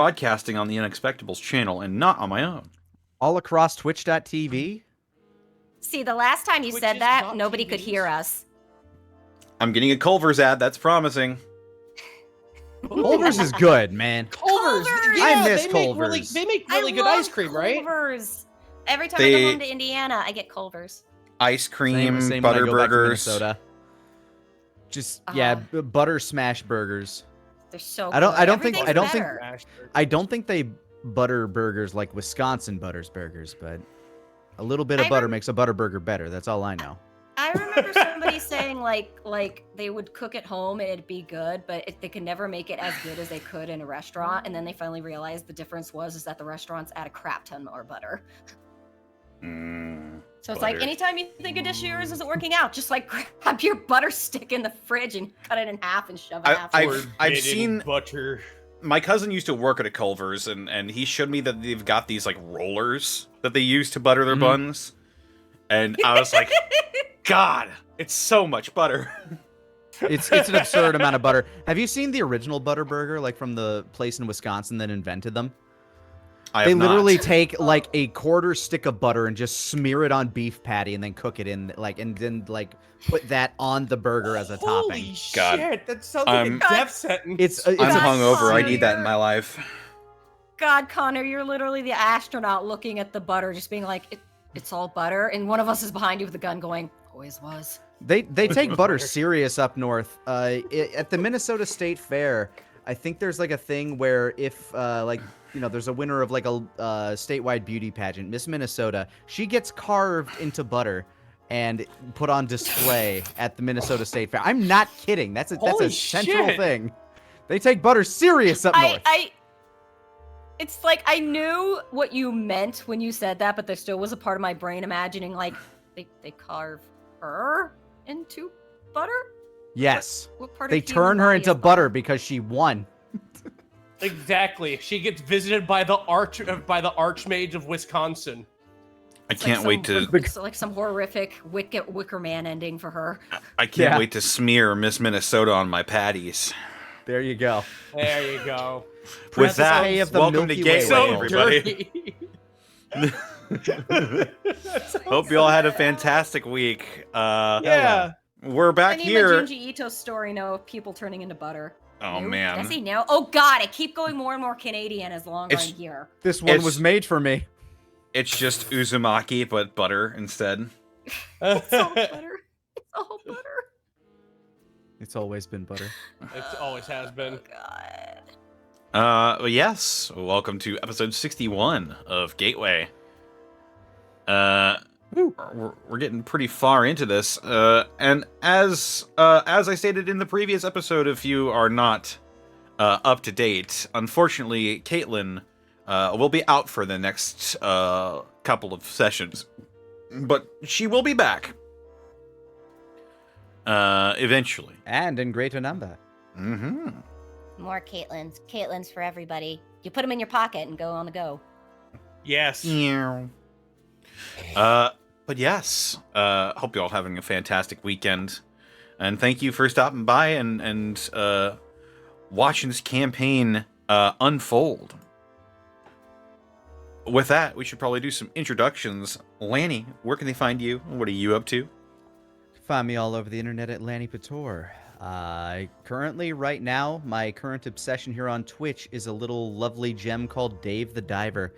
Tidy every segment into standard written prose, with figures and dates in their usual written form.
broadcasting on the Unexpectables channel and not on my own. All across Twitch.tv? See, the last time you Twitch said is that, not nobody TVs. could hear us. I'm getting a Culver's ad. That's promising. Culver's is good, man. Culver's. Culver's! Yeah, I miss they make Culver's. they make really good ice cream, right? Culver's. Every time I go home to Indiana, I get Culver's. Ice cream, Same butter when I go back to burgers. Minnesota. Just butter smash burgers. They're so. I don't good. think Everything's I better. don't think they butter burgers like Wisconsin butters burgers, but a little bit of butter makes a butter burger better. That's all I know. I remember somebody saying like they would cook at home and it'd be good, but they could never make it as good as they could in a restaurant. And then they finally realized the difference is that the restaurants add a crap ton more butter. So it's like anytime you think a dish of yours isn't working out, just like grab your butter stick in the fridge and cut it in half and shove it afterwards. I've seen butter. My cousin used to work at a Culver's, and he showed me that they've got these like rollers that they use to butter their buns, and I was like, God, it's so much butter. It's an absurd amount of butter. Have you seen the original butter burger, like from the place in Wisconsin that invented them? They literally take like a quarter stick of butter and just smear it on beef patty and then cook it in and then put that on the burger as a topping. Holy God. shit, that sounds like a death sentence. It's I'm hungover. I Connor. need that in my life. God, Connor, you're literally the astronaut looking at the butter, just being like, it's all butter, and one of us is behind you with a gun going, always was. They take butter serious up north. At the Minnesota State Fair, I think there's like a thing where if there's a winner of like a statewide beauty pageant, Miss Minnesota, she gets carved into butter and put on display at the Minnesota State Fair. I'm not kidding. That's a central thing. They take butter serious up north. It's like I knew what you meant when you said that, but there still was a part of my brain imagining like they carve her into butter. Yes. What part they of turn her into butter because she won. Exactly. She gets visited by the Archmage of Wisconsin. I can't wait to like some horrific Wicker Man ending for her. I can't wait to smear Miss Minnesota on my patties. There you go. There you go. With that, of the welcome to Milky Gateway, Way, everybody. Hope you all had a fantastic week. Yeah. We're back I need here. my Junji Ito story now of people turning into butter. Oh, Nope. man. Did I say no? Oh God, I keep going more and more Canadian as long as I'm here. This one was made for me. It's just Uzumaki, but butter instead. It's all butter. It's all butter. It's always been butter. It always has been. Oh God. Yes. Welcome to episode 61 of Gateway. We're getting pretty far into this, and as I stated in the previous episode, if you are not up to date, unfortunately, Caitlin will be out for the next couple of sessions, but she will be back eventually, and in greater number. More Caitlins. Caitlins for everybody. You put them in your pocket and go on the go. Yes. But yes, hope you're all having a fantastic weekend, and thank you for stopping by and watching this campaign unfold. With that, we should probably do some introductions. Lanny, where can they find you? What are you up to? Find me all over the internet at Lanny Pator. Currently, right now, my current obsession here on Twitch is a little lovely gem called Dave the Diver.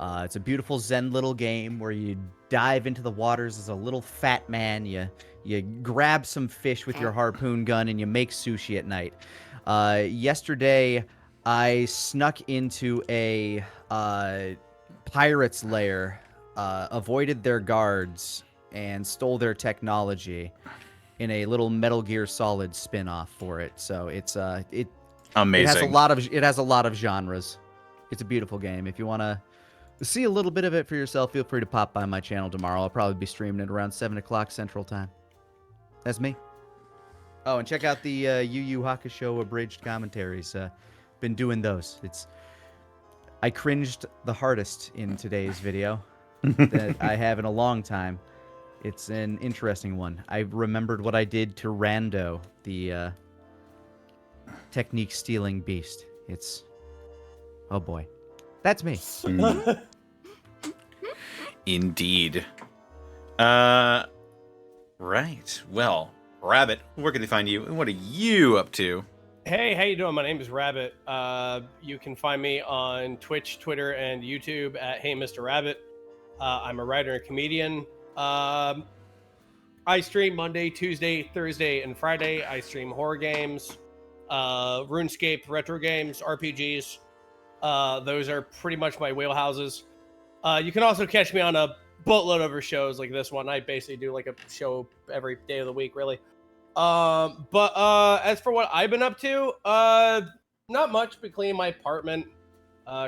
It's a beautiful zen little game where you dive into the waters as a little fat man. You grab some fish with your harpoon gun and you make sushi at night. Yesterday, I snuck into a pirate's lair, avoided their guards, and stole their technology in a little Metal Gear Solid spin-off for it. So it's amazing. It has a lot of genres. It's a beautiful game. If you want to see a little bit of it for yourself, feel free to pop by my channel tomorrow. I'll probably be streaming it around 7 o'clock Central Time. That's me. Oh, and check out the Yu Yu Hakusho abridged commentaries. Been doing those. I cringed the hardest in today's video that I have in a long time. It's an interesting one. I remembered what I did to Rando, the technique-stealing beast. It's Oh boy. That's me. Indeed. Right. Well, Rabbit, where can they find you, and what are you up to? Hey, how you doing? My name is Rabbit. You can find me on Twitch, Twitter, and YouTube at Hey Mr. Rabbit. I'm a writer and comedian. I stream Monday, Tuesday, Thursday, and Friday. I stream horror games, RuneScape, retro games, RPGs. Those are pretty much my wheelhouses. You can also catch me on a boatload of shows like this one. I basically do like a show every day of the week, really. But as for what I've been up to, not much. Been cleaning my apartment,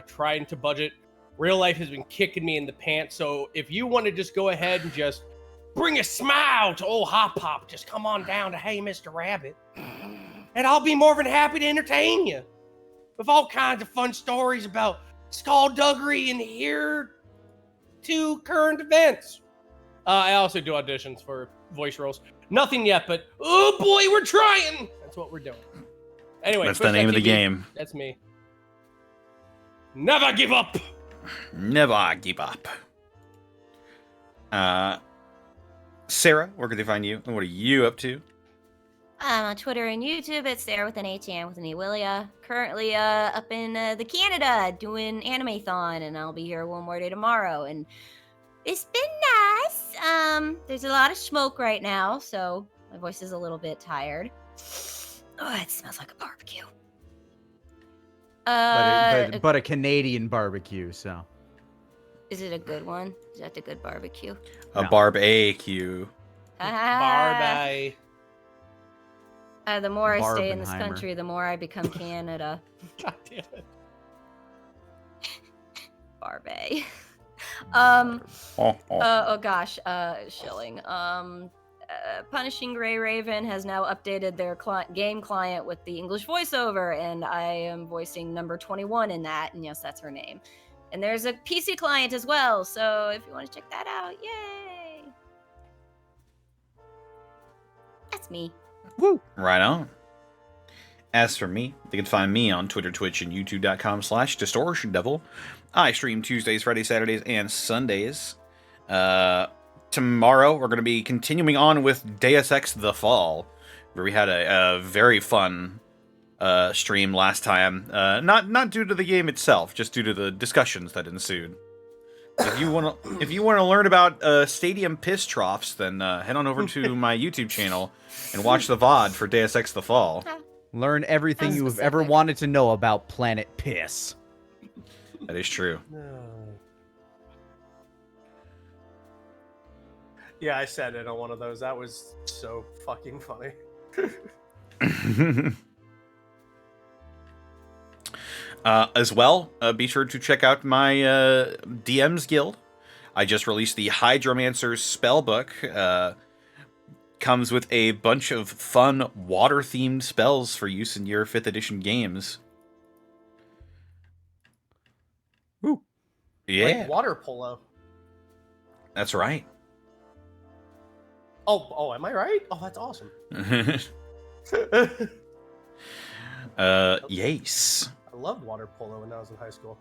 trying to budget. Real life has been kicking me in the pants. So if you want to just go ahead and just bring a smile to old Hop Hop, just come on down to Hey Mr. Rabbit, and I'll be more than happy to entertain you with all kinds of fun stories about skullduggery and here to current events. I also do auditions for voice roles. Nothing yet, but oh boy, we're trying. That's what we're doing. Anyway, That's the name of the TV, game. That's me. Never give up. Never give up. Sarah, where can they find you, and what are you up to? I'm on Twitter and YouTube. It's Sarah with an H-A-M with an E-Willia. Currently up in the Canada doing Anime-thon, and I'll be here one more day tomorrow. And it's been nice. There's a lot of smoke right now, so my voice is a little bit tired. Oh, it smells like a barbecue. But a Canadian barbecue, so. Is it a good one? Is that the good barbecue? A No. barbecue. Barbie. The more I stay in this Barbenheimer. country, the more I become Canada. God damn it. Barbie. Oh. Oh gosh, shilling. Punishing Gray Raven has now updated their game client with the English voiceover, and I am voicing number 21 in that, and yes, that's her name. And there's a PC client as well, so if you want to check that out, yay! That's me. Woo! Right on. As for me, they can find me on Twitter, Twitch, and YouTube.com/DistortionDevil. I stream Tuesdays, Fridays, Saturdays, and Sundays. Tomorrow, we're going to be continuing on with Deus Ex The Fall, where we had a very fun stream last time. Not due to the game itself, just due to the discussions that ensued. If you want to learn about stadium piss troughs, then head on over to my YouTube channel and watch the VOD for Deus Ex The Fall. Learn everything Sounds you have ever specific. wanted to know about Planet Piss. That is true. Yeah, I said it on one of those. That was so fucking funny. As well, be sure to check out my DM's Guild. I just released the Hydromancer's Spellbook. Comes with a bunch of fun water-themed spells for use in your 5th edition games. Ooh. Yeah, Like water polo. that's right. Oh, am I right? Oh, that's awesome. Yes. I loved water polo when I was in high school.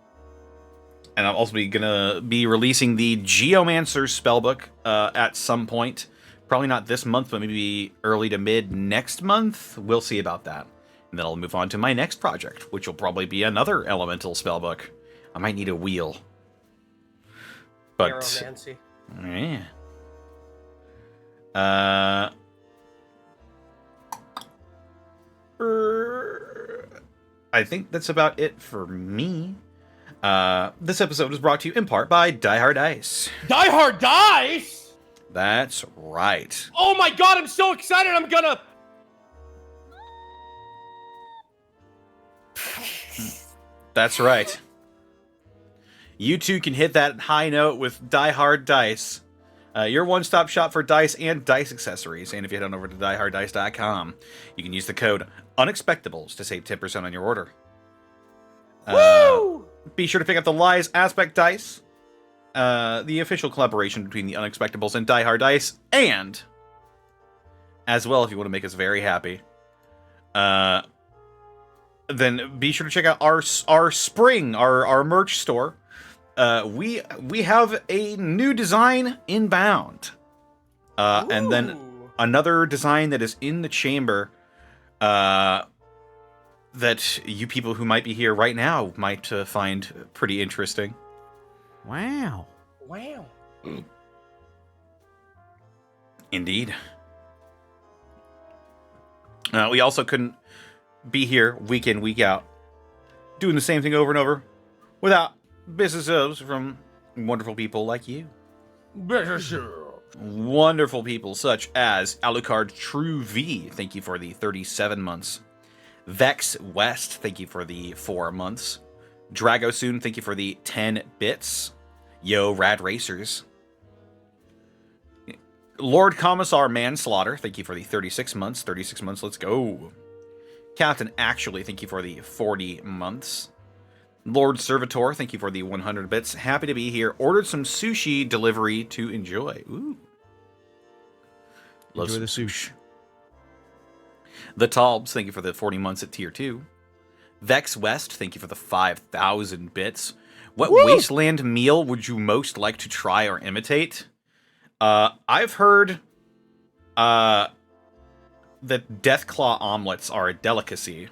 And I'm also gonna be releasing the Geomancer's Spellbook at some point. Probably not this month, but maybe early to mid next month. We'll see about that. And then I'll move on to my next project, which will probably be another elemental spellbook. I might need a wheel. But Aeromancy. yeah. I think that's about it for me. This episode was brought to you in part by Die Hard Dice. Die Hard Dice! That's right. Oh my god, I'm so excited! I'm gonna... That's right. You too can hit that high note with Die Hard Dice. Your one-stop shop for dice and dice accessories. And if you head on over to dieharddice.com, you can use the code Unexpectables to save 10% on your order. Woo! Be sure to pick up the Lies Aspect Dice, the official collaboration between the Unexpectables and Die Hard Dice, and, as well, if you want to make us very happy, then be sure to check out our spring, our merch store. We have a new design inbound, and then Ooh. another design that is in the chamber. That you people who might be here right now might find pretty interesting. Wow. Wow. Indeed. We also couldn't be here week in, week out, doing the same thing over and over, without business serves from wonderful people like you. Wonderful people such as Alucard True V, thank you for the 37 months. Vex West, thank you for the 4 months. Dragosoon, thank you for the 10 bits. Yo, Rad Racers. Lord Commissar Manslaughter, thank you for the 36 months. 36 months, let's go. Captain Actually, thank you for the 40 months. Lord Servitor, thank you for the 100 bits. Happy to be here. Ordered some sushi delivery to enjoy. Ooh. Love Enjoy the some sushi. The Talbs, thank you for the 40 months at tier 2. Vex West, thank you for the 5,000 bits. What wasteland meal would you most like to try or imitate? I've heard that Deathclaw omelets are a delicacy.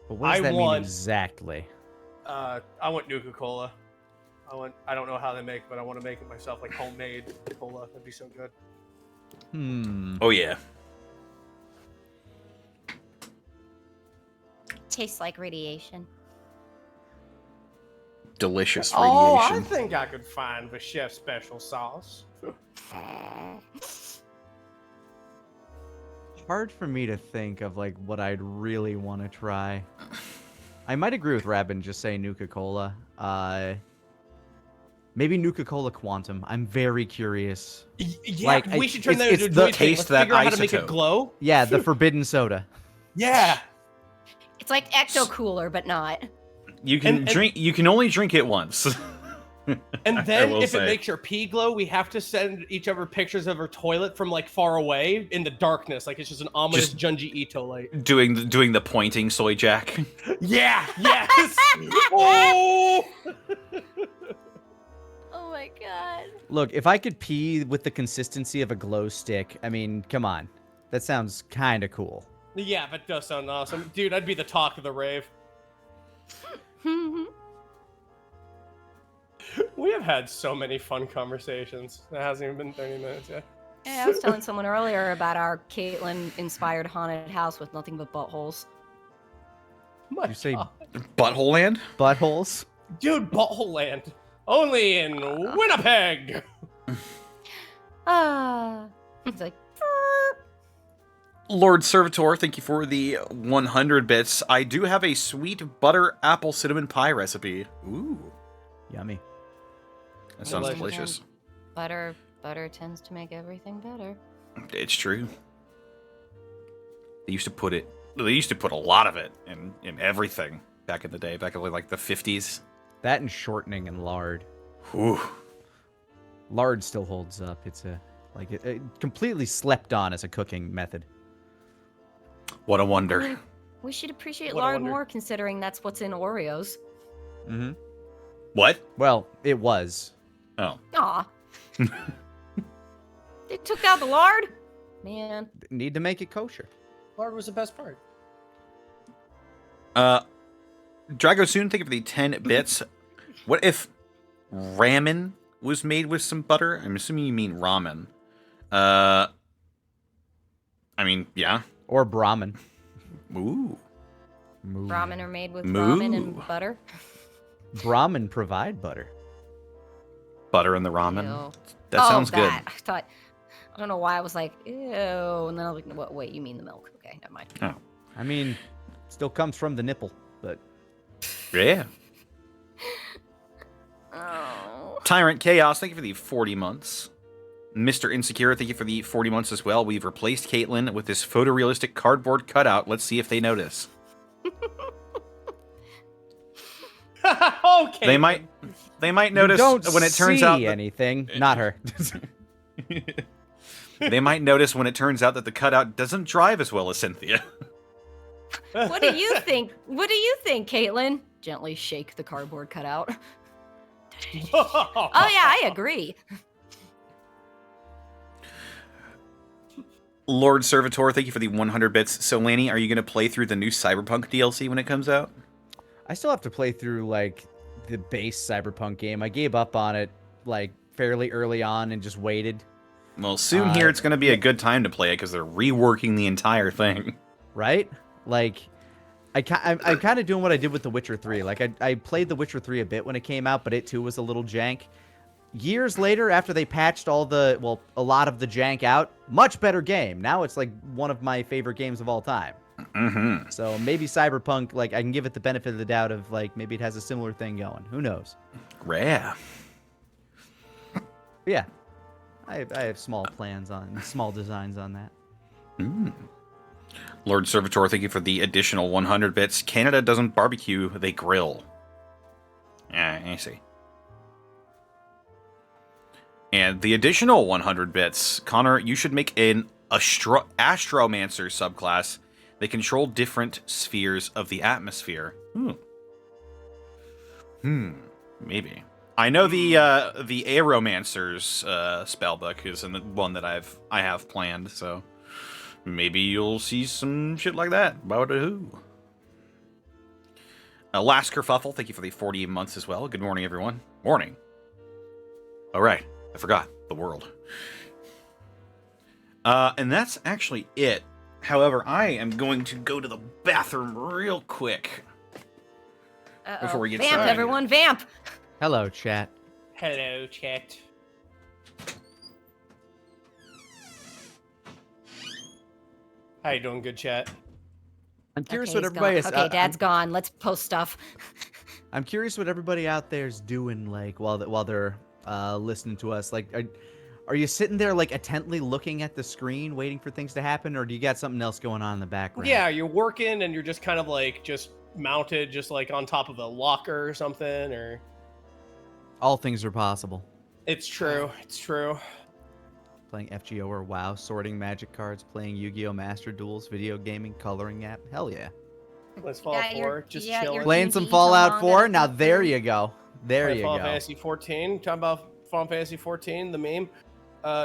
But what does I that mean want- exactly? I want Nuka-Cola. I don't know how they make it, but I want to make it myself, like homemade cola. That'd be so good. Oh, yeah. Tastes like radiation. Delicious Oh, I radiation. think I could find the chef's special sauce. Hard for me to think of like what I'd really want to try. I might agree with Rabin, just say Nuka-Cola. Maybe Nuka-Cola Quantum. I'm very curious. Yeah, Like, we should turn that it's into a the joint thing. taste Let's that figure out how to make isotope. it glow. Yeah, the forbidden soda. Yeah. It's like Ecto Cooler, but not. You can and- drink. You can only drink it once. And I then will if say. it makes your pee glow, we have to send each other pictures of her toilet from like far away in the darkness, like it's just an ominous Just- Junji Ito light. doing the pointing soy jack. Yeah. Yes. Oh. Oh my god. Look, if I could pee with the consistency of a glow stick, I mean, come on. That sounds kind of cool. Yeah, that does sound awesome, dude. I'd be the talk of the rave. We have had so many fun conversations. It hasn't even been 30 minutes yet. Yeah, I was telling someone earlier about our Caitlin-inspired haunted house with nothing but buttholes. My You say- God. Butthole land. Buttholes? Dude, Butthole Land. Only in Winnipeg. Ah. It's like, Lord Servitor, thank you for the 100 bits. I do have a sweet butter apple cinnamon pie recipe. Ooh, Yummy. that sounds Delicious. delicious. butter tends to make everything better. It's true. They used to put a lot of it in everything back in the day, back in like the 50s. That and shortening and lard. Ooh. Lard still holds up. It's it completely slept on as a cooking method. What a wonder. We should appreciate What a lard wonder. more, considering that's what's in Oreos. Mm-hmm. What? Well, it was. Oh. Aw. They took out the lard? Man. Need to make it kosher. Lard was the best part. Dragosoon, thank you for the 10 bits. What if ramen was made with some butter? I'm assuming you mean ramen. I mean, yeah. Or Brahmin. Ooh. Moo. Ramen are made with Moo. ramen and butter. Brahmin provide butter. Butter in the ramen. Ew. That Oh, sounds that. I don't know why I was like, ew. And then I was like, what, wait, you mean the milk? Okay, never mind. good. I mean, still comes from the nipple, but Yeah. Oh. Tyrant Chaos, thank you for the 40 months. Mr. Insecure, thank you for the 40 months as well. We've replaced Caitlin with this photorealistic cardboard cutout. Let's see if they notice. Okay. They might notice you don't when it turns see out that, anything. Not her. they might notice when it turns out that the cutout doesn't drive as well as Cynthia. What do you think? What do you think, Caitlin? Gently shake the cardboard cutout. Oh yeah, I agree. Lord Servitor, thank you for the 100 bits. So, Lanny, are you going to play through the new Cyberpunk DLC when it comes out? I still have to play through, like, the base Cyberpunk game. I gave up on it, like, fairly early on and just waited. Well, soon here it's going to be a good time to play it because they're reworking the entire thing. Right? Like, I'm kind of doing what I did with The Witcher 3. Like, I played The Witcher 3 a bit when it came out, but it too was a little jank. Years later, after they patched a lot of the jank out, much better game. Now it's like one of my favorite games of all time. Mm-hmm. So maybe Cyberpunk, like, I can give it the benefit of the doubt of, like, maybe it has a similar thing going. Who knows? Rare. But yeah, I have small designs on that. Lord Servitor, thank you for the additional 100 bits. Canada doesn't barbecue, they grill. Yeah, I see. And the additional 100 bits, Connor, you should make an Astromancer subclass. They control different spheres of the atmosphere. Maybe. I know the Aeromancer's spellbook is in the one that I have planned, so maybe you'll see some shit like that. About who? Last Kerfuffle, thank you for the 40 months as well. Good morning, everyone. Morning. All right. I forgot the world. And that's actually it. However, I am going to go to the bathroom real quick. Before we get vamp, started. everyone, vamp. Hello, chat. Hello, chat. How you doing, good chat? I'm curious Okay, what he's everybody gone. is. Okay, Dad's gone. Let's post stuff. I'm curious what everybody out there is doing, like, while they're listening to us. Like, are you sitting there, like, intently looking at the screen, waiting for things to happen, or do you got something else going on in the background? Yeah, you're working and you're just kind of like just mounted, just like on top of a locker or something, or. All things are possible. It's true. It's true. Playing FGO or WoW, sorting magic cards, playing Yu-Gi-Oh! Master Duels, video gaming, coloring app. Hell yeah. Let's Fallout 4. Just chilling. Playing some Fallout 4. Now there you go. There you Final go. Fantasy 14. Talking about Final Fantasy 14, the meme.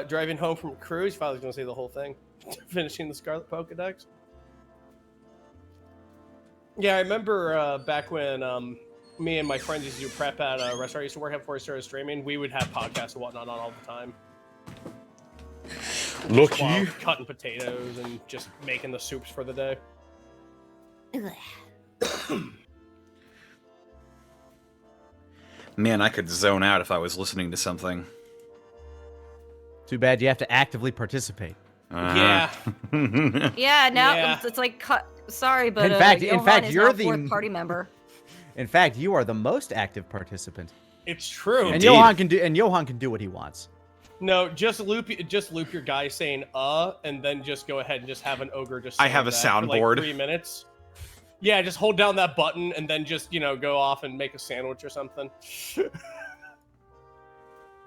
Driving home from a cruise. If I was going to say the whole thing. Finishing the Scarlet Pokedex. Yeah, I remember back when me and my friends used to do prep at a restaurant I used to work at before I started streaming. We would have podcasts and whatnot on all the time. Lucky. While cutting potatoes and just making the soups for the day. Man, I could zone out if I was listening to something. Too bad you have to actively participate. Yeah. Yeah, now Yeah. it's like sorry, but In fact, Johan is you're now the fourth party member. In fact, you are the most active participant. It's true. And Indeed. Johan can do what he wants. No, just loop your guy saying and then just go ahead and just have an ogre just I saying have a that for soundboard. like 3 minutes. Yeah, just hold down that button and then just, go off and make a sandwich or something.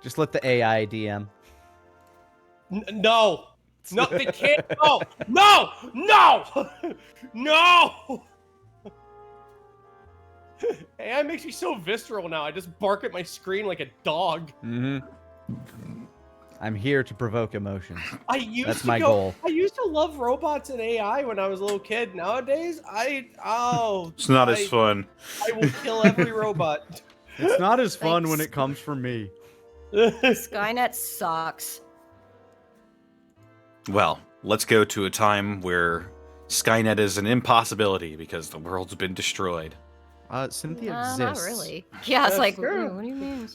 Just let the AI DM. No, they can't. No. AI makes me so visceral now. I just bark at my screen like a dog. Mm-hmm. I'm here to provoke emotions. That's my goal. I used to love robots and AI when I was a little kid. Nowadays, It's not as fun. I will kill every robot. It's not as fun when Thanks. it comes from me. Skynet sucks. Well, let's go to a time where Skynet is an impossibility because the world's been destroyed. Cynthia Not exists. really. Yeah, it's That's like, true. what do you mean?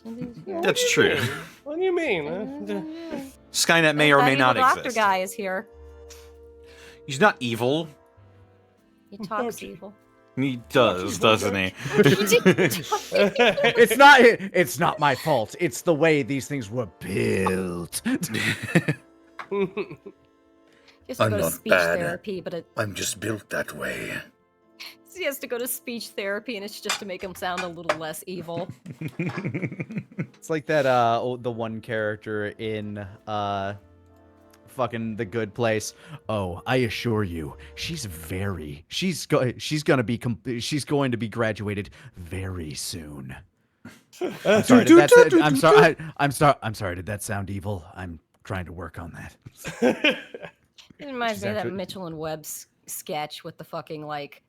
That's true. What do you mean? Skynet may or may not Doctor exist. guy is here. He's not evil. He talks evil. He does, doesn't he? It's not my fault. It's the way these things were built. He has to go to speech therapy, but I'm just built that way. he has to go to speech therapy, and it's just to make him sound a little less evil. It's like that the one character in fucking the good place. Oh, I assure you, she's going to be graduated very soon. I'm sorry. I'm sorry. Did that sound evil? I'm trying to work on that. It reminds me of that actually- Mitchell and Webb sketch with the fucking like,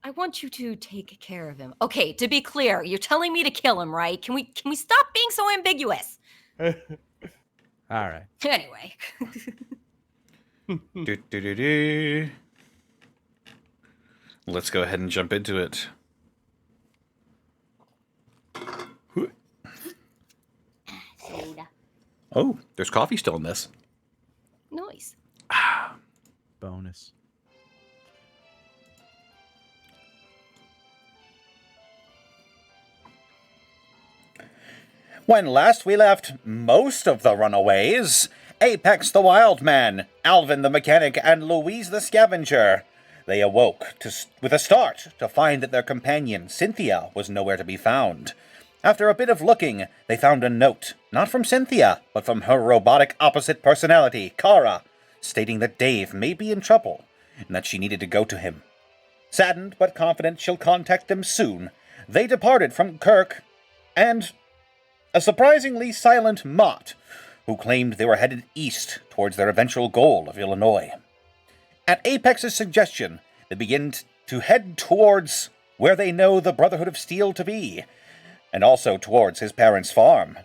I want you to take care of him. Okay, to be clear, you're telling me to kill him, right? Can we stop being so ambiguous? All right. Anyway. Do. Let's go ahead and jump into it. Soda. Oh, there's coffee still in this. Nice. Bonus. When last we left most of the runaways, Apex the Wildman, Alvin the Mechanic, and Louise the Scavenger, they awoke with a start to find that their companion, Cynthia, was nowhere to be found. After a bit of looking, they found a note, not from Cynthia, but from her robotic opposite personality, Kara, stating that Dave may be in trouble, and that she needed to go to him. Saddened but confident she'll contact them soon, they departed from Kirk and a surprisingly silent Mott, who claimed they were headed east towards their eventual goal of Illinois. At Apex's suggestion, they begin to head towards where they know the Brotherhood of Steel to be, and also towards his parents' farm.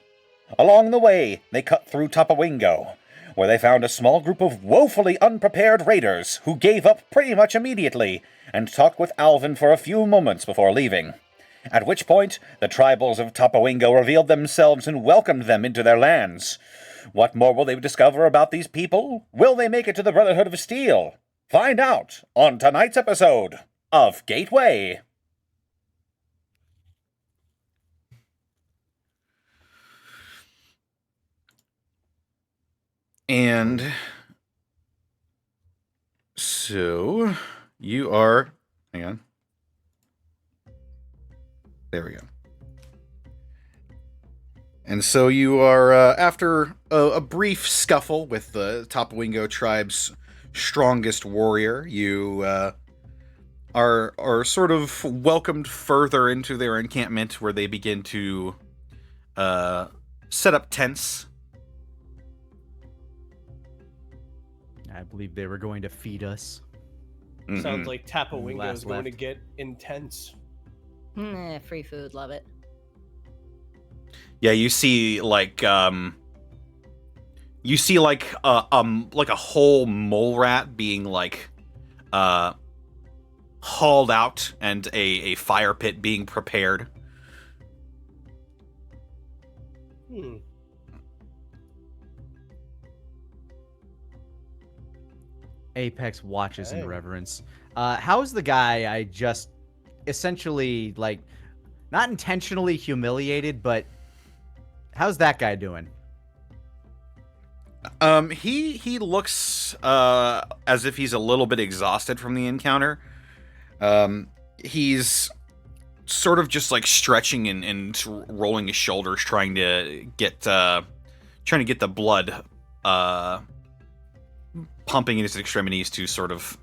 Along the way, they cut through Tapawingo, where they found a small group of woefully unprepared raiders who gave up pretty much immediately and talked with Alvin for a few moments before leaving. At which point, the tribals of Tapawingo revealed themselves and welcomed them into their lands. What more will they discover about these people? Will they make it to the Brotherhood of Steel? Find out on tonight's episode of Gateway. And so you are... Hang on. There we go. And so you are, after a brief scuffle with the Tapawingo tribe's strongest warrior, you are sort of welcomed further into their encampment, where they begin to set up tents. I believe they were going to feed us. Sounds like Tapawingo Last is going to left. get intense. Free food, love it. Yeah, you see like a whole mole rat being like hauled out, and a fire pit being prepared. Apex watches in Okay. reverence. How's the guy I just essentially, like, not intentionally humiliated, but how's that guy doing? He looks as if he's a little bit exhausted from the encounter. He's sort of just like stretching and rolling his shoulders, trying to get the blood pumping in his extremities to sort of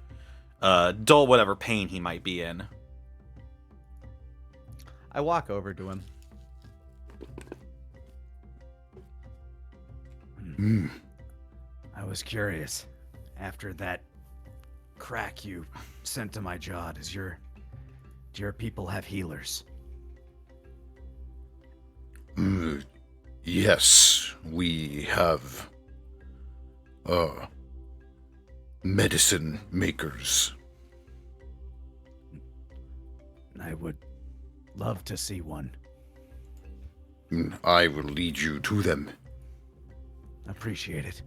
dull whatever pain he might be in. I walk over to him. I was curious. After that crack you sent to my jaw, do your people have healers? Yes, we have medicine makers. I would love to see one. I will lead you to them. Appreciate it.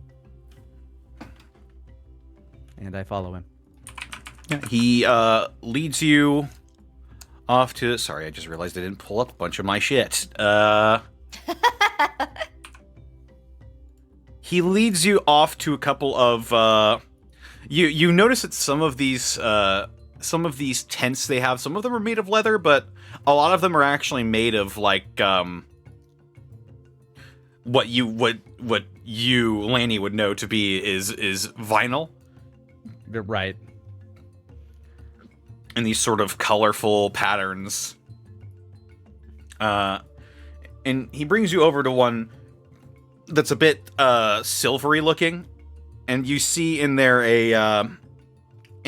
And I follow him. Yeah, he leads you off to... Sorry, I just realized I didn't pull up a bunch of my shit. He leads you off to a couple of... You notice that some of these tents they have, some of them are made of leather, but a lot of them are actually made of, like, what you Lanny would know to be is vinyl. Right. In these sort of colorful patterns. And he brings you over to one that's a bit silvery looking, and you see in there an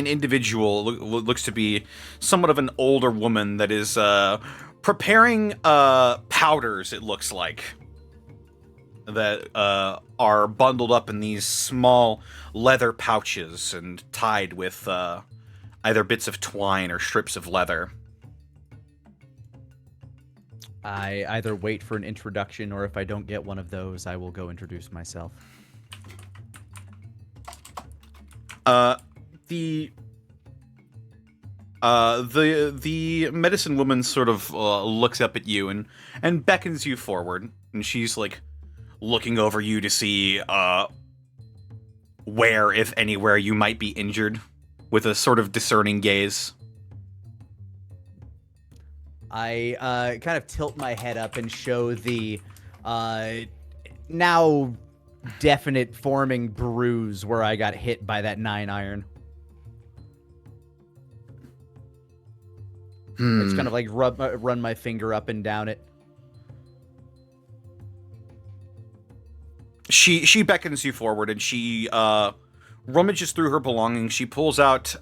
individual looks to be somewhat of an older woman that is preparing powders, it looks like, that are bundled up in these small leather pouches and tied with either bits of twine or strips of leather. I either wait for an introduction, or if I don't get one of those, I will go introduce myself. The medicine woman sort of looks up at you and beckons you forward, and she's like looking over you to see where, if anywhere, you might be injured, with a sort of discerning gaze. I kind of tilt my head up and show the now definite forming bruise where I got hit by that 9-iron. It's kind of like run my finger up and down it. She beckons you forward, and she rummages through her belongings. She pulls out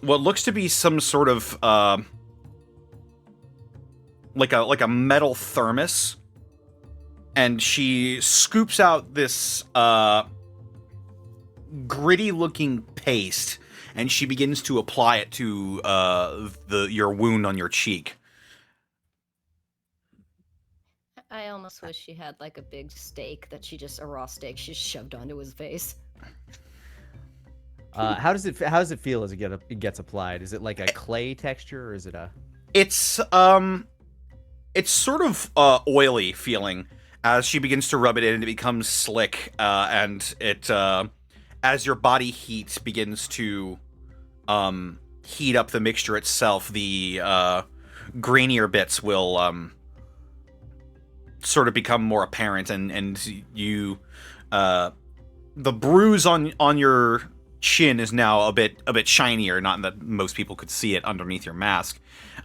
what looks to be some sort of like a metal thermos, and she scoops out this gritty looking paste, and she begins to apply it to your wound on your cheek. I almost wish she had like a big steak that a raw steak she shoved onto his face. How does it feel as it gets applied? Is it like a clay texture, or is it a? It's sort of oily feeling as she begins to rub it in, and it becomes slick, and it as your body heat begins to heat up the mixture itself, the grainier bits will sort of become more apparent, and you the bruise on your chin is now a bit shinier, not that most people could see it underneath your mask,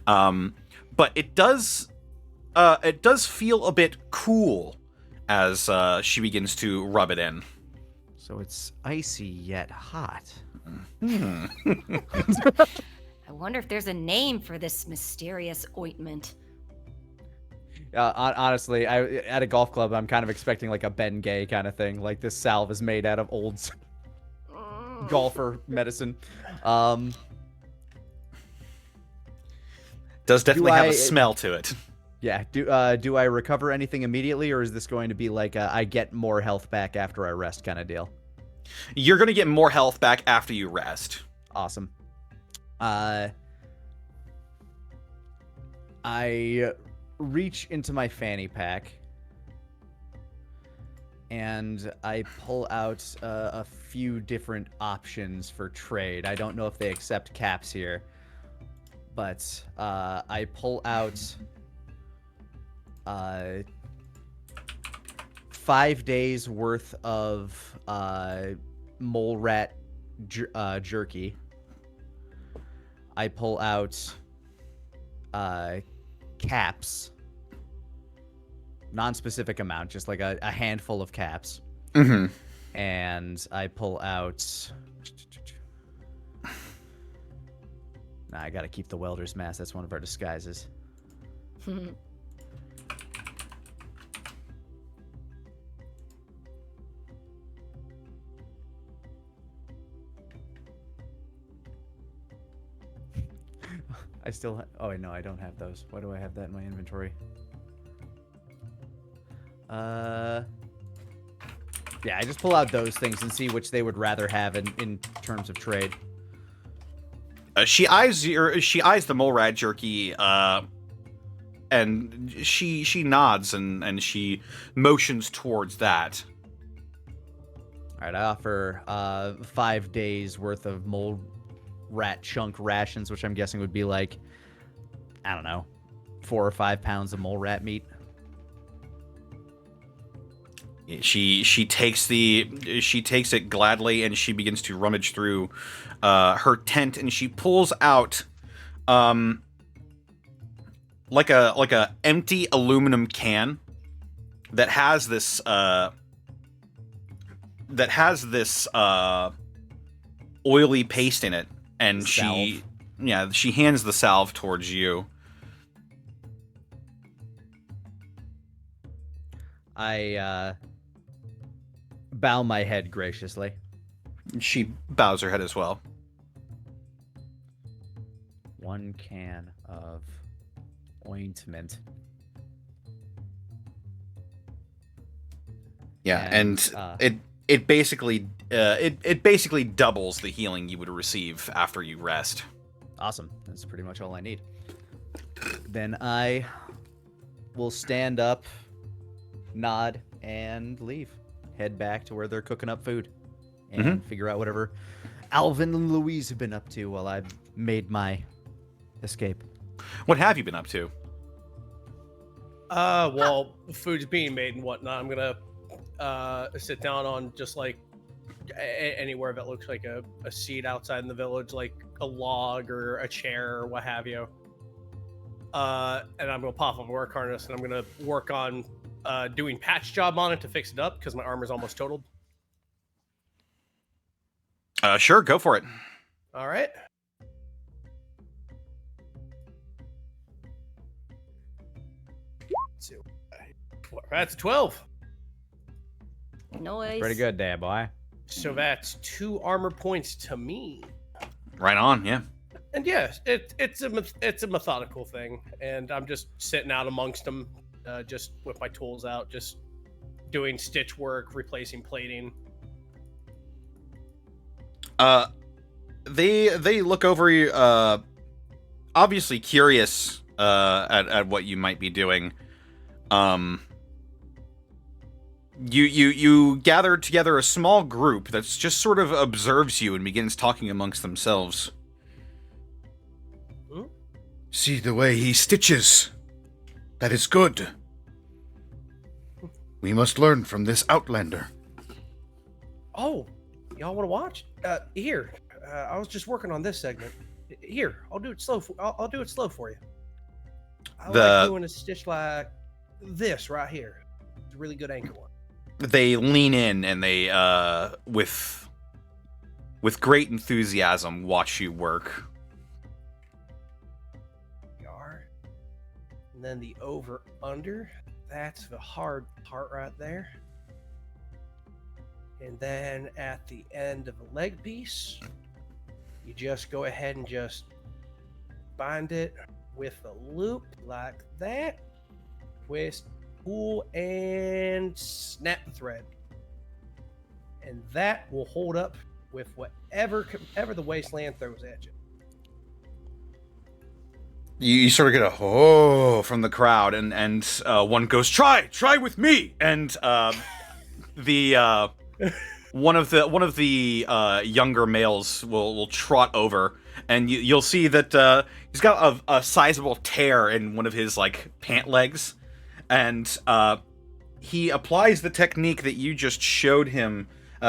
but it does feel a bit cool as she begins to rub it in. So it's icy yet hot. I wonder if there's a name for this mysterious ointment. Honestly, at a golf club, I'm kind of expecting like a Ben Gay kind of thing. Like, this salve is made out of old golfer medicine. Does definitely have a smell to it. Yeah. Do I recover anything immediately, or is this going to be like I get more health back after I rest kind of deal? You're going to get more health back after you rest. Awesome. I reach into my fanny pack and I pull out a few different options for trade. I don't know if they accept caps here, but I pull out 5 days worth of mole rat jerky. I pull out caps, non-specific amount, just like a handful of caps. Mm-hmm. And I pull out. Nah, I gotta keep the welder's mask. That's one of our disguises. I still. Oh wait, no, I don't have those. Why do I have that in my inventory? Yeah, I just pull out those things and see which they would rather have in terms of trade. She eyes the mole rat jerky, and she nods and she motions towards that. All right, I offer 5 days worth of mole rat chunk rations, which I'm guessing would be like, I don't know, 4 or 5 pounds of mole rat meat. She takes it gladly, and she begins to rummage through her tent, and she pulls out like a empty aluminum can that has this oily paste in it, and she hands the salve towards you. I bow my head graciously. She bows her head as well. 1 can of ointment. Yeah, And, it basically doubles the healing you would receive after you rest. Awesome. That's pretty much all I need. Then I will stand up, nod, and leave. Head back to where they're cooking up food. And figure out whatever Alvin and Louise have been up to while I've made my escape. What have you been up to? Well, food's being made and whatnot. I'm gonna sit down on just like anywhere that looks like a seat outside in the village, like a log or a chair or what have you. And I'm gonna pop off a work harness and I'm gonna work on doing patch job on it to fix it up because my armor's almost totaled. Sure, go for it. All right. So, that's 12. Noise. Pretty good there, boy. So that's 2 armor points to me. Right on, yeah. And yes, it's a methodical thing, and I'm just sitting out amongst them, just with my tools out, just doing stitch work, replacing plating. They look over you, obviously curious at what you might be doing. You gather together a small group that's just sort of observes you and begins talking amongst themselves. See the way he stitches. That is good. We must learn from this outlander. Oh, y'all want to watch? Here. I was just working on this segment. Here, I'll do it slow. I'll do it slow for you. I like doing a stitch like this right here. It's a really good anchor one. They lean in and they, with great enthusiasm, watch you work. And then the over under, that's the hard part right there. And then at the end of the leg piece, you just go ahead and just bind it with a loop like that. Twist, pull, and snap the thread. And that will hold up with whatever the wasteland throws at you. You sort of get a oh from the crowd, and one goes, try with me, and the one of the younger males will trot over, and you'll see that he's got a sizable tear in one of his like pant legs, and he applies the technique that you just showed him.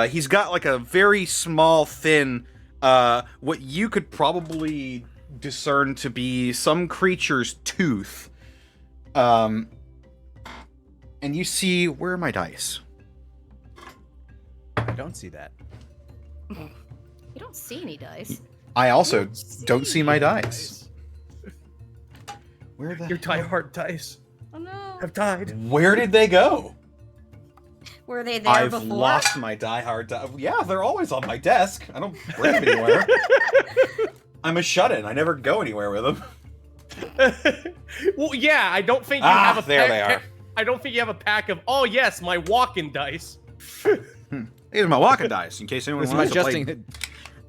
He's got like a very small, thin, what you could probably discern to be some creature's tooth. And you see, where are my dice? I don't see that. You don't see any dice. I also don't see my dice. Where the Your die-hard dice Oh no. have died. Where did they go? Were they there I've before? lost my die-hard dice. Yeah, they're always on my desk. I don't bring them anywhere. I'm a shut-in. I never go anywhere with them. Well, yeah, I don't think you have a there they are. I don't think you have a pack of, oh yes, my walking dice. These are my walking dice, in case anyone This is my wants to play.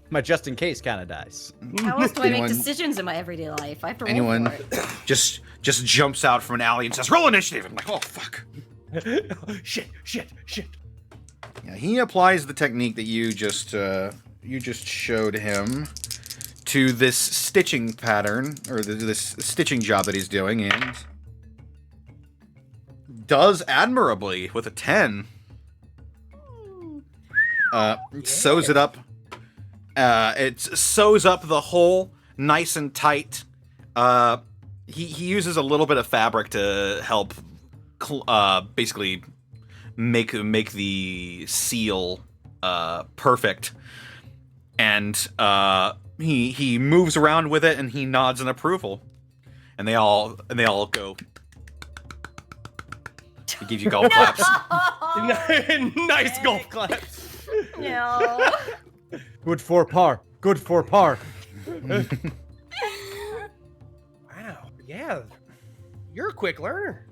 my just in case kind of dice. How else do I make Anyone- decisions in my everyday life? I have to roll Anyone for it. just jumps out from an alley and says, roll initiative. I'm like, oh, fuck. Shit. Yeah, he applies the technique that you just showed him to this stitching pattern, or this stitching job that he's doing, and does admirably with a 10. Sews it up. It sews up the hole nice and tight. He uses a little bit of fabric to help basically make the seal perfect. And he moves around with it, and he nods in approval. And they all go. He gives you golf claps. Nice golf claps. No. Good for par. Good for par. Wow. Yeah. You're a quick learner.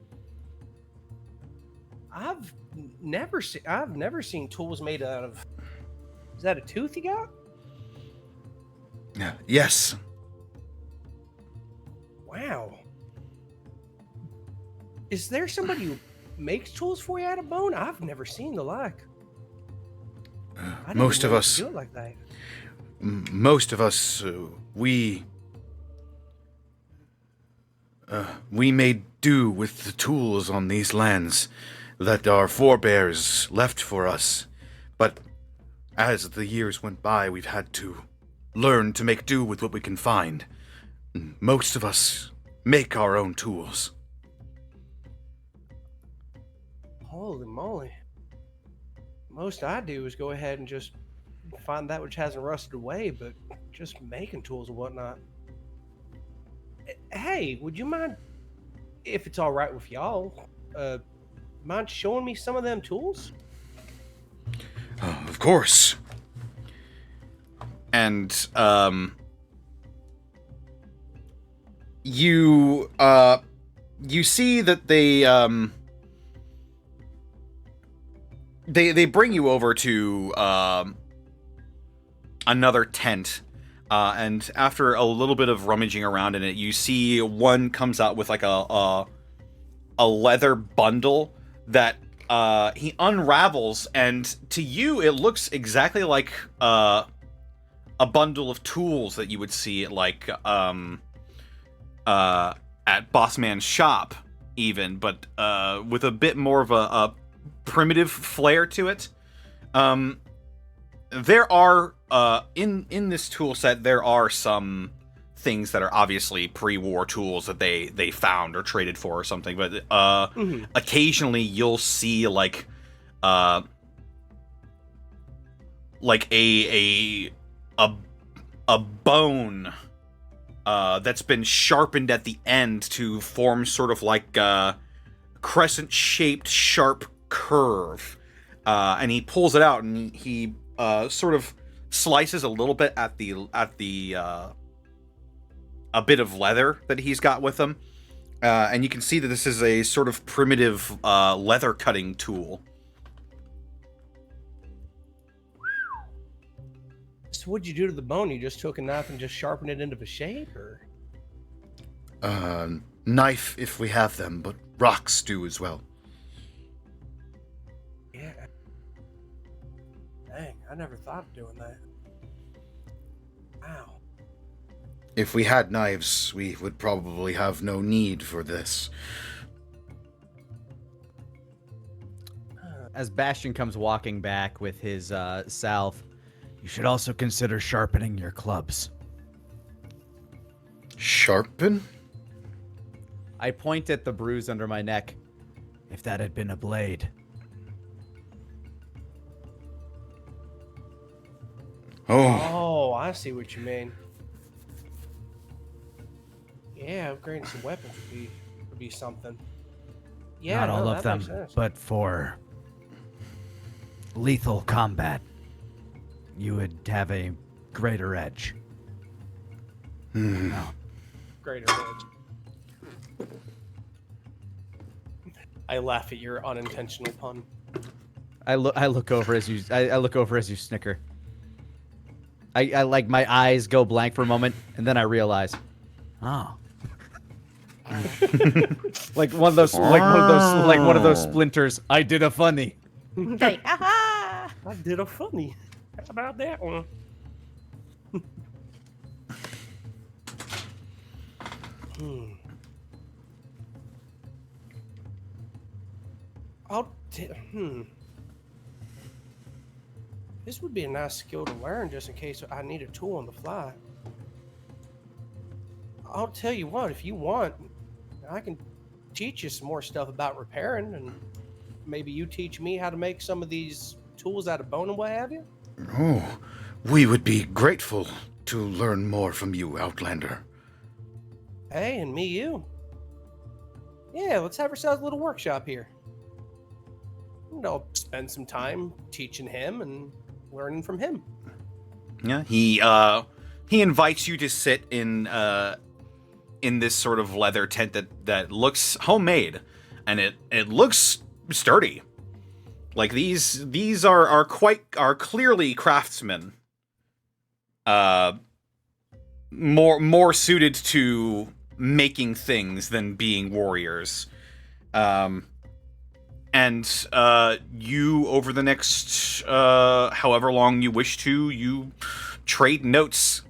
I've never seen tools made out of. Is that a tooth you got? Yes. Wow. Is there somebody who makes tools for you out of bone? I've never seen the like. I didn't Most even of know us. you could do it like that. Most of us, we made do with the tools on these lands that our forebears left for us. But as the years went by, we've had to learn to make do with what we can find. Most of us make our own tools. Holy moly. Most I do is go ahead and just find that which hasn't rusted away, but just making tools and whatnot. Hey, would you mind, if it's all right with y'all, mind showing me some of them tools? Of course. And you see that they bring you over to another tent, and after a little bit of rummaging around in it, you see one comes out with like a leather bundle that he unravels, and to you it looks exactly like a bundle of tools that you would see at like at Bossman's shop, even, but with a bit more of a primitive flair to it. There are in this tool set, there are some things that are obviously pre-war tools that they found or traded for or something, but occasionally you'll see like a bone that's been sharpened at the end to form sort of like a crescent-shaped sharp curve, and he pulls it out, and he sort of slices a little bit at the a bit of leather that he's got with him, and you can see that this is a sort of primitive leather cutting tool. So what'd you do to the bone? You just took a knife and just sharpened it into a shape, or? Knife if we have them, but rocks do as well. Yeah. Dang, I never thought of doing that. Wow. If we had knives, we would probably have no need for this. As Bastion comes walking back with his salve, you should also consider sharpening your clubs. Sharpen? I point at the bruise under my neck. If that had been a blade. Oh, I see what you mean. Yeah, upgrading some weapons would be something. Yeah, Not all no, of that them, makes sense. but for lethal combat, you would have a greater edge. No. Greater edge. I laugh at your unintentional pun. I look over as you snicker. I like my eyes go blank for a moment, and then I realize, oh. like one of those splinters. I did a funny. Like, aha! I did a funny. How about that one? Hmm. This would be a nice skill to learn just in case I need a tool on the fly. I'll tell you what, if you want, I can teach you some more stuff about repairing, and maybe you teach me how to make some of these tools out of bone and what have you. Oh, we would be grateful to learn more from you, Outlander. Hey, and me you. Yeah, let's have ourselves a little workshop here. And I'll spend some time teaching him and learning from him. Yeah, he invites you to sit in this sort of leather tent that looks homemade, and it looks sturdy. Like these are clearly craftsmen. More suited to making things than being warriors. And you, over the next however long you wish to, you trade notes.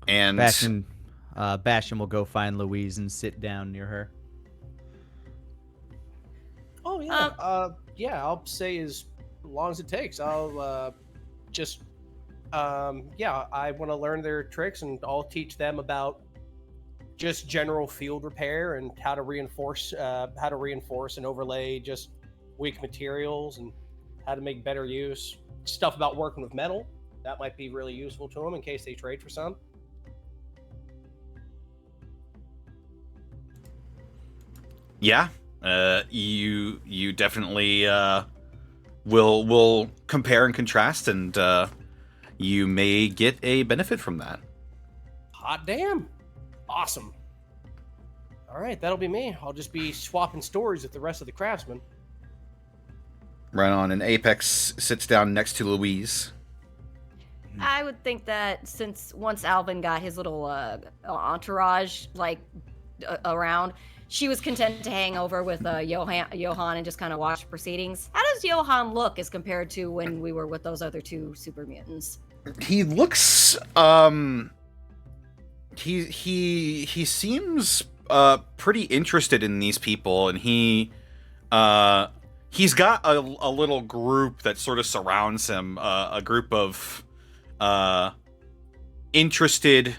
And Bastion will go find Louise and sit down near her. Oh yeah, yeah. I'll say as long as it takes. I'll I want to learn their tricks, and I'll teach them about just general field repair and how to reinforce and overlay just weak materials, and how to make better use. Stuff about working with metal that might be really useful to them in case they trade for some. Yeah, you definitely will compare and contrast, and you may get a benefit from that. Hot damn. Awesome. All right, that'll be me. I'll just be swapping stories with the rest of the craftsmen. Right on. And Apex sits down next to Louise. I would think that since once Alvin got his little entourage around, she was content to hang over with Johan and just kind of watch proceedings. How does Johan look as compared to when we were with those other two super mutants? He looks he seems pretty interested in these people, and he's got a little group that sort of surrounds him, a group of interested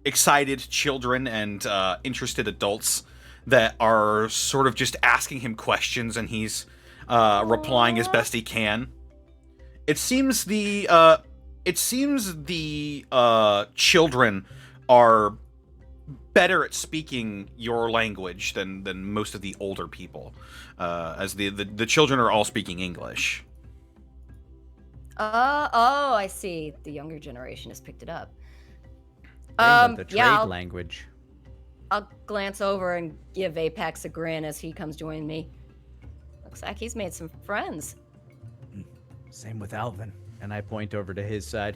excited children and interested adults that are sort of just asking him questions, and he's replying as best he can. It seems the children are better at speaking your language than most of the older people, as the children are all speaking English. Oh, I see. The younger generation has picked it up. The trade language. I'll glance over and give Apex a grin as he comes join me. Looks like he's made some friends. Same with Alvin. And I point over to his side.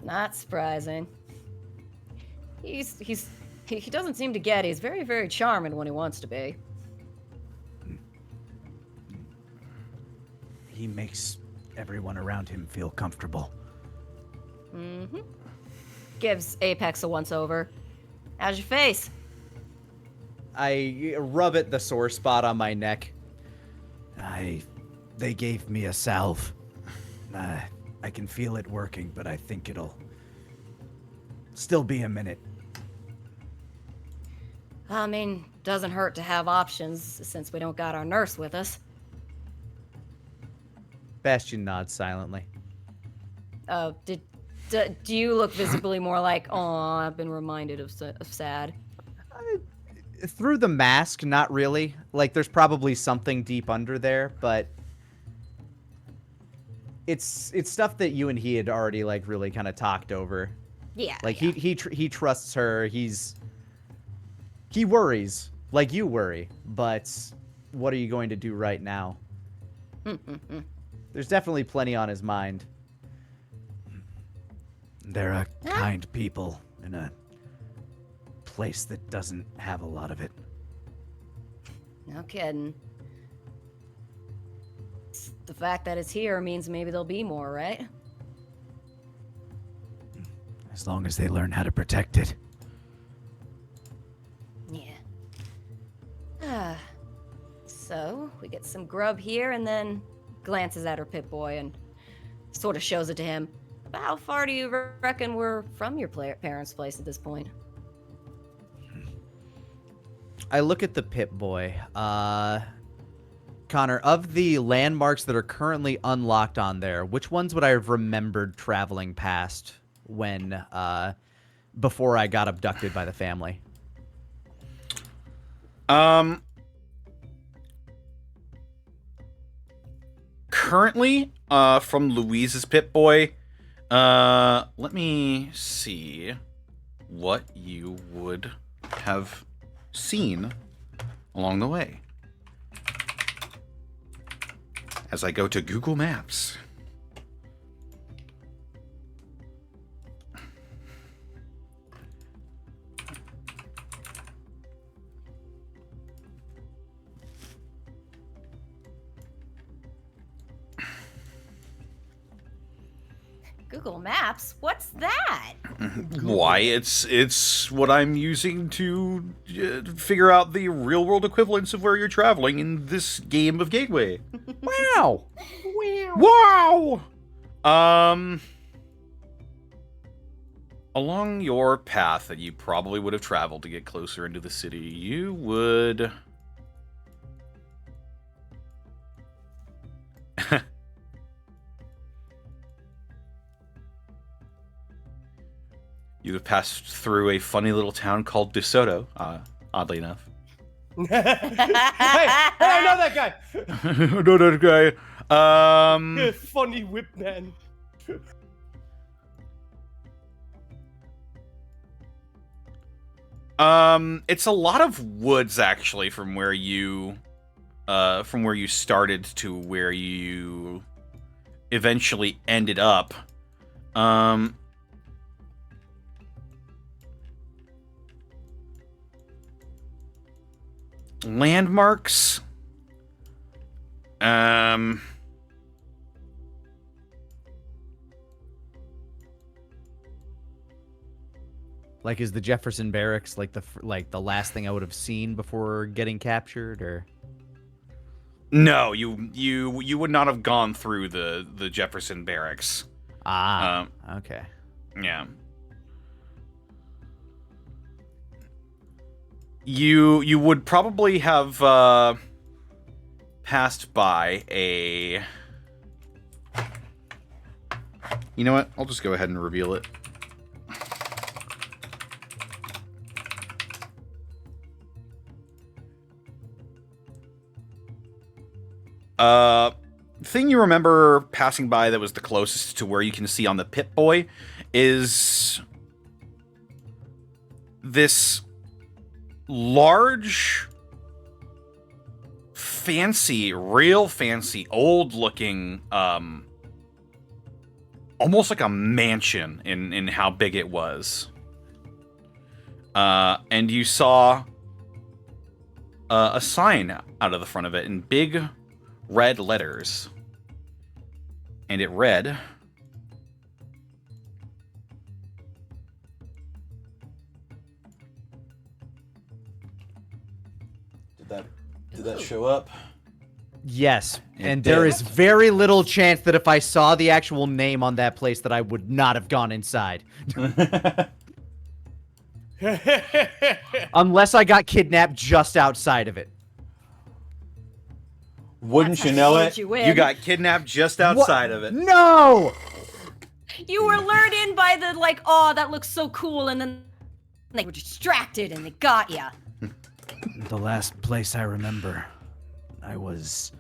Not surprising. He doesn't seem to get it. He's very, very charming when he wants to be. He makes everyone around him feel comfortable. Mm-hmm. Gives Apex a once-over. How's your face? I rub at the sore spot on my neck. They gave me a salve. I can feel it working, but I think it'll still be a minute. I mean, doesn't hurt to have options since we don't got our nurse with us. Bastion nods silently. Do you look visibly more like, oh, I've been reminded of sad? Through the mask, not really. Like, there's probably something deep under there, but it's stuff that you and he had already, like, really kind of talked over. Yeah. Like, yeah. he trusts her. He worries, like you worry, but what are you going to do right now? There's definitely plenty on his mind. They're a kind people in a place that doesn't have a lot of it. No kidding. The fact that it's here means maybe there'll be more, right? As long as they learn how to protect it. Yeah. So, we get some grub here and then glances at her Pip-Boy and sort of shows it to him. But how far do you reckon we're from your parents' place at this point? I look at the Pip-Boy. Connor, of the landmarks that are currently unlocked on there, which ones would I have remembered traveling past when, before I got abducted by the family? Currently, from Louise's Pip-Boy, let me see what you would have seen along the way. As I go to Google Maps. Google Maps? What's that? Why, it's what I'm using to figure out the real-world equivalents of where you're traveling in this game of Gateway. Wow! Wow! Along your path that you probably would have traveled to get closer into the city, you would... You have passed through a funny little town called DeSoto, oddly enough. Hey, I know that guy. I know that guy. Funny whip man. It's a lot of woods actually from where you started to where you eventually ended up. Landmarks. Like, is the Jefferson Barracks like the last thing I would have seen before getting captured, or? No, you would not have gone through the Jefferson Barracks. Okay. Yeah. You would probably have passed by a... You know what? I'll just go ahead and reveal it. Thing you remember passing by that was the closest to where you can see on the Pip-Boy is this large, fancy, real fancy, old-looking, almost like a mansion in how big it was. And you saw a sign out of the front of it in big red letters. And it read... Did that show up? Yes, It and there did. is very little chance that if I saw the actual name on that place that I would not have gone inside. Unless I got kidnapped just outside of it. Wouldn't That's you how know you it? you win. You got kidnapped just outside of it. No! You were lured in by the, like, oh, that looks so cool, and then they were distracted and they got ya. The last place I remember, I was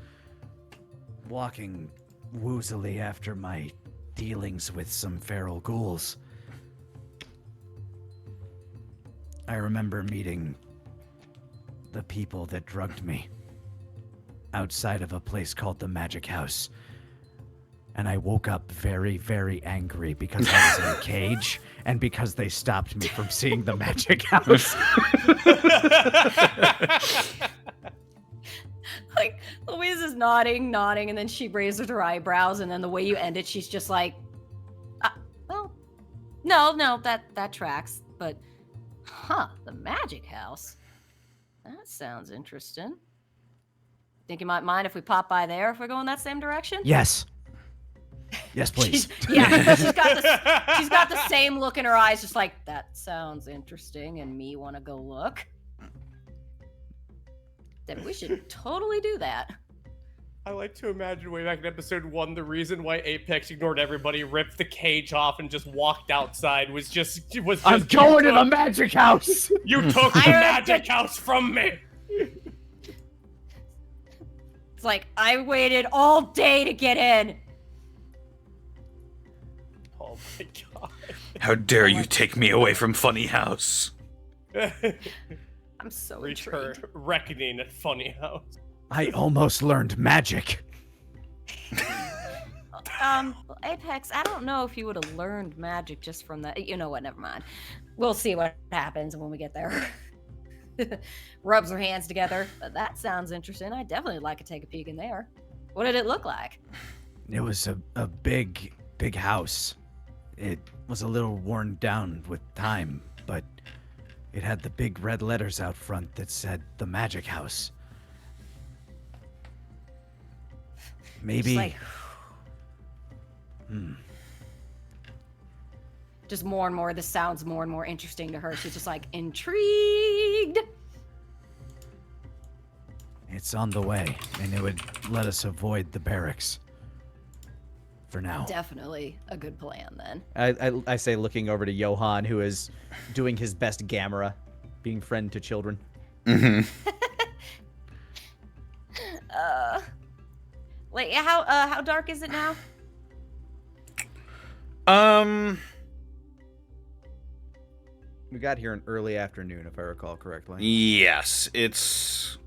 walking woozily after my dealings with some feral ghouls. I remember meeting the people that drugged me outside of a place called the Magic House. And I woke up very, very angry because I was in a cage and because they stopped me from seeing the Magic House. Like, Louise is nodding, and then she raises her eyebrows, and then the way you end it, she's just like, well, no, that tracks. But, the magic house. That sounds interesting. Think you might mind if we pop by there if we're going that same direction? Yes. Yes, please. She's got the same look in her eyes, just like, that sounds interesting, and me want to go look. Then we should totally do that. I like to imagine way back in episode 1, the reason why Apex ignored everybody, ripped the cage off, and just walked outside was just I'm going to the magic house! You took the magic house from me! It's like, I waited all day to get in. Oh my god. How dare you take me away from Funny House? I'm so Reach her intrigued. reckoning at Funny House. I almost learned magic. Apex, I don't know if you would have learned magic just from that. You know what? Never mind. We'll see what happens when we get there. Rubs her hands together. That sounds interesting. I definitely like to take a peek in there. What did it look like? It was a big house. It was a little worn down with time, but it had the big red letters out front that said the magic house. Maybe. Just like, just more and more, this sounds more and more interesting to her. She's just like, intrigued. It's on the way, and it would let us avoid the barracks. For now. Definitely a good plan, then. I say, looking over to Johan, who is doing his best Gamera, being friend to children. Wait, how dark is it now? We got here in early afternoon, if I recall correctly. Yes, it's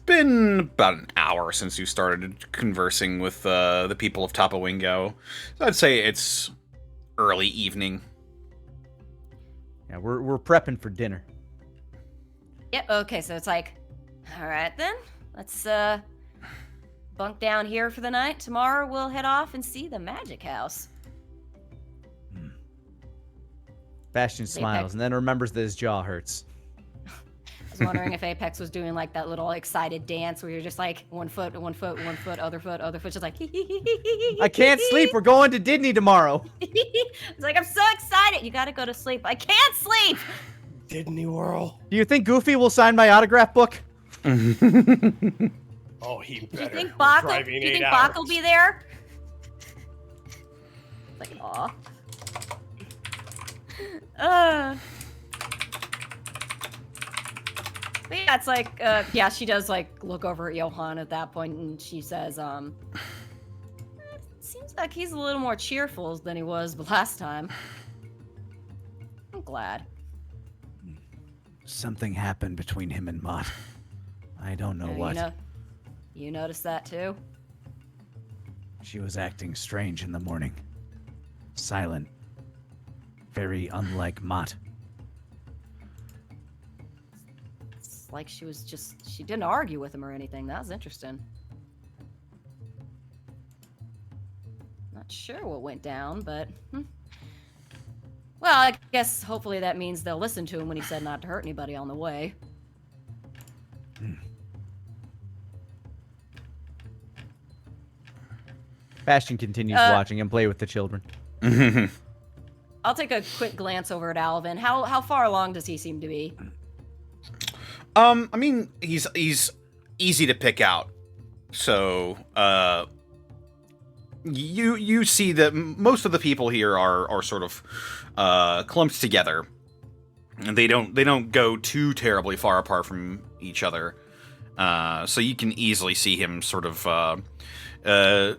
been about an hour since you started conversing with the people of Tapawingo. So I'd say it's early evening. Yeah, we're prepping for dinner. Yep, okay, so it's like, all right then, let's bunk down here for the night. Tomorrow we'll head off and see the magic house. Bastion smiles and then remembers that his jaw hurts. I was wondering if Apex was doing like that little excited dance where you're just like one foot, other foot, just like I can't sleep. We're going to Disney tomorrow. It's like, I'm so excited. You gotta go to sleep. I can't sleep. Disney World. Do you think Goofy will sign my autograph book? Oh, he better. Do you think Bach will be there? Like, aw. But yeah, it's like, yeah, she does like look over at Johan at that point, and she says, it seems like he's a little more cheerful than he was the last time. I'm glad. Something happened between him and Mott. I don't know what. You noticed that too? She was acting strange in the morning. Silent. Very unlike Mott. It's like she didn't argue with him or anything. That was interesting. Not sure what went down, but... Well, I guess hopefully that means they'll listen to him when he said not to hurt anybody on the way. Bastion continues watching him play with the children. I'll take a quick glance over at Alvin. How far along does he seem to be? I mean, he's easy to pick out. So, you see that most of the people here are sort of clumped together, and they don't go too terribly far apart from each other. So you can easily see him sort of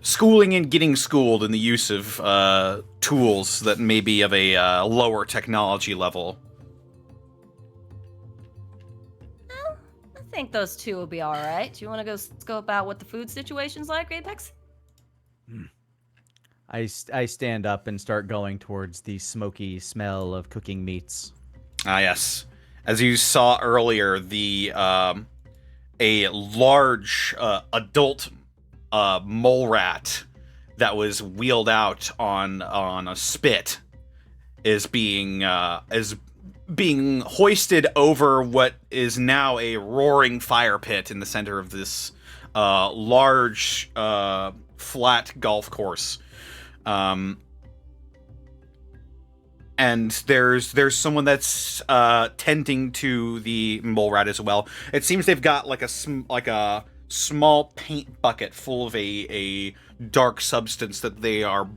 schooling and getting schooled in the use of tools that may be of a lower technology level. Well, I think those two will be all right. Do you want to go scope out what the food situation's like, Apex? I stand up and start going towards the smoky smell of cooking meats. Ah, yes. As you saw earlier, a large adult mole rat that was wheeled out on a spit is being hoisted over what is now a roaring fire pit in the center of this large flat golf course. And there's someone that's tending to the mole rat as well. It seems they've got like a small paint bucket full of a dark substance that they are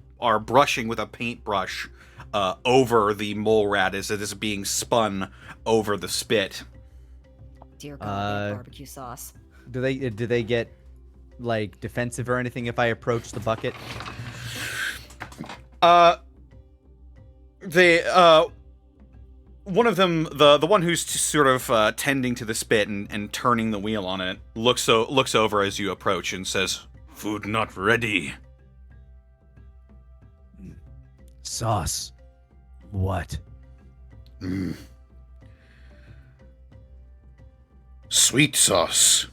brushing with a paintbrush over the mole rat as it is being spun over the spit. Dear God, that barbecue sauce. Do they get like defensive or anything if I approach the bucket? One of them, the one who's sort of tending to the spit and turning the wheel on it, looks over as you approach and says, "Food not ready." Sauce. What? Sweet sauce.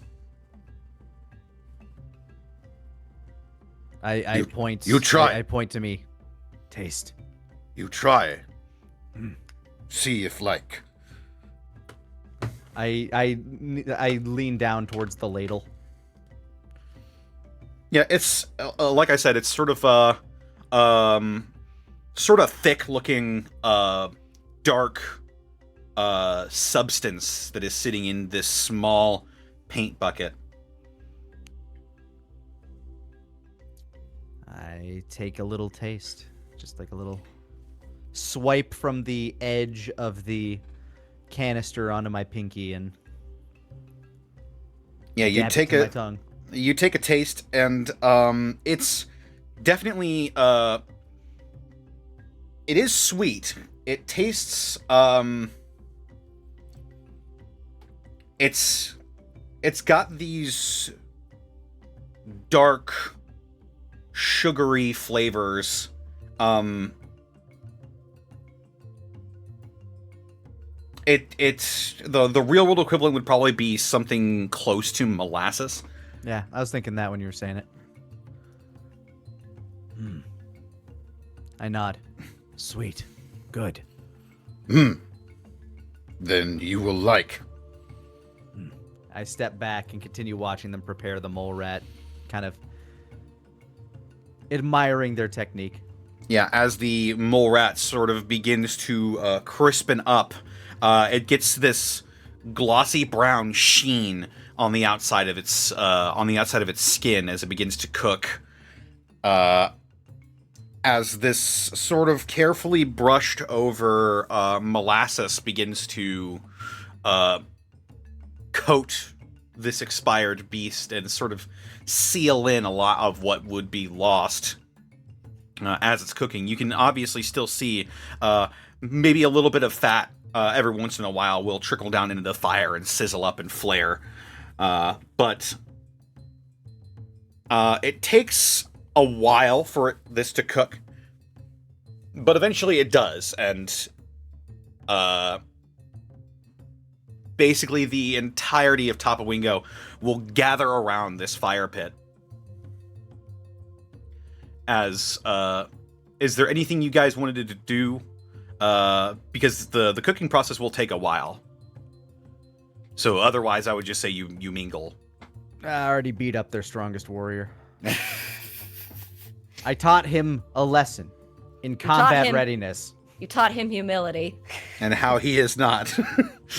I point. You try. I point to me. Taste. You try. See if like. I lean down towards the ladle. Yeah, it's like I said, it's sort of thick-looking, dark substance that is sitting in this small paint bucket. I take a little taste, just like a little swipe from the edge of the canister onto my pinky, and yeah, you dab it take to a my tongue. You take a taste, and it's definitely it is sweet. It tastes it's got these dark sugary flavors. It's the real world equivalent would probably be something close to molasses. Yeah, I was thinking that when you were saying it. I nod. Sweet. Good. Then you will like. I step back and continue watching them prepare the mole rat, kind of admiring their technique. Yeah, as the mole rat sort of begins to crispen up, it gets this glossy brown sheen on the outside of its skin as it begins to cook. As this sort of carefully brushed over molasses begins to coat this expired beast and sort of seal in a lot of what would be lost as it's cooking. You can obviously still see maybe a little bit of fat every once in a while will trickle down into the fire and sizzle up and flare. But it takes a while for this to cook, but eventually it does, and basically the entirety of Tapawingo will gather around this fire pit. As is there anything you guys wanted to do? Because the cooking process will take a while. So otherwise, I would just say you mingle. I already beat up their strongest warrior. I taught him a lesson in combat readiness. You taught him humility. And how he is not.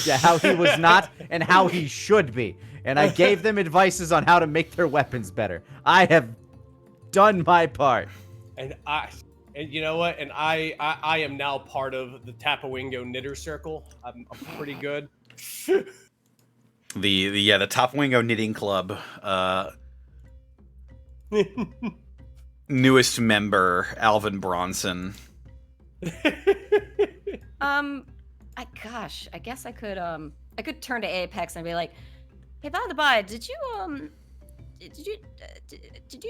Yeah, how he was not and how he should be. And I gave them advices on how to make their weapons better. I have done my part. And you know what? And I am now part of the Tapawingo Knitter Circle. I'm pretty good. The Tapawingo Knitting Club. Newest member, Alvin Bronson. I guess I could turn to Apex and be like, "Hey, by the by, did you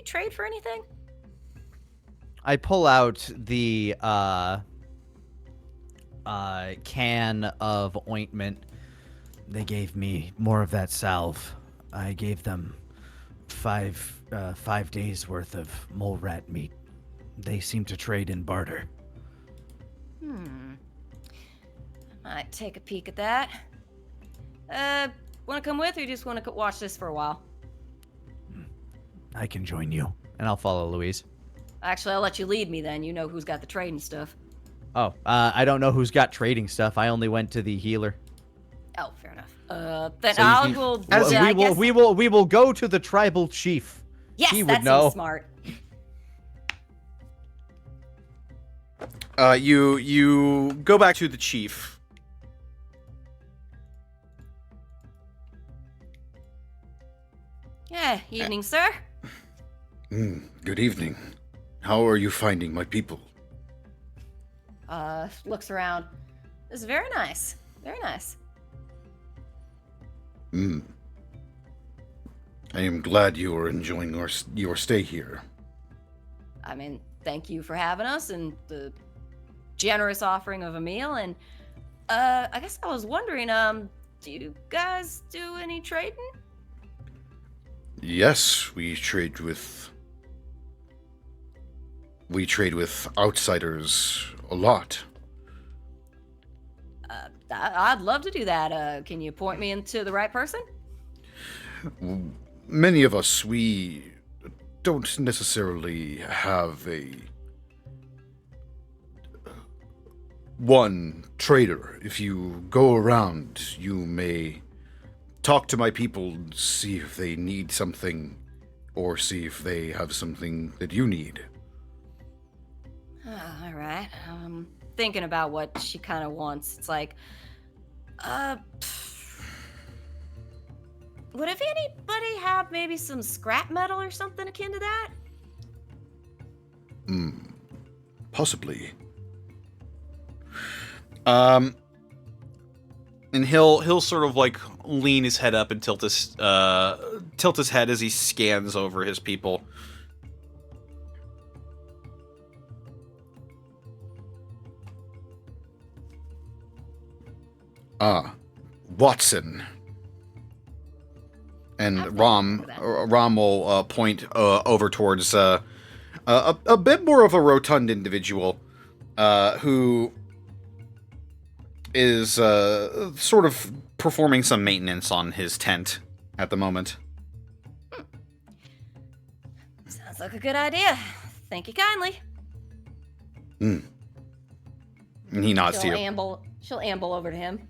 trade for anything?" I pull out the can of ointment. They gave me more of that salve. I gave them 5 5 days worth of mole rat meat. They seem to trade in barter. Might take a peek at that. Want to come with, or you just want to watch this for a while? I can join you. And I'll follow Louise. Actually, I'll let you lead me then. You know who's got the trading stuff. Oh, I don't know who's got trading stuff. I only went to the healer. Oh, fair enough. Then So I'll you- go. As I guess- we will go to the tribal chief. Yes, he that would know. seems smart. You go back to the chief. Yeah, evening, sir. Good evening. How are you finding my people? Looks around. It's very nice. Very nice. I am glad you are enjoying your stay here. I mean, thank you for having us and the generous offering of a meal. And I guess I was wondering, do you guys do any trading? Yes, we trade with outsiders a lot. I'd love to do that. Can you point me into the right person? Many of us, we don't necessarily have one trader. If you go around, you may talk to my people, see if they need something, or see if they have something that you need. All right. Thinking about what she kind of wants. It's like, would if anybody have maybe some scrap metal or something akin to that? Possibly. And he'll sort of like lean his head up and tilt his head as he scans over his people. Watson. And Rom will point over towards a bit more of a rotund individual who is sort of performing some maintenance on his tent at the moment. Sounds like a good idea. Thank you kindly. And he nods to you. She'll amble over to him.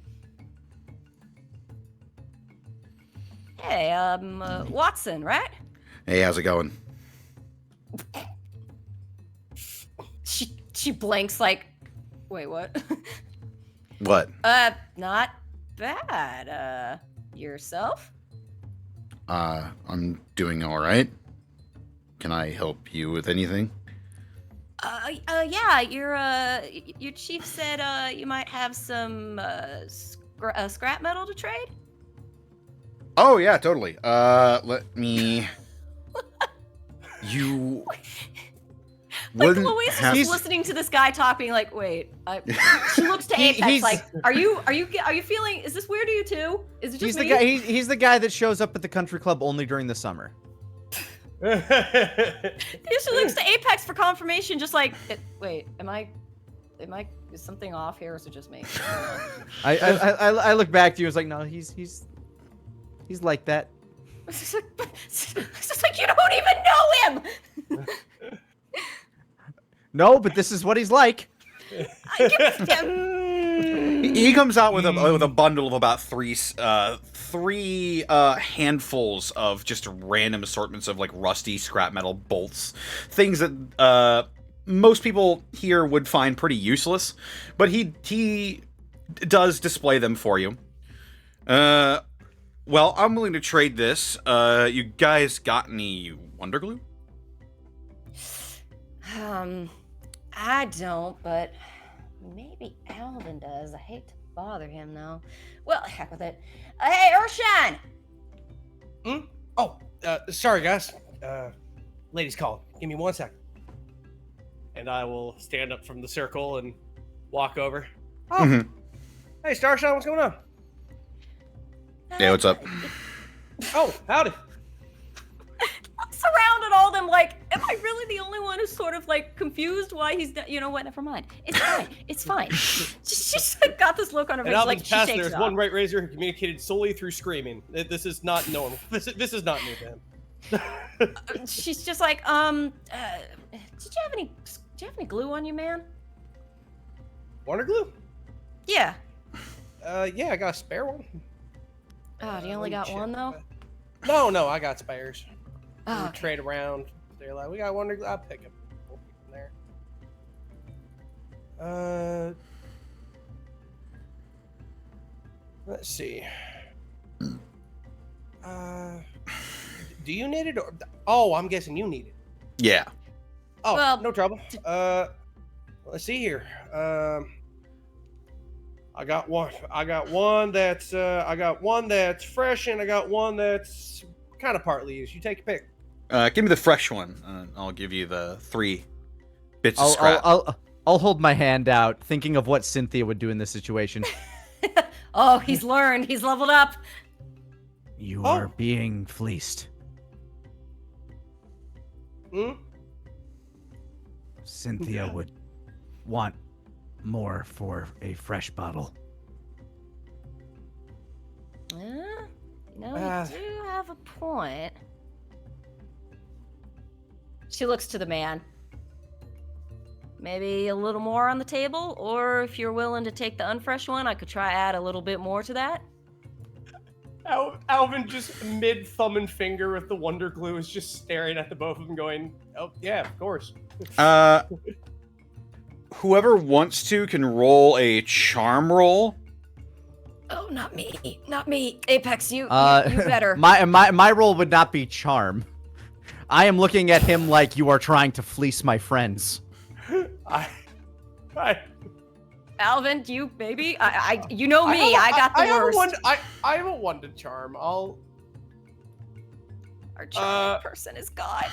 Hey, Watson, right? Hey, how's it going? She blinks like, wait, what? What? Not bad. Yourself? I'm doing all right. Can I help you with anything? Yeah, your chief said, you might have some, scrap metal to trade? Oh, yeah, totally. Let me... You... Like, Louise is just listening to this guy talking, like, wait, she looks to Apex, like, are you feeling, is this weird to you too? Is it just me? He's the guy that shows up at the country club only during the summer. He just looks to Apex for confirmation, just like, wait, is something off here, or is it just me? I look back to you and was like, no, he's like that. It's just like, you don't even know him! No, but this is what he's like. He comes out with a bundle of about three handfuls of just random assortments of like rusty scrap metal bolts, things that most people here would find pretty useless, but he does display them for you. Well, I'm willing to trade this. You guys got any Wonder Glue? I don't, but maybe Alvin does. I hate to bother him, though. Well, heck with it. Hey, Urshan! Oh, sorry, guys. Ladies called. Give me 1 second. And I will stand up from the circle and walk over. Oh, Hey, Starshine, what's going on? Yeah, what's up? Oh, howdy. Looks around him like, am I really the only one who's sort of like confused why he's, you know what, never mind. It's fine. It's fine. She's like, got this look on her And face Alvin's like she past, shakes there's it one off. right razor who communicated solely through screaming. This is not normal. This is not new to him. She's just like, did you have any glue on you, man? Water glue? Yeah. Yeah, I got a spare one. Oh, do you only Let got me one check. though? No, I got spares. Oh, We okay. trade around. They're like, we got one. I'll pick up. We'll pick them there. Let's see. Do you need it? Or, oh, I'm guessing you need it. Yeah. Oh, Well, no trouble. Let's see here. I got one. I got one that's fresh, and I got one that's kind of partly used. You take your pick. Give me the fresh one. I'll give you the 3 bits of I'll, scrap. I'll hold my hand out, thinking of what Cynthia would do in this situation. Oh, he's learned. He's leveled up. You Oh. are being fleeced. Hmm? Cynthia would want more for a fresh bottle. Yeah, you know, Uh. you do have a point. She looks to the man. Maybe a little more on the table, or if you're willing to take the unfresh one, I could try add a little bit more to that. Alvin just mid thumb and finger with the wonder glue is just staring at the both of them going, oh, yeah, of course. Whoever wants to can roll a charm roll. Oh, not me. Not me. Apex, you better. My role would not be charm. I am looking at him like you are trying to fleece my friends. I Alvin, you baby. You know me. I got the worst. I have a one to charm. Our charming person is gone.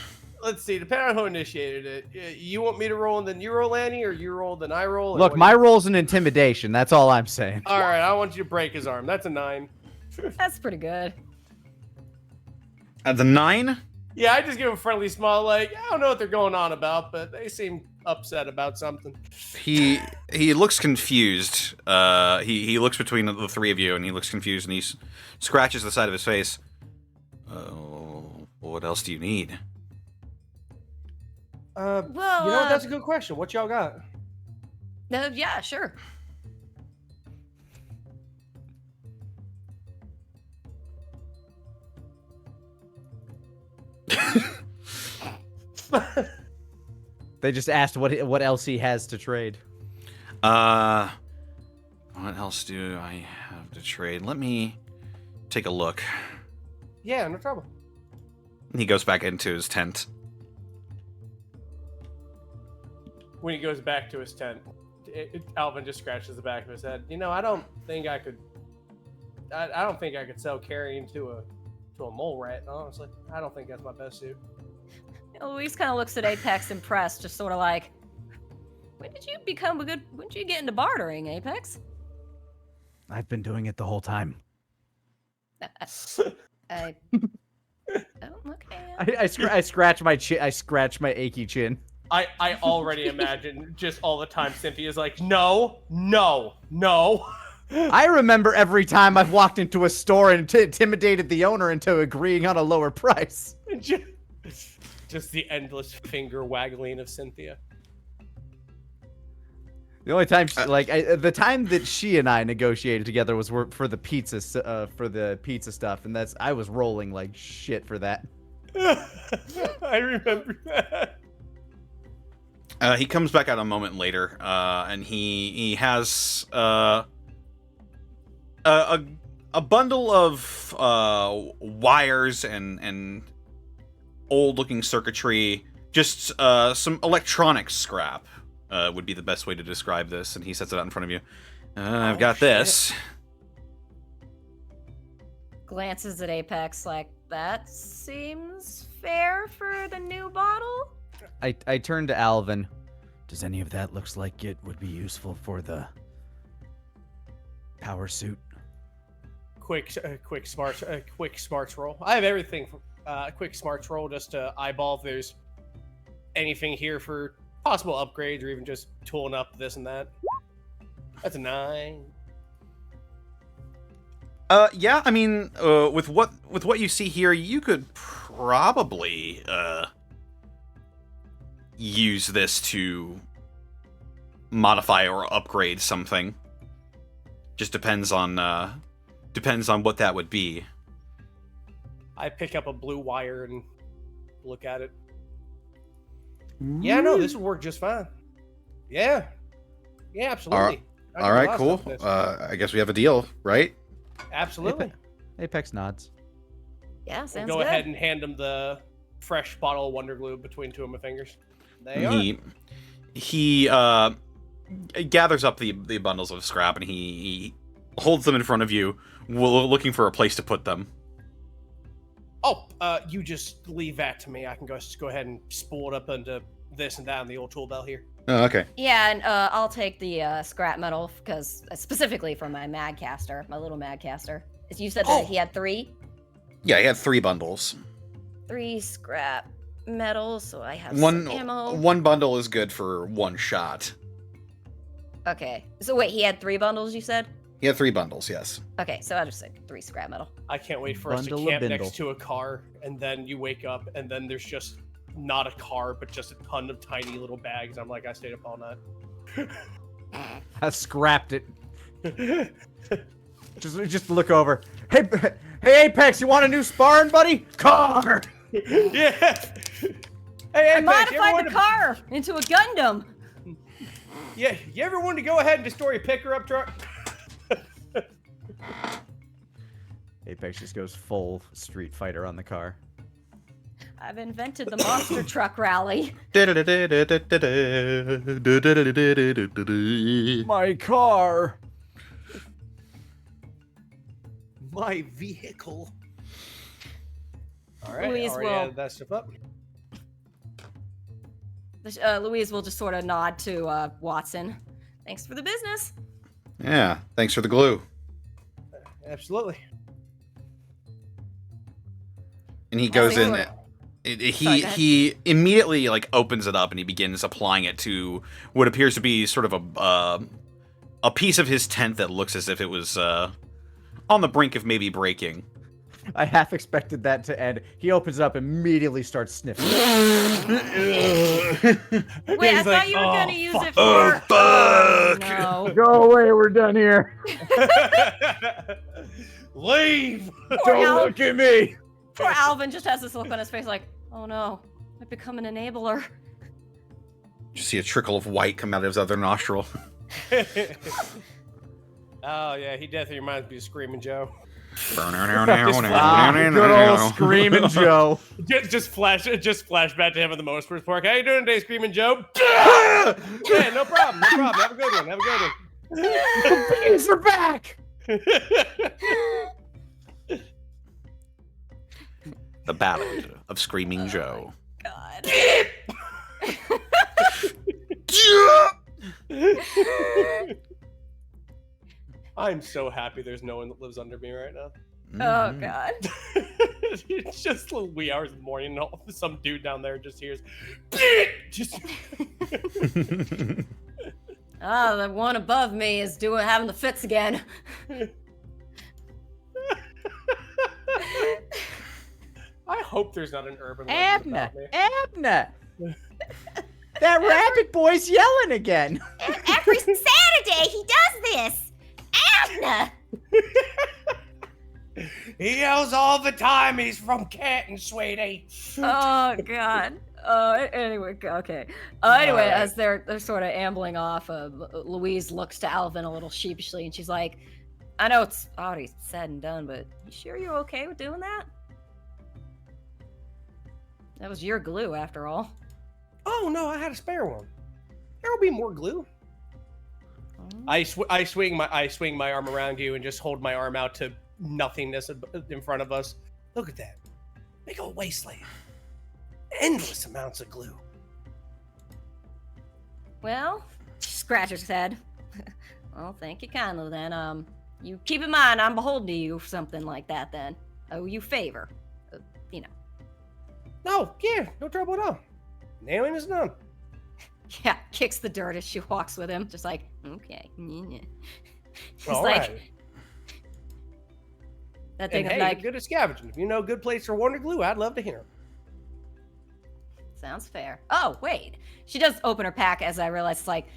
Let's see. Depending on who initiated it, you want me to roll and then you roll, Annie, or you roll then I roll? or Look, what my role's an intimidation. That's all I'm saying. All right, I want you to break his arm. That's a 9. That's pretty good. The 9? Yeah, I just give him a friendly smile, like I don't know what they're going on about, but they seem upset about something. He looks confused. He looks between the 3 of you, and he looks confused, and he scratches the side of his face. What else do you need? Well, you know what? That's a good question. What y'all got? Yeah, sure. They just asked what else he has to trade. What else do I have to trade? Let me take a look. Yeah, no trouble. He goes back into his tent. When he goes back to his tent, Alvin just scratches the back of his head. You know, I don't think I could sell carrion to a mole rat. Honestly, I don't think that's my best suit. Louise kind of looks at Apex impressed, just sort of like, when did you get into bartering, Apex? I've been doing it the whole time. Oh, okay. I scratch my chin. I scratch my achy chin. I already imagine just all the time Cynthia's like, no. I remember every time I've walked into a store and intimidated the owner into agreeing on a lower price. Just the endless finger waggling of Cynthia. The only time, the time that she and I negotiated together was for the pizza stuff, and I was rolling like shit for that. I remember that. He comes back out a moment later, and he has a bundle of wires and old-looking circuitry, just some electronic scrap would be the best way to describe this, and he sets it out in front of you. I've got this. Glances at Apex like, that seems fair for the new bottle? I turn to Alvin. Does any of that looks like it would be useful for the power suit? Quick smarts roll. I have everything. a quick smarts roll just to eyeball if there's anything here for possible upgrades or even just tooling up this and that. That's a 9. Yeah, I mean, with what you see here, you could probably use this to modify or upgrade something. Just depends on what that would be. I pick up a blue wire and look at it. Yeah, no, this would work just fine. Yeah, absolutely. All right, cool. I guess we have a deal, right? Absolutely. Apex nods. Yeah, We'll sounds go good. ahead and hand him the fresh bottle of Wonder Glue between two of my fingers. They are. He gathers up the bundles of scrap and he holds them in front of you, looking for a place to put them. Oh, you just leave that to me. I can just go ahead and spool it up into this and that on the old tool belt here. Oh, okay. Yeah, and I'll take the scrap metal because specifically for my Madcaster, my little Madcaster. You said that he had 3? Yeah, he had 3 bundles. 3 scrap metal, so I have some ammo. One bundle is good for 1 shot. Okay, so wait, he had 3 bundles, you said? He had 3 bundles, yes. Okay, so I'll just say 3 scrap metal. I can't wait for us to Bundle a camp bindle. next to a car, and then you wake up, and then there's just not a car, but just a ton of tiny little bags. I'm like, I stayed up all night. I scrapped it. Just look over. Hey, Apex, you want a new sparring buddy? Car. Yeah. Hey, I Apex, modified the car into a Gundam. Yeah, you ever wanted to go ahead and destroy a picker-up truck? Apex just goes full Street Fighter on the car. I've invented the monster truck rally. My car. My vehicle. All right, Louise already will- added that stuff up. Louise will just sort of nod to Watson. Thanks for the business. Yeah, thanks for the glue. Absolutely. And he goes in. Sorry, He go ahead. he immediately opens it up and he begins applying it to what appears to be sort of a piece of his tent that looks as if it was on the brink of maybe breaking. I half expected that to end. He opens it up, immediately starts sniffing. Wait, I He's thought like, you were "Oh, gonna use it Oh, for. fuck. Oh, no. Go away, we're done here. Leave. Poor, at me. poor Alvin just has this look on his face like, oh no, I've become an enabler. You see a trickle of white come out of his other nostril. Oh yeah, he definitely reminds me of Screaming Joe. Good old Screaming Joe. Just flash back to him at the most first park. How you doing today, Screaming Joe? Yeah, no problem. Have a good one. The beans are back. The Battle of Screaming Joe. God. I'm so happy there's no one that lives under me right now. Oh god. It's just little wee hours in the morning, and some dude down there just hears, just. Oh, the one above me is having the fits again. I hope there's not an urban legend Abner, about me. Abner. That rabbit boy's yelling again. Every Saturday he does this. Abner. He yells all the time. He's from Canton, sweetie. Oh god. Anyway, okay. Anyway, All right. as they're sort of ambling off, Louise looks to Alvin a little sheepishly, and she's like, "I know it's already said and done, but you sure you're okay with doing that? That was your glue, after all." Oh no, I had a spare one. There'll be more glue. I swing my arm around you and just hold my arm out to nothingness in front of us. Look at that, big old wasteland. Endless amounts of glue. Well, she scratches his head. Well, thank you kindly then. You keep in mind I'm beholden to you for something like that then. I owe you a favor. You know. No, yeah, no trouble at all. Nailing is done. Yeah, kicks the dirt as she walks with him, just like, okay. She's All like, right. that thing And of hey, like, you're good at scavenging. If you know a good place for Wonder Glue, I'd love to hear 'em. sounds fair. Oh, wait. She does open her pack as I realize, it's like,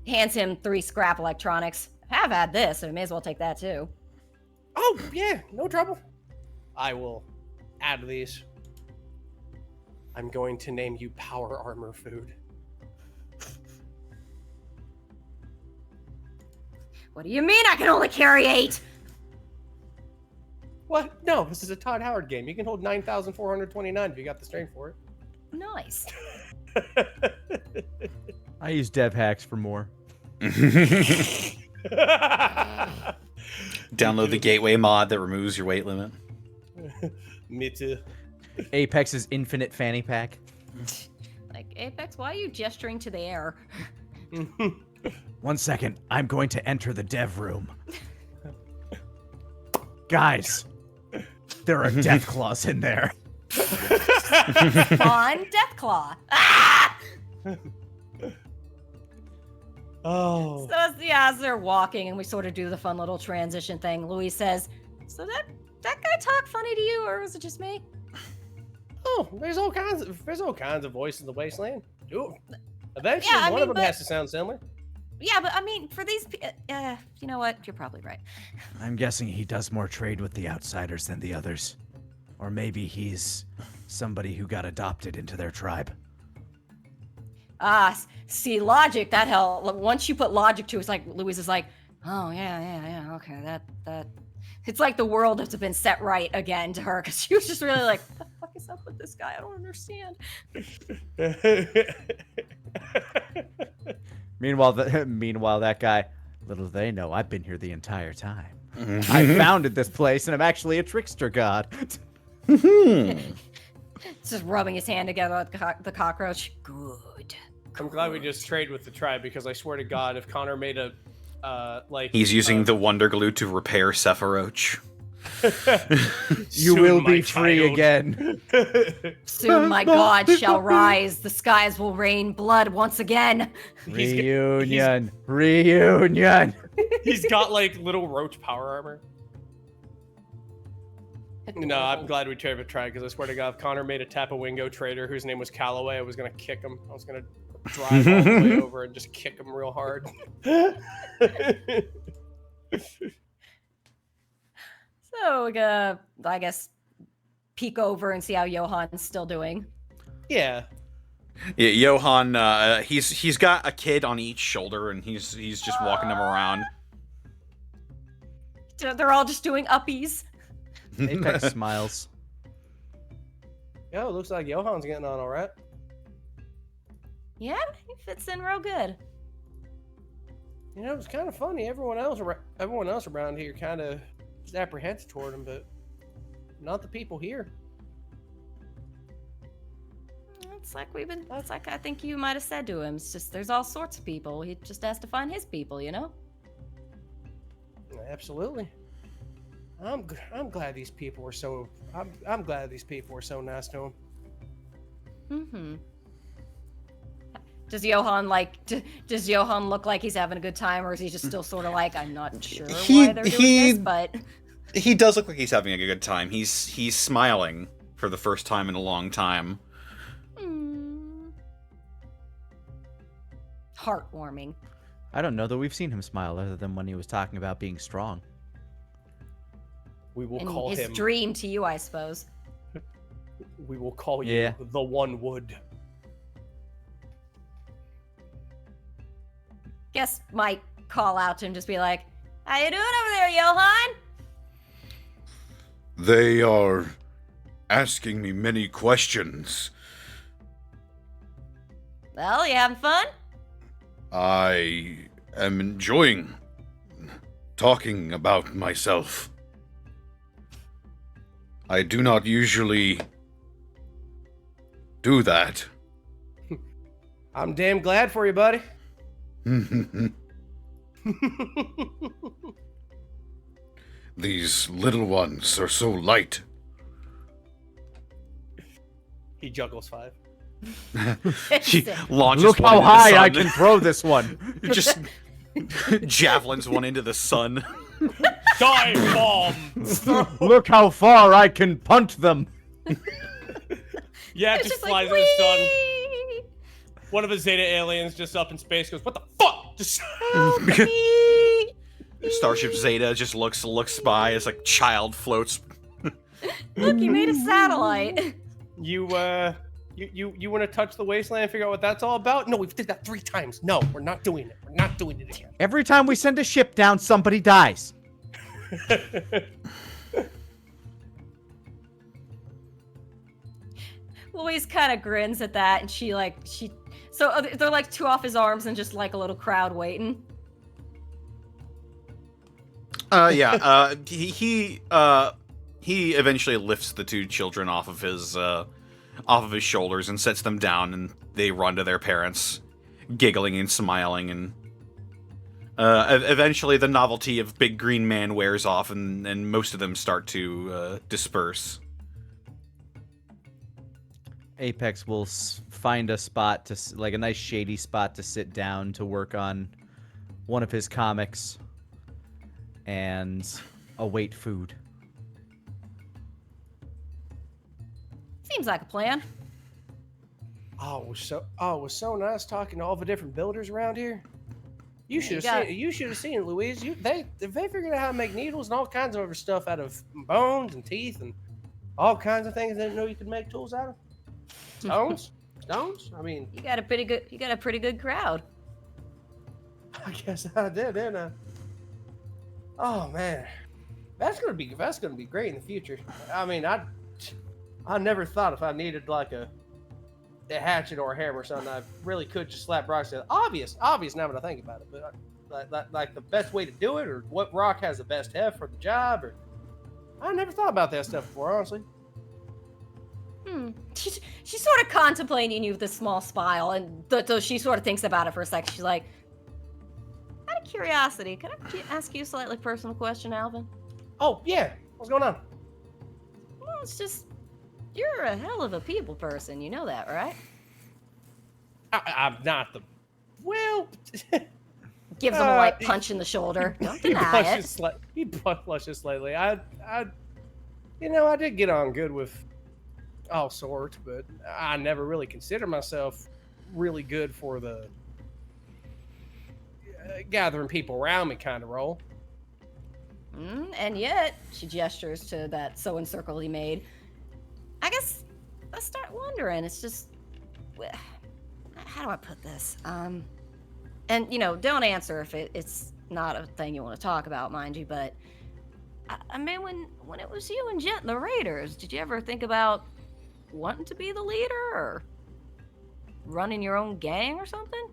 hands him 3 scrap electronics. I have had this, so we may as well take that too. Oh, yeah, no trouble. I will add these. I'm going to name you Power Armor Food. What do you mean I can only carry 8? What? No, this is a Todd Howard game. You can hold 9,429 if you got the strength for Nice. it. I use dev hacks for more. Download the gateway mod that removes your weight limit. Me too. Apex's infinite fanny pack. Like, Apex, why are you gesturing to the air? 1 second. I'm going to enter the dev room. Guys, there are death claws in there. On Deathclaw. Ah! Oh. So as they're walking and we sort of do the fun little transition thing, Louise says, so that guy talk funny to you, or was it just me? Oh, there's all kinds of voices in the wasteland. Ooh. Eventually, Yeah, I one mean, of them but- has to sound similar. Yeah, but I mean, for these, you know what? You're probably right. I'm guessing he does more trade with the outsiders than the others. Or maybe he's somebody who got adopted into their tribe. See, logic, that hell, once you put logic to it, it's like, Louise is like, oh, yeah, okay, that. It's like the world has been set right again to her, because she was just really like, what the fuck is up with this guy? I don't understand. Meanwhile, that guy, little do they know, I've been here the entire time. I founded this place, and I'm actually a trickster god. Just rubbing his hand together with the cockroach. Good. I'm glad we just trade with the tribe, because I swear to God, if Connor made a He's using the Wonder Glue to repair Sephiroth. You will be free again. Soon my god shall rise. The skies will rain blood once again. Reunion. He's got like little roach power armor. No, I'm glad we traded with tribe, because I swear to God, if Connor made a Tapawingo trader whose name was Calloway, I was gonna kick him. I was gonna drive all the way over and just kick him real hard. So we're gonna, I guess, peek over and see how Johan's still doing. Yeah. Yeah, Johan, he's got a kid on each shoulder, and he's just walking them around. They're all just doing uppies. Apex smiles. Yeah, it looks like Johan's getting on all right. Yeah, he fits in real good. You know, it's kind of funny. Everyone else around here kind of is apprehensive toward him, but not the people here. It's like I think you might have said to him. It's just there's all sorts of people. He just has to find his people, you know? Absolutely. I'm glad these people were so. I'm glad these people were so nice to him. Mm-hmm. Does Johan does Johan look like he's having a good time, or is he just still sort of like, I'm not sure why they're doing this, but He does look like he's having a good time. He's smiling for the first time in a long time. Heartwarming. I don't know that we've seen him smile other than when he was talking about being strong. We will In call his him. dream to you, I suppose. We will call you Yeah. the One Wood. Guess might call out to him, just be like, how you doing over there, Johan? They are asking me many questions. Well, you having fun? I am enjoying talking about myself. I do not usually do that. I'm damn glad for you, buddy. These little ones are so light. He juggles 5. She launches Look one how into the high I sun. can throw this one. Just javelins one into the sun. Dive bomb! Look how far I can punt them. Yeah, it It's just just flies like, in the sun. "Whee!" One of the Zeta aliens just up in space goes, "What the fuck?" Just Starship Zeta just looks by as like child floats. Look, you made a satellite. you want to touch the wasteland and figure out what that's all about? No, we've did that 3 times. No, we're not doing it. We're not doing it again. Every time we send a ship down, somebody dies. Louise kind of grins at that, and so they're like 2 off his arms and just like a little crowd waiting. Yeah. He eventually lifts the 2 children off of his shoulders and sets them down, and they run to their parents, giggling and smiling, and eventually the novelty of Big Green Man wears off, and most of them start to disperse. Apex will find a spot like a nice shady spot to sit down to work on one of his comics and await food. Seems like a plan. Oh, it was so nice talking to all the different builders around here. You Yeah, should you have got seen. You should have seen it, Louise. They figured out how to make needles and all kinds of other stuff out of bones and teeth and all kinds of things. They didn't know you could make tools out of. Stones. I mean, You got a pretty good crowd. I guess I did, didn't I? Oh man, that's gonna be great in the future. I mean, I never thought if I needed like a hatchet or a hammer or something, I really could just slap rocks together. Obvious now that I think about it, but like the best way to do it, or what rock has the best heft for the job, or I never thought about that stuff before, honestly. She's sort of contemplating you with a small smile, and so she sort of thinks about it for a second. She's like, out of curiosity, can I ask you a slightly personal question, Alvin? Oh yeah, what's going on? Well, it's just, you're a hell of a people person. You know that, right? I'm not the. Well, Gives him a light punch in the shoulder. Don't deny it. He blushes slightly. I did get on good with all sorts, but I never really considered myself really good for the gathering people around me kind of role. And yet, she gestures to that sewing circle he made. I guess I start wondering. It's just, how do I put this? And don't answer if it's not a thing you want to talk about, mind you. But I mean, when it was you and Jet and the Raiders, did you ever think about wanting to be the leader or running your own gang or something?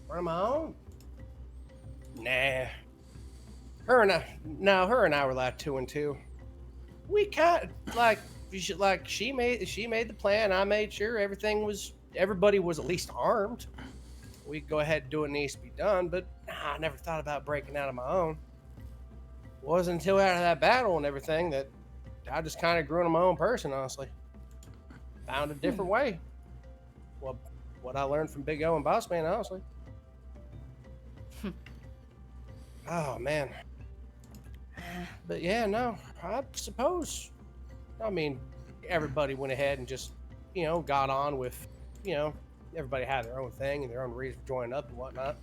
Run my own? Nah. Her and I were like 2 and 2. We kind of like she made the plan. I made sure everybody was at least armed. We could go ahead and do what needs to be done, but I never thought about breaking out on my own. It wasn't until after that battle and everything that I just kind of grew into my own person, honestly. Found a different way. Well, what I learned from Big O and Boss Man, honestly. Oh, man. But yeah, no, I suppose, I mean, everybody went ahead and just, got on with, everybody had their own thing and their own reason for joining up and whatnot.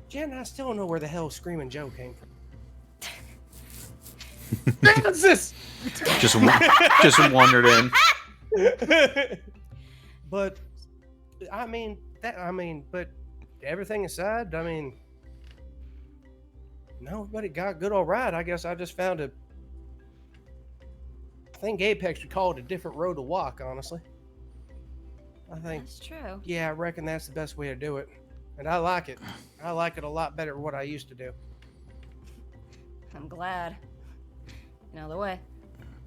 Jen, I still don't know where the hell Screaming Joe came from. Francis! Just wandered in. But, but everything aside, nobody got good all right. I guess I just found I think Apex would call it a different road to walk, honestly. I think. That's true. Yeah, I reckon that's the best way to do it. And I like it. I like it a lot better than what I used to do. I'm glad. The way,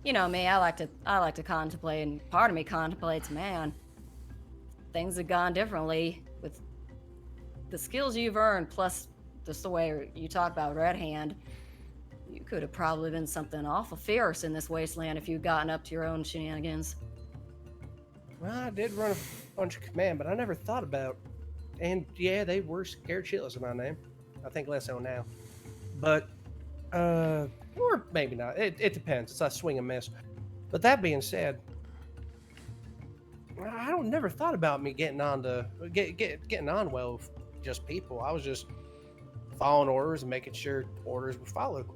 me, I like to contemplate, and part of me contemplates, man, things have gone differently with the skills you've earned, plus just the way you talk about Red Hand. You could have probably been something awful fierce in this wasteland if you'd gotten up to your own shenanigans. Well, I did run a bunch of command, but I never thought about. And yeah, they were scared shitless of my name. I think less so now. But, or maybe not. It depends. It's a swing and miss. But that being said, I don't never thought about me getting on well with just people. I was just following orders and making sure orders were followed.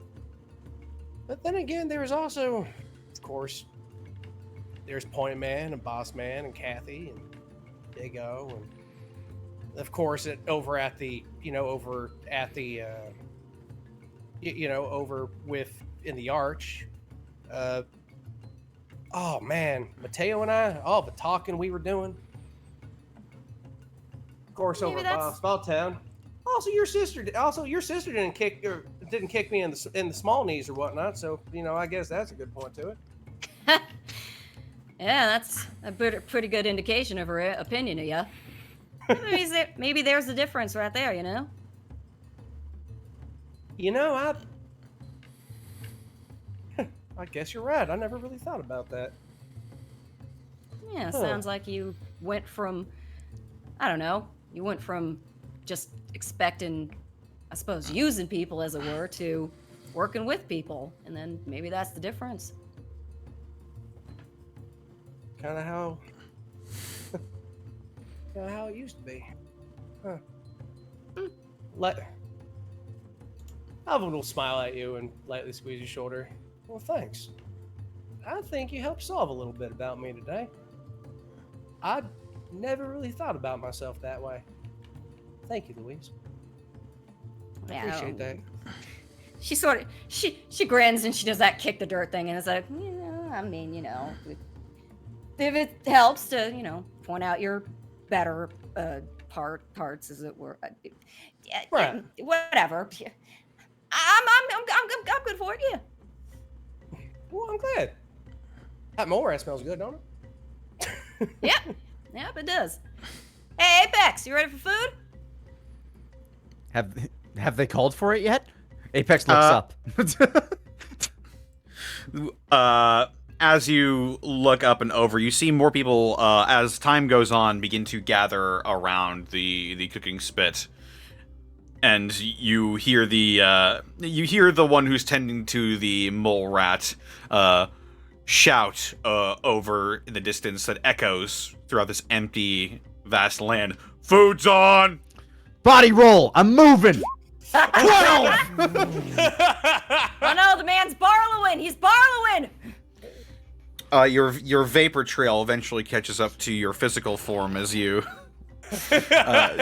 But then again, there was also, of course, there's Point Man and Boss Man and Kathy and Big O, and of course over with in the Arch. Oh man, Mateo and I, all the talking we were doing. Of course, Maybe over that's- Small Town. Also, your sister didn't kick me in the small knees or whatnot. So I guess that's a good point to it. Yeah, that's a pretty good indication of her opinion of you. Maybe there's the difference right there, you know? I guess you're right. I never really thought about that. Yeah, Huh. sounds like you went from, I don't know, you went from just expecting, I suppose, using people, as it were, to working with people. And then maybe that's the difference. Kind of how it used to be. Huh. Alvin will smile at you and lightly squeeze your shoulder. Well, thanks. I think you helped solve a little bit about me today. I never really thought about myself that way. Thank you, Louise. I appreciate that. She sort of, she grins and she does that kick the dirt thing, and it's like, yeah, I mean, if it helps to, point out your better parts, as it were. Yeah, Right. Whatever. I'm good for it. Yeah. Well, I'm glad. That mole rat smells good, don't it? Yep, it does. Hey, Apex, you ready for food? Have they called for it yet? Apex looks up. As you look up and over, you see more people, as time goes on, begin to gather around the cooking spit. And you hear the one who's tending to the mole rat shout over in the distance that echoes throughout this empty, vast land. Food's on! Body roll! I'm moving! 12! Oh no, the man's barlowing! He's barlowing! Your vapor trail eventually catches up to your physical form as you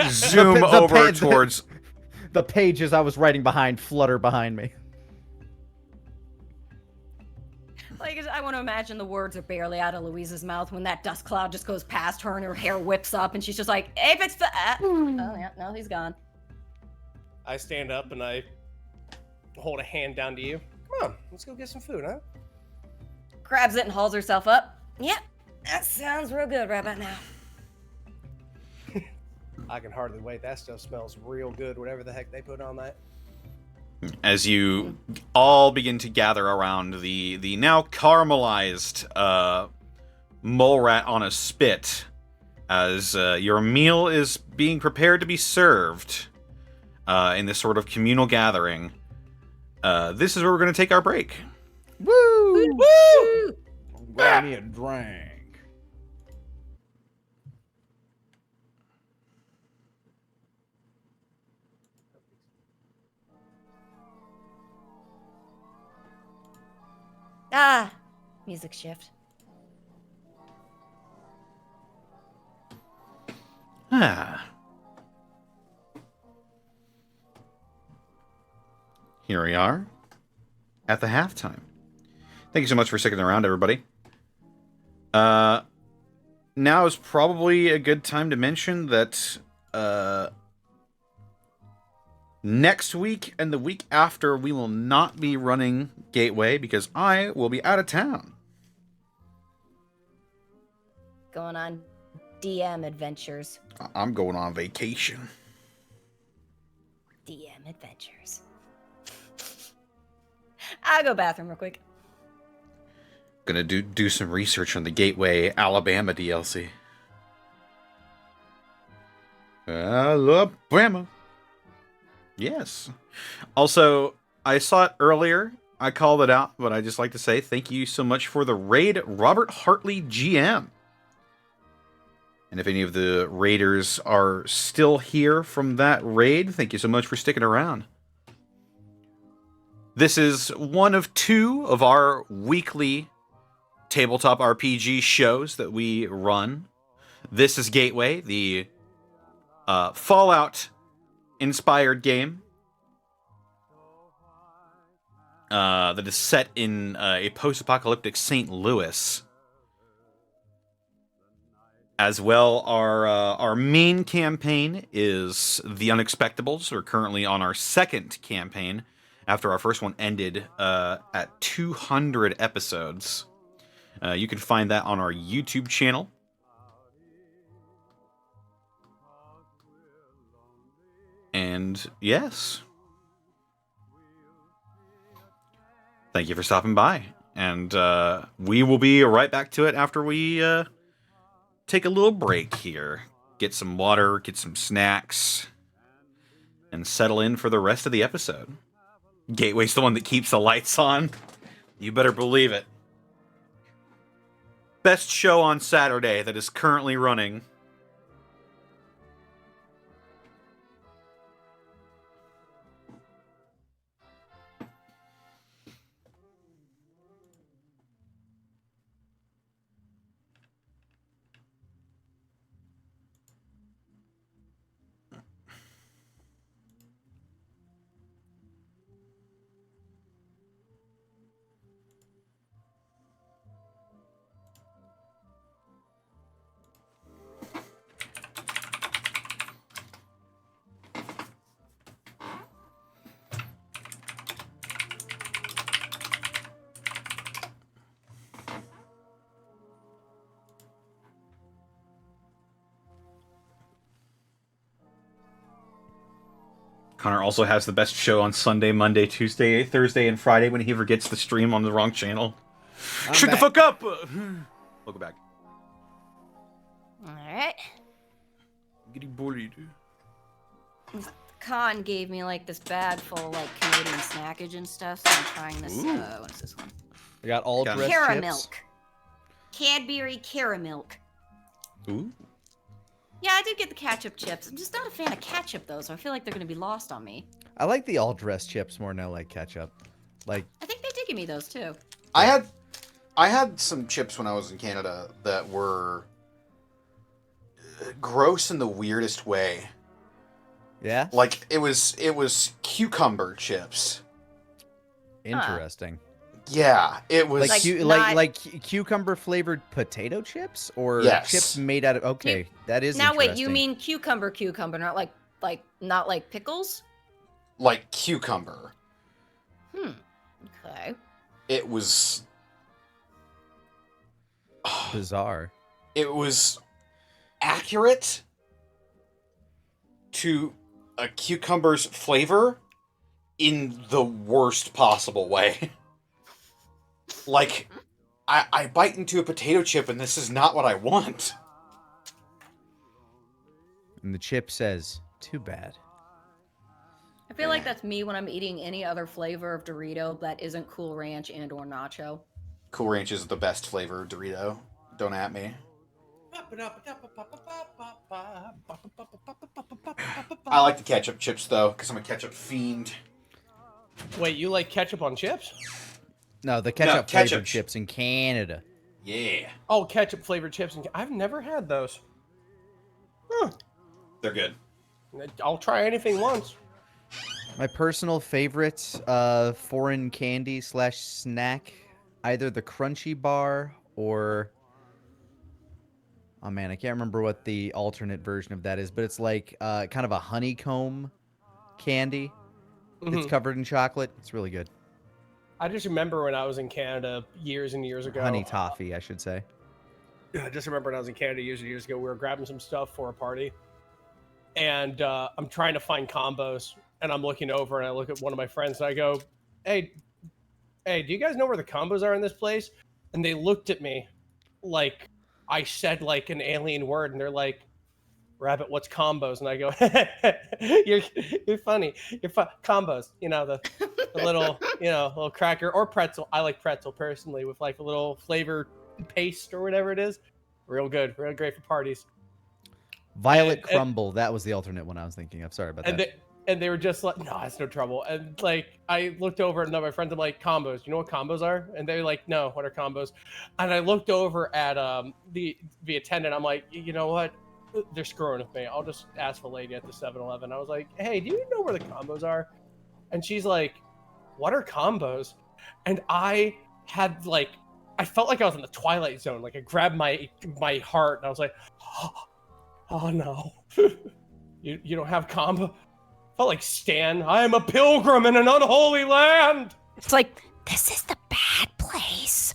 zoom over towards... The pages I was writing behind flutter behind me. Like, I want to imagine the words are barely out of Louise's mouth when that dust cloud just goes past her and her hair whips up and she's just like, Apex, oh yeah, no, he's gone. I stand up and I hold a hand down to you. Come on, let's go get some food, huh? Grabs it and hauls herself up. Yep, that sounds real good right about now. I can hardly wait. That stuff smells real good, whatever the heck they put on that. As you all begin to gather around the now caramelized mole rat on a spit, as your meal is being prepared to be served in this sort of communal gathering. This is where we're going to take our break. Woo! Woo! Grab me a drink. Ah, music shift. Here we are at the halftime. Thank you so much for sticking around, everybody. Now is probably a good time to mention that next week and the week after we will not be running Gateway because I will be out of town. Going on DM adventures. I'm going on vacation. DM adventures. I'll go bathroom real quick. Gonna do some research on the Gateway, Alabama DLC. Alabama. Yes. Also, I saw it earlier. I called it out, but I just like to say thank you so much for the raid, Robert Hartley GM. And if any of the raiders are still here from that raid, thank you so much for sticking around. This is one of 2 of our weekly tabletop RPG shows that we run. This is Gateway, the Fallout-inspired game that is set in a post-apocalyptic St. Louis. As well, our main campaign is the Unexpectables. We're currently on our 2nd campaign after our first one ended at 200 episodes. You can find that on our YouTube channel. And yes, thank you for stopping by. And we will be right back to it after we take a little break here. Get some water, get some snacks, and settle in for the rest of the episode. Gateway's the one that keeps the lights on. You better believe it. Best show on Saturday that is currently running. Connor also has the best show on Sunday, Monday, Tuesday, Thursday, and Friday when he forgets to stream on the wrong channel. Shut the fuck up! Welcome back. Alright. Getting bullied. Con gave me like this bag full of like Canadian snackage and stuff, so I'm trying this. What is this one? We got all dressed Caramilk. chips. Cadbury Caramilk. Ooh. Yeah, I did get the ketchup chips. I'm just not a fan of ketchup though, so I feel like they're gonna be lost on me. I like the all dressed chips more than I like ketchup. Like, I think they did give me those too. I had some chips when I was in Canada that were gross in the weirdest way. yeah, Like it was cucumber chips. interesting. Yeah, it was Like cucumber flavored potato chips or Yes. chips made out of. Okay, that is Now wait, interesting. you mean cucumber, not like pickles? like cucumber. Okay. It was bizarre? it was accurate to a cucumber's flavor in the worst possible way. Like, I bite into a potato chip and this is not what I want. And the chip says, "Too bad." I feel like that's me when I'm eating any other flavor of Dorito that isn't Cool Ranch and or Nacho. Cool Ranch is the best flavor of Dorito. Don't at me. I like the ketchup chips though, because I'm a ketchup fiend. Wait, you like ketchup on chips? No, the ketchup ketchup flavored chips in Canada. Yeah. Oh, ketchup flavored chips. I've never had those. They're good. I'll try anything once. My personal favorite foreign candy / snack, either the Crunchy Bar or... Oh man, I can't remember what the alternate version of that is, but it's like kind of a honeycomb candy. It's covered in chocolate. It's really good. I just remember when I was in Canada years and years ago. Honey toffee, I should say. I just remember when I was in Canada years and years ago, we were grabbing some stuff for a party. And I'm trying to find combos. And I'm looking over and I look at one of my friends and I go, hey, hey, do you guys know where the combos are in this place? And they looked at me like I said like an alien word, and they're like, Rabbit, what's combos? And I go, you're funny. Combos, the little, little cracker or pretzel. I like pretzel personally with like a little flavor paste or whatever it is. Real good, real great for parties. Violet Crumble, that was the alternate one I was thinking of. Sorry about that. And they were just like, no, it's no trouble. And like, I looked over at my friends. I'm like, combos. You know what combos are? And they're like, no, what are combos? And I looked over at the attendant. I'm like, you know what? They're screwing with me. I'll just ask the lady at the 7-Eleven. I was like, hey, do you know where the combos are? And she's like, what are combos? And I had like, I felt like I was in the Twilight Zone. Like I grabbed my heart and I was like, oh no, you don't have combo. Felt like Stan. I am a pilgrim in an unholy land. It's like, this is the bad place.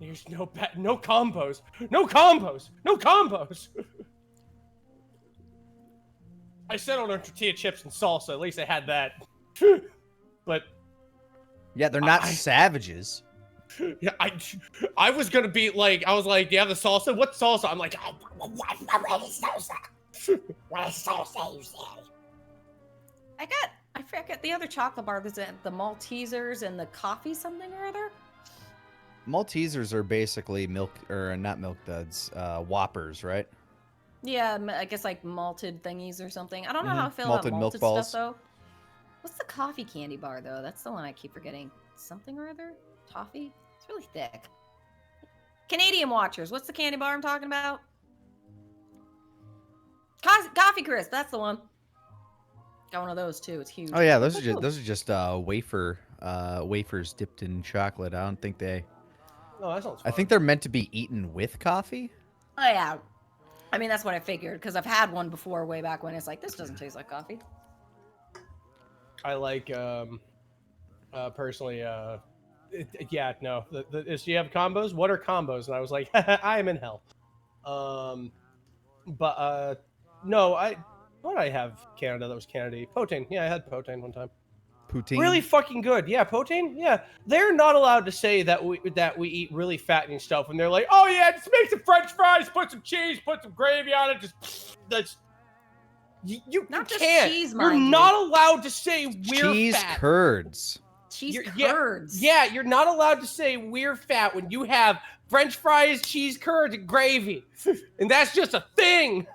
There's no combos, no combos, no combos. I settled on tortilla chips and salsa. At least I had that. But yeah, they're not savages. Yeah, I was gonna be like, I was like, do you have the salsa? What salsa? I'm like, what salsa? What salsa you say? I forget the other chocolate bar. There's the Maltesers and the coffee something or other. Maltesers are basically not milk duds, Whoppers, right? Yeah, I guess like malted thingies or something. I don't know how I feel Malted about milk malted balls. stuff though. What's the coffee candy bar though? That's the one I keep forgetting. Something or other? Toffee? It's really thick. Canadian Watchers. What's the candy bar I'm talking about? Coffee Crisp. That's the one. Got one of those too. It's huge. Oh yeah, those are just wafers dipped in chocolate. I don't think they. Oh, that sounds fun. I think they're meant to be eaten with coffee. Oh yeah. I mean, that's what I figured because I've had one before way back when. It's like, this doesn't taste like coffee. I like, personally, yeah, no. Do you have combos? What are combos? And I was like, I am in hell. No, what did I have Canada that was Canada? Poutine. Yeah, I had poutine one time. Poutine. Really fucking good. Yeah, poutine. Yeah, they're not allowed to say that we eat really fattening stuff when they're like, oh yeah, just make some French fries, put some cheese, put some gravy on it. You Not just can't. cheese, You're mind you. not allowed to say we're cheese fat. curds. Cheese Yeah, curds. yeah, you're not allowed to say we're fat when you have French fries, cheese curds, and gravy, and that's just a thing.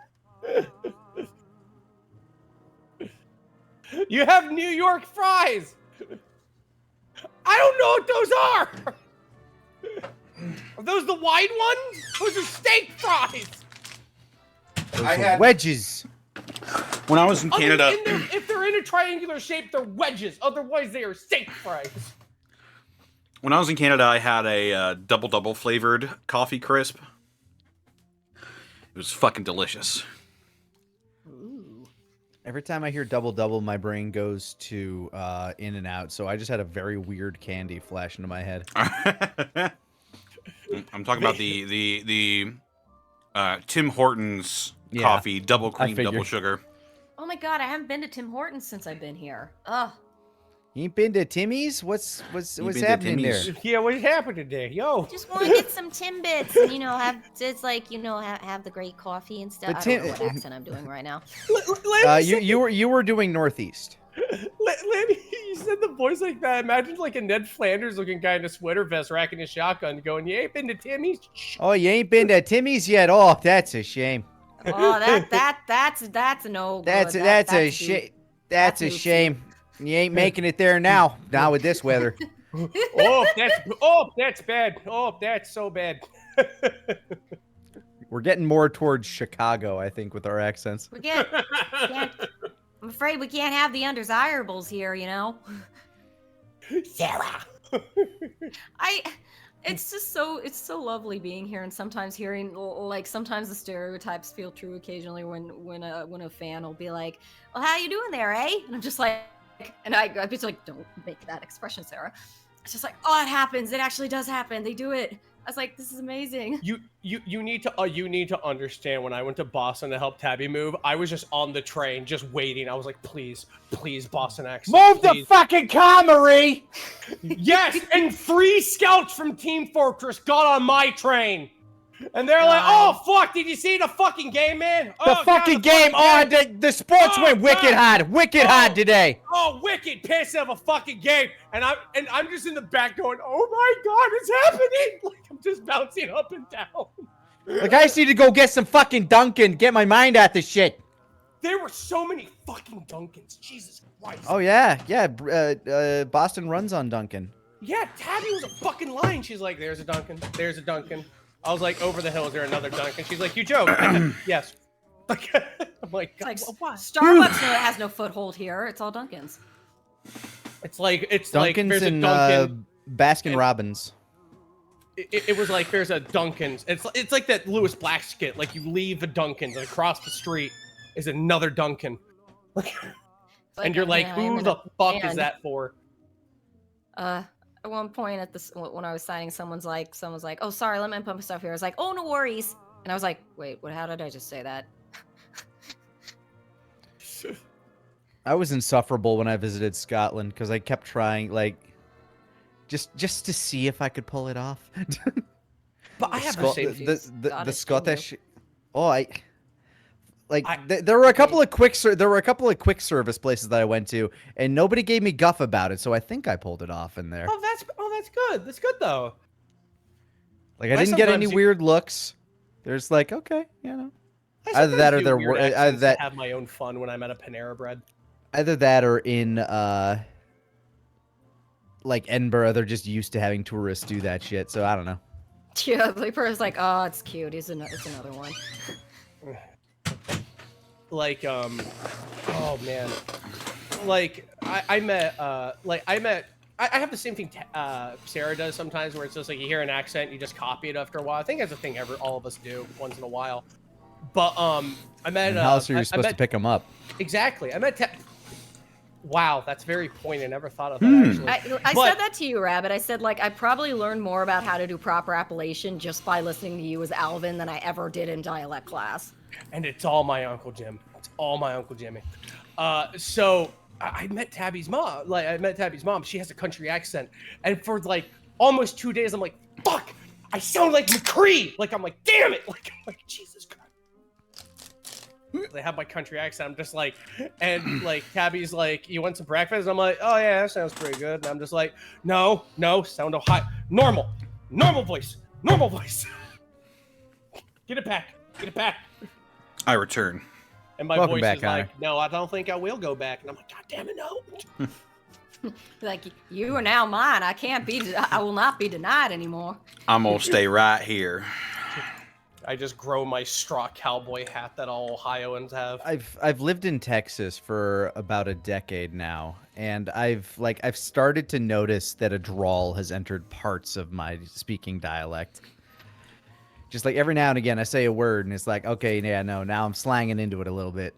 You have New York fries. I don't know what those are. Are those the wide ones? Those are steak fries. Those I are had- wedges. When I was in Canada, If they're in a triangular shape, they're wedges. Otherwise, they are steak fries. When I was in Canada, I had a double flavored coffee crisp. It was fucking delicious. Every time I hear double, my brain goes to In and Out. So I just had a very weird candy flash into my head. I'm talking about the Tim Hortons Yeah, coffee, double cream, figured. double sugar. Oh my god, I haven't been to Tim Hortons since I've been here. Ugh. You ain't been to Timmy's? What's been to happening Timmy's? there? Yeah, what happened today? Yo. Just want to get some Timbits and, have, it's like, have the great coffee and stuff. But I don't know what accent I'm doing right now. You were doing Northeast. Lanny, you said the voice like that. Imagine like a Ned Flanders looking guy in a sweater vest racking his shotgun going, you ain't been to Timmy's? Oh, you ain't been to Timmy's yet? Oh, that's a shame. Oh, that's a no. That's a shame. That's a shame. You ain't making it there now. Not with this weather. That's bad. Oh, that's so bad. We're getting more towards Chicago, I think, with our accents. I'm afraid we can't have the undesirables here, Sarah. It's so lovely being here and sometimes hearing, like, sometimes the stereotypes feel true occasionally when a fan will be like, well, how you doing there, eh? And I'm just like, and I'd be like, don't make that expression, Sarah. It's just like, oh, it happens. It actually does happen. They do it. I was like, this is amazing. You need to understand, when I went to Boston to help Tabby move, I was just on the train, just waiting. I was like, please, Boston accent. Move please. the fucking car, Marie! Yes, and 3 scouts from Team Fortress got on my train. And they're like, oh, fuck, did you see the fucking game, man? The Oh, fucking God, game! The sports Oh, went wicked God. hard! Wicked hard today! Oh, wicked piss of a fucking game. And I'm just in the back going, oh my God, it's happening. Like, I'm just bouncing up and down. Like, I just need to go get some fucking Dunkin', get my mind out this shit. There were so many fucking Dunkins. Jesus Christ. Oh yeah. Boston runs on Duncan. Yeah, Tabby was a fucking line. She's like, there's a Dunkin', there's a Dunkin'. I was like, over the hill, is there another Dunkin'? She's like, you joke. Yes. Like, I'm like, It's like what? Starbucks has no foothold here. It's all Dunkin's. It's like Duncan's there's a and Dunkin'. Baskin Robbins. It was like there's a Dunkin's. It's like that Lewis Black skit. Like, you leave a Dunkin's and across the street is another Dunkin'. And you're like, who the fuck is that for? At one point when I was signing, someone's like, oh, sorry, let me put my stuff here. I was like, oh, no worries. And I was like, wait, how did I just say that? I was insufferable when I visited Scotland because I kept trying, like, just to see if I could pull it off. But I have the same the Scottish. Oh, there were a couple of quick service places that I went to, and nobody gave me guff about it, so I think I pulled it off in there. Oh, that's good. That's good though. Like, I didn't get any weird looks. There's like, okay, you know. Either that or I have my own fun when I'm at a Panera Bread. Either that or in like Edinburgh, they're just used to having tourists do that shit. So I don't know. Yeah, Leaper's like, oh, it's cute. It's another one. Like, oh man, like I have the same thing Sarah does sometimes, where it's just like you hear an accent, you just copy it after a while. I think that's a thing all of us do once in a while. But I met. How else are you supposed to pick them up? Exactly. I met. Wow, that's very poignant. I never thought of that actually. I said that to you, Rabbit. I said, like, I probably learned more about how to do proper Appalachian just by listening to you as Alvin than I ever did in dialect class. And it's all my Uncle Jim. It's all my Uncle Jimmy. So I met Tabby's mom. Like, I met Tabby's mom. She has a country accent. And for like almost 2 days, I'm like, fuck, I sound like McCree. Like, I'm like, damn it. Like, I'm like, Jesus Christ. They have my country accent. I'm just like, and like Tabby's like, you want some breakfast? I'm like, oh yeah, that sounds pretty good. And I'm just like, no, sound high, normal voice. Get it back. I return. And my Welcome voice back, is Connor. like, no, I don't think I will go back. And I'm like, God damn it, no. Like, you are now mine. I will not be denied anymore. I'm gonna stay right here. I just grow my straw cowboy hat that all Ohioans have. I've lived in Texas for about a decade now, and I've started to notice that a drawl has entered parts of my speaking dialect. Just like every now and again, I say a word, and it's like, okay, yeah, no, now I'm slanging into it a little bit.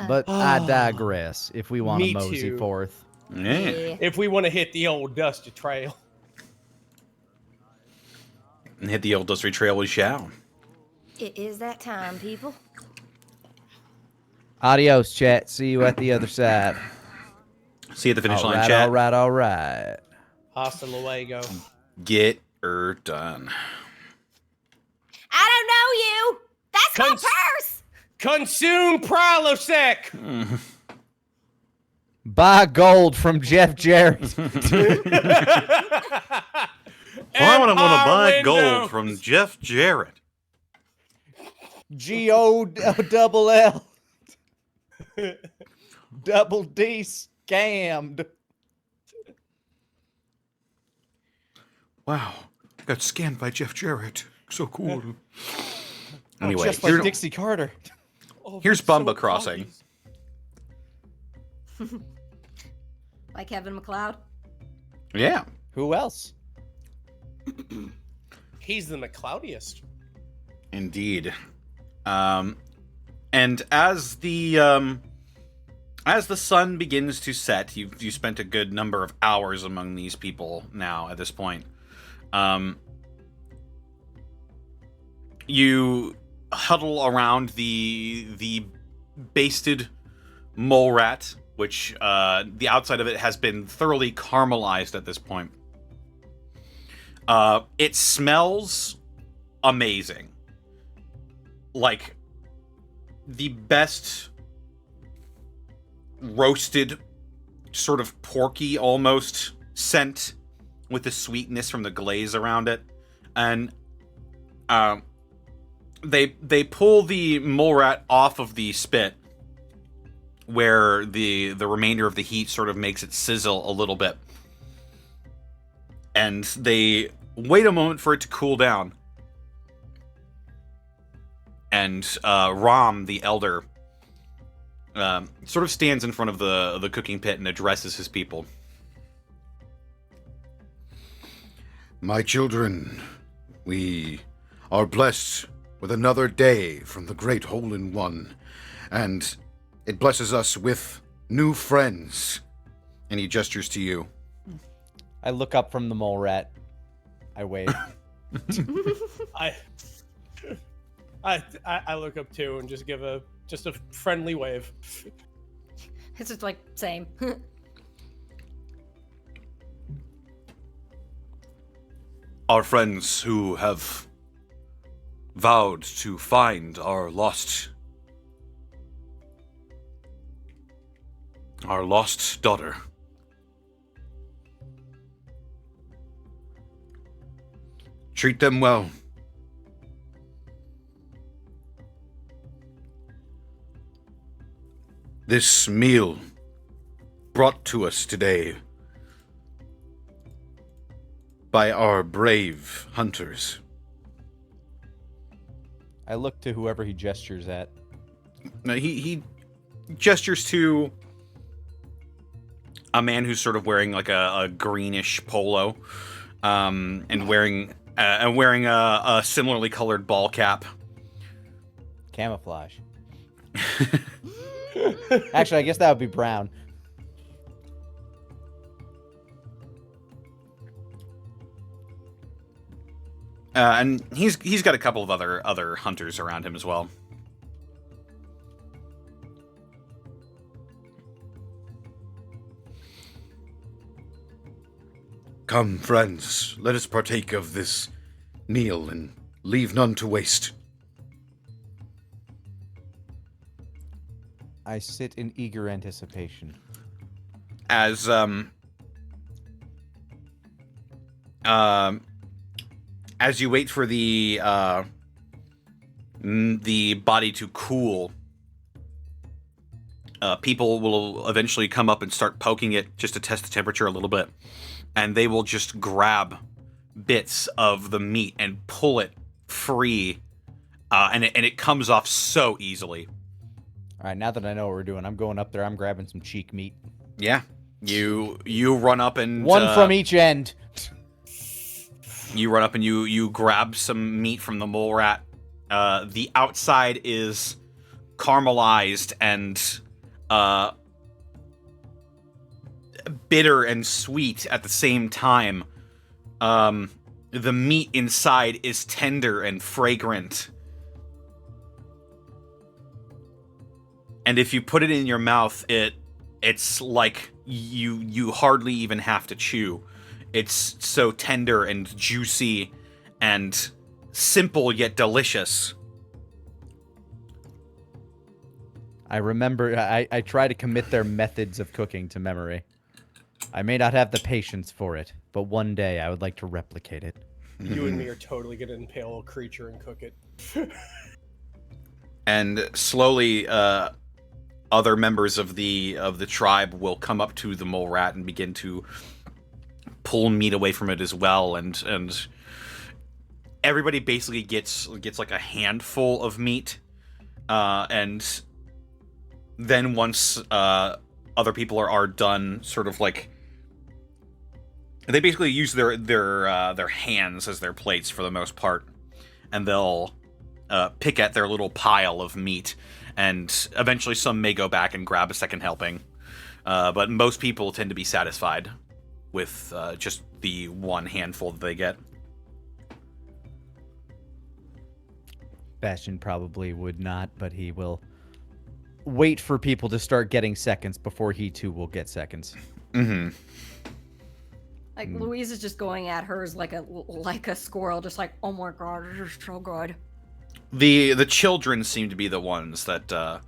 But I digress. If we want to Me mosey too. forth. Yeah. If we want to hit the old dusty trail. And hit the old dusty trail we shall. It is that time, people. Adios, chat. See you at the other side. See you at the finish line, All chat. right. Hasta luego. Get her done. I don't know you. That's my purse. Consume Prilosec. Buy gold from Jeff Jarrett. Why would I want to buy gold from Jeff Jarrett? GOLL. Double D scammed. Wow. I got scanned by Jeff Jarrett. So cool. Anyway, Just like Dixie Carter. here's Bumba Crossing. Like Kevin McLeod. Yeah. Who else? He's the McCloudiest. Indeed. And as the As the sun begins to set, you spent a good number of hours among these people now at this point. You huddle around the basted mole rat, which the outside of it has been thoroughly caramelized at this point. It smells amazing. Like the best roasted, sort of porky almost scent with the sweetness from the glaze around it. And they pull the mole rat off of the spit where the remainder of the heat sort of makes it sizzle a little bit. And they wait a moment for it to cool down. And Ram, the elder, sort of stands in front of the cooking pit and addresses his people. My children, we are blessed with another day from the Great Hole-in-One, and it blesses us with new friends. And he gestures to you. I look up from the mole rat. I wave. I look up too and just give a friendly wave. It's just like same. Our friends who have vowed to find our lost daughter. Treat them well. This meal brought to us today by our brave hunters. I look to whoever he gestures at. He gestures to a man who's sort of wearing like a greenish polo, and wearing a similarly colored ball cap. Camouflage. Actually, I guess that would be brown. And he's got a couple of other hunters around him as well. Come, friends, let us partake of this meal and leave none to waste. I sit in eager anticipation. As you wait for the body to cool, people will eventually come up and start poking it just to test the temperature a little bit. And they will just grab bits of the meat and pull it free. And it comes off so easily. All right, now that I know what we're doing, I'm going up there. I'm grabbing some cheek meat. Yeah. You run up and... One from each end. You run up and you grab some meat from the mole rat. The outside is caramelized and bitter and sweet at the same time. The meat inside is tender and fragrant. And if you put it in your mouth, it's like you hardly even have to chew. It's so tender and juicy and simple yet delicious. I remember, I try to commit their methods of cooking to memory. I may not have the patience for it, but one day I would like to replicate it. You and me are totally gonna impale a creature and cook it. And slowly, other members of the tribe will come up to the mole rat and begin to pull meat away from it as well, and everybody basically gets like a handful of meat, and then once other people are done, sort of like they basically use their hands as their plates for the most part, and they'll pick at their little pile of meat, and eventually some may go back and grab a second helping. But most people tend to be satisfied with just the one handful that they get. Bastion probably would not, but he will wait for people to start getting seconds before he too will get seconds. Mm-hmm. Like Louise is just going at hers like a squirrel, just like, oh my god, this is so good. The children seem to be the ones that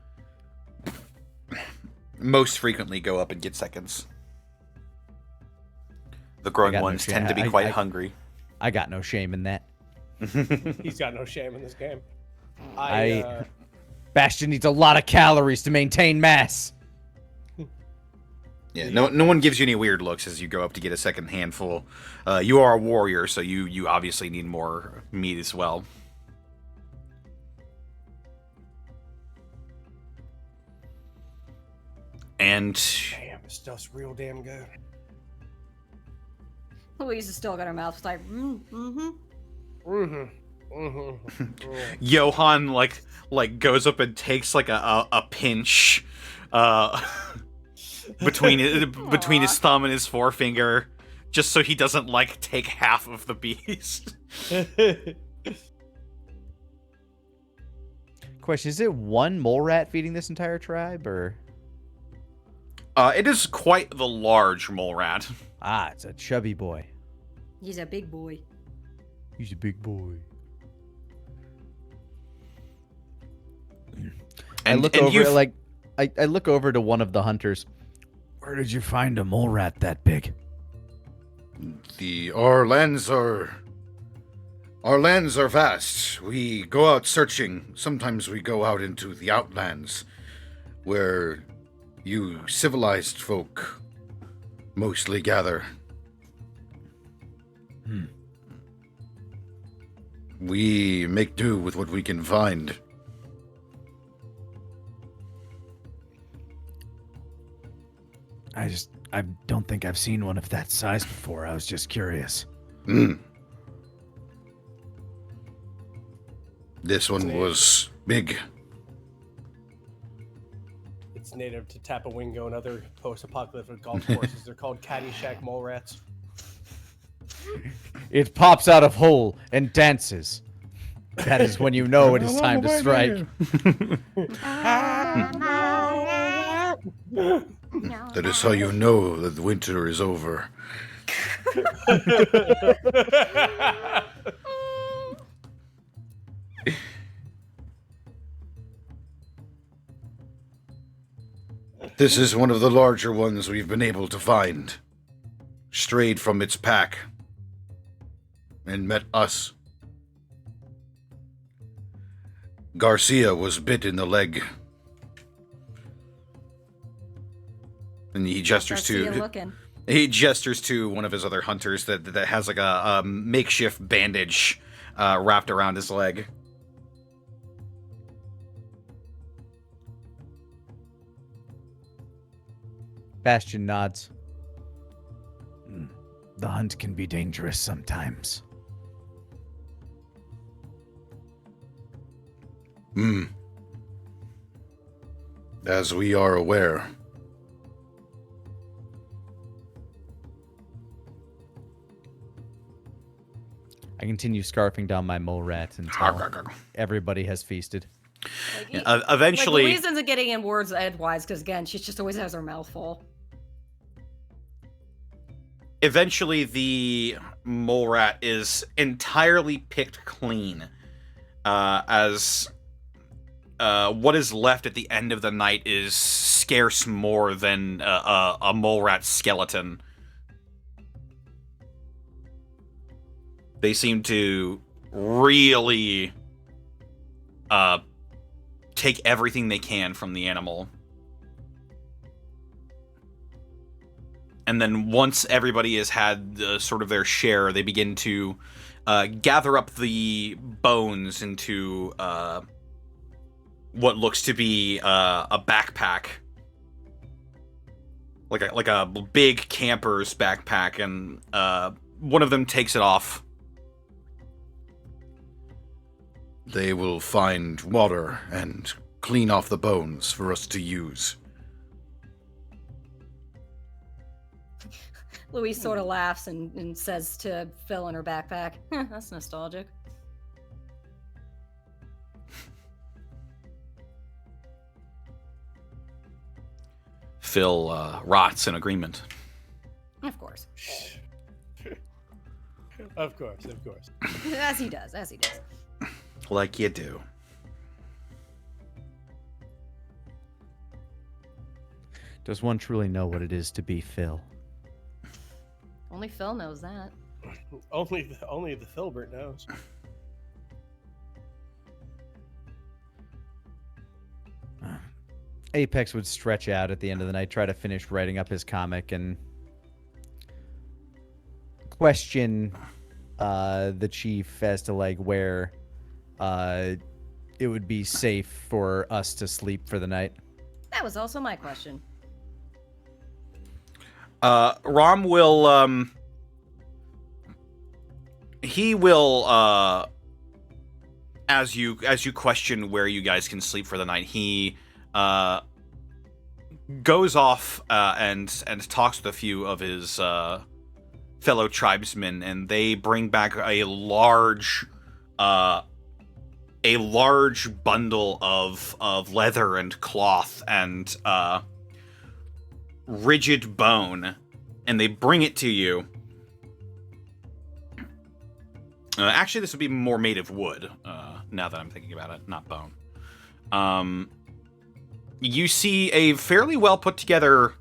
most frequently go up and get seconds. The growing ones tend to be quite hungry. I got no shame in that. He's got no shame in this game. Bastion needs a lot of calories to maintain mass. Yeah, no one gives you any weird looks as you go up to get a second handful. You are a warrior, so you obviously need more meat as well. And damn, this stuff's real damn good. Louise has still got her mouth like, Johan like goes up and takes like a pinch between his thumb and his forefinger, just so he doesn't like take half of the beast. Question: is it one mole rat feeding this entire tribe, or? It is quite the large mole rat. Ah, it's a chubby boy. He's a big boy. He's a big boy. I look over to one of the hunters. Where did you find a mole rat that big? Our lands are vast. We go out searching. Sometimes we go out into the outlands, where you civilized folk mostly gather. We make do with what we can find. I don't think I've seen one of that size before. I was just curious. This one was big. It's native to Tapawingo and other post-apocalyptic golf courses. They're called Caddyshack mole rats. It pops out of hole and dances. That is when you know it is time to strike. That is how you know that the winter is over. This is one of the larger ones we've been able to find. Strayed from its pack and met us. Garcia was bit in the leg. And he gestures to one of his other hunters that has like a makeshift bandage wrapped around his leg. Bastion nods. The hunt can be dangerous sometimes. As we are aware. I continue scarfing down my mole rat until everybody has feasted. Eventually, Louise isn't getting in words edgewise because again, she just always has her mouth full. Eventually, the mole rat is entirely picked clean, as what is left at the end of the night is scarce more than a mole rat skeleton. They seem to really take everything they can from the animal. And then once everybody has had sort of their share, they begin to gather up the bones into what looks to be a backpack. Like a big camper's backpack, and one of them takes it off. they will find water and clean off the bones for us to use. Louise sort of laughs and says to Phil in her backpack, that's nostalgic. Phil rots in agreement. Of course. Of course, of course. As he does. Like you do. Does one truly know what it is to be Phil? Only Phil knows that. Only the Filbert knows. Apex would stretch out at the end of the night, try to finish writing up his comic, and question the chief as to like where it would be safe for us to sleep for the night. That was also my question. Rom will he will as you question where you guys can sleep for the night, he goes off and talks with a few of his fellow tribesmen, and they bring back a large bundle of leather and cloth and rigid bone, and they bring it to you. Actually, this would be more made of wood, now that I'm thinking about it, not bone. You see a fairly well put together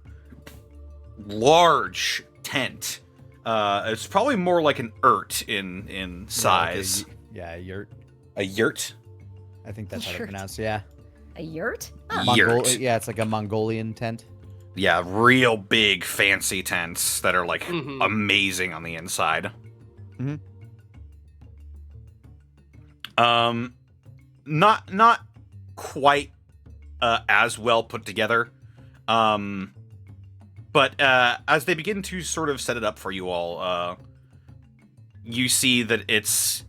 large tent. It's probably more like an yurt in size. Yeah, a yurt. A yurt? I think that's how Yurt. to pronounce it, yeah. A yurt? Yurt. Yeah, it's like a Mongolian tent. Yeah, real big, fancy tents that are like amazing on the inside. Mhm. Not quite as well put together. But as they begin to sort of set it up for you all, you see that it's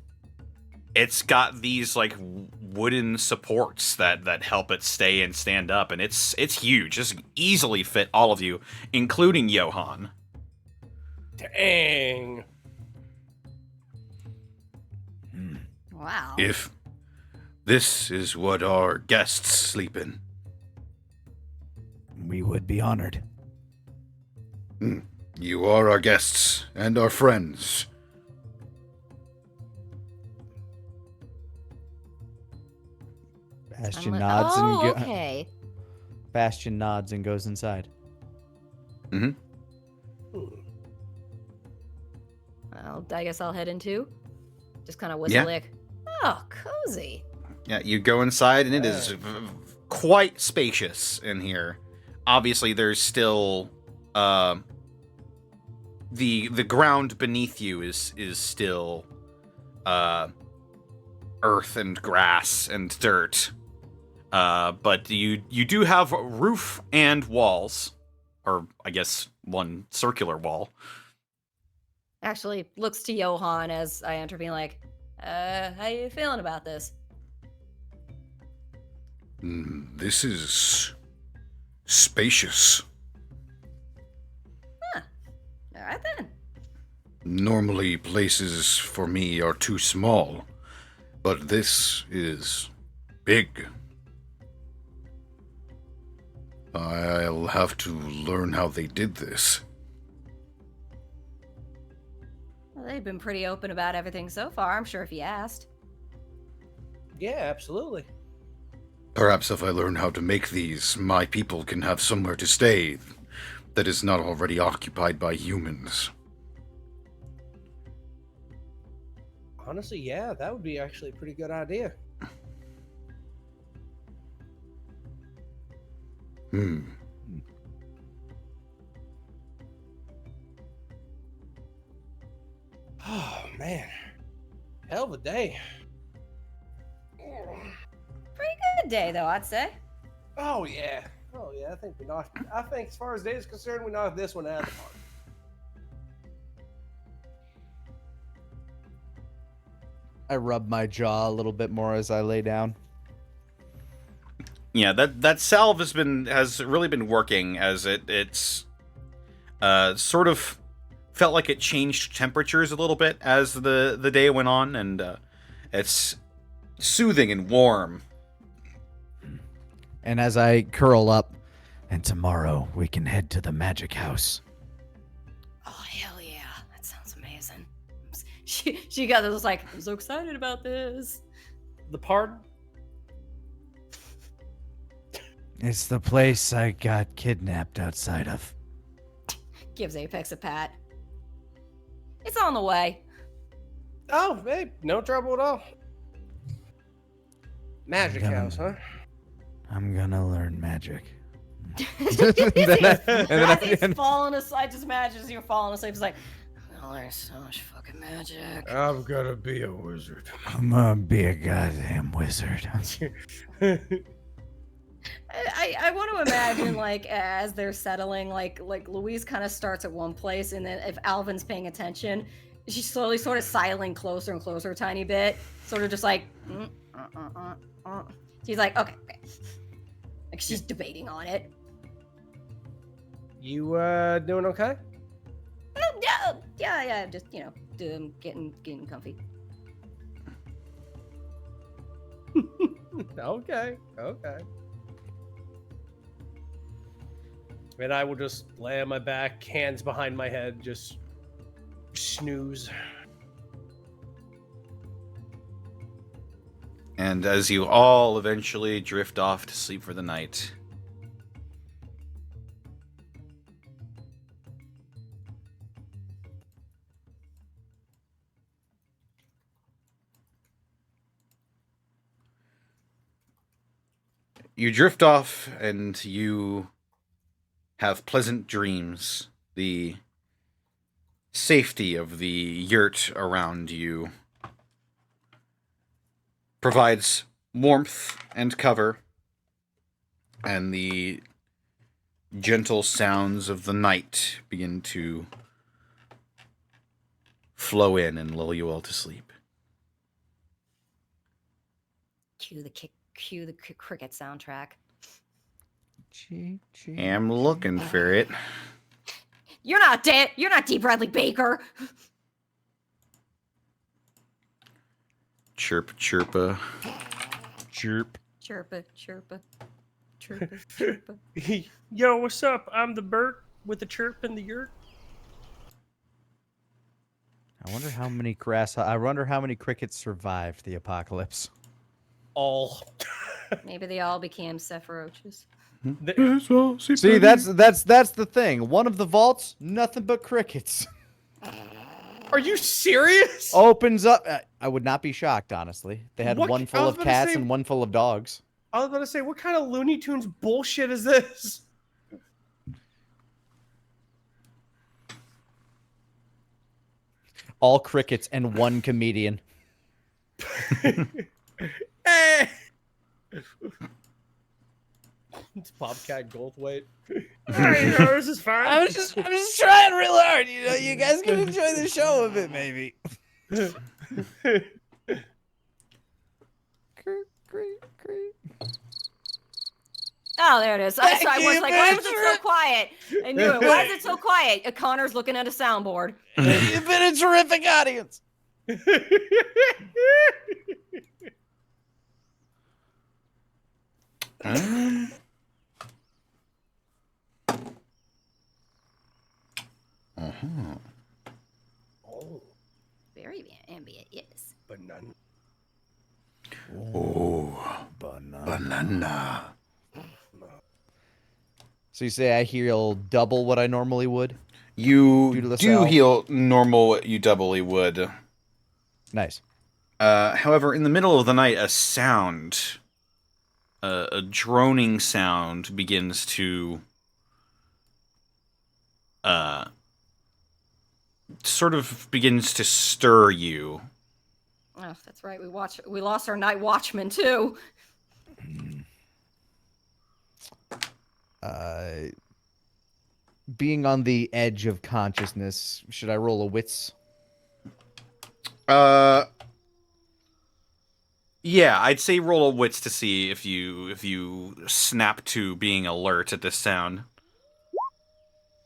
got these like wooden supports that help it stay and stand up, and it's huge. Just easily fit all of you, including Johan. Dang. Wow. If this is what our guests sleep in, We would be honored. you are our guests and our friends. Bastion nods and okay. Bastion nods and goes inside. Well, I guess I'll head in too. Just kind of whistle Yeah. lick. Oh, cozy. Yeah, you go inside, and it is quite spacious in here. Obviously, there's still the ground beneath you is still earth and grass and dirt. But you do have roof and walls, or I guess one circular wall. Actually, looks to Johan as I enter, being like, how you feeling about this? This is spacious. All right then. Normally, places for me are too small, but this is big. I'll have to learn how they did this. Well, they've been pretty open about everything so far. I'm sure if you asked. Yeah, absolutely. Perhaps if I learn how to make these, my people can have somewhere to stay that is not already occupied by humans. Honestly, yeah, that would be actually a pretty good idea. Oh, man. Hell of a day. Pretty good day, though, I'd say. Oh, yeah. Oh, yeah, I think as far as day is concerned, we knocked this one out of the park. I rub my jaw a little bit more as I lay down. Yeah, that salve has really been working, as it's sort of felt like it changed temperatures a little bit as the day went on, and it's soothing and warm. And as I curl up, and tomorrow we can head to the magic house. Oh hell yeah, that sounds amazing. She got this like, I'm so excited about this. The pardon? It's the place I got kidnapped outside of. Gives Apex a pat. It's on the way. Oh, hey, no trouble at all. Magic house, huh? I'm gonna learn magic. As he's falling asleep, I just imagine as you're falling asleep, it's like, oh, there's so much fucking magic. I'm gonna be a wizard. I'm gonna be a goddamn wizard. I want to imagine, like, as they're settling, like Louise kind of starts at one place, and then if Alvin's paying attention, she's slowly sort of sidling closer and closer a tiny bit, sort of just like, She's like, okay. Like, she's debating on it. You, doing okay? Yeah, just, getting comfy. Okay. And I will just lay on my back, hands behind my head, just snooze. And as you all eventually drift off to sleep for the night, you drift off and you have pleasant dreams. The safety of the yurt around you provides warmth and cover, and the gentle sounds of the night begin to flow in and lull you all to sleep. Cue the cricket soundtrack. I'm looking for it. You're not dead. You're not D. Bradley Baker. Chirp, chirpa. Chirp. Chirpa, chirpa. Chirpa, chirpa. Yo, what's up? I'm the bird with the chirp in the yurt. I wonder how many crickets survived the apocalypse. All. Maybe they all became Sephiroths. See, that's the thing. One of the vaults, nothing but crickets. Are you serious? Opens up. I would not be shocked, honestly. They had What- one I full was of gonna cats say- and one full of dogs. I was about to say, what kind of Looney Tunes bullshit is this? All crickets and one comedian. Hey! It's Bobcat Goldthwait. Alright, this is fine. I'm just trying real hard. You know, you guys can enjoy the show a bit, maybe. Oh, there it is. I was like, why was it so quiet? I knew it. Why is it so quiet? Connor's looking at a soundboard. You've been a terrific audience. Oh, Very ambient, yes. banana. Oh, banana. So you say I heal double what I normally would? You Due to the do salve. heal normal what you doubly would. Nice. However, in the middle of the night, a sound, a droning sound, begins to begins to stir you. Oh, that's right. We lost our night watchman too. Being on the edge of consciousness, should I roll a wits? Yeah, I'd say roll a wits to see if you snap to being alert at this sound.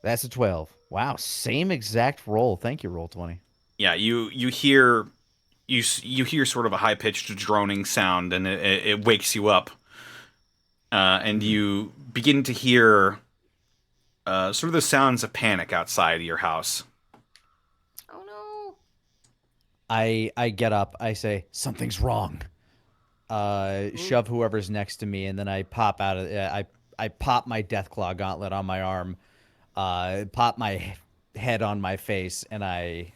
That's a 12. Wow, same exact roll. Thank you, roll 20. Yeah, you hear you hear sort of a high pitched droning sound, and it wakes you up, and you begin to hear sort of the sounds of panic outside of your house. Oh no. I get up. I say something's wrong. Shove whoever's next to me, and then I pop out of. I pop my Deathclaw gauntlet on my arm. Pop my head on my face, and I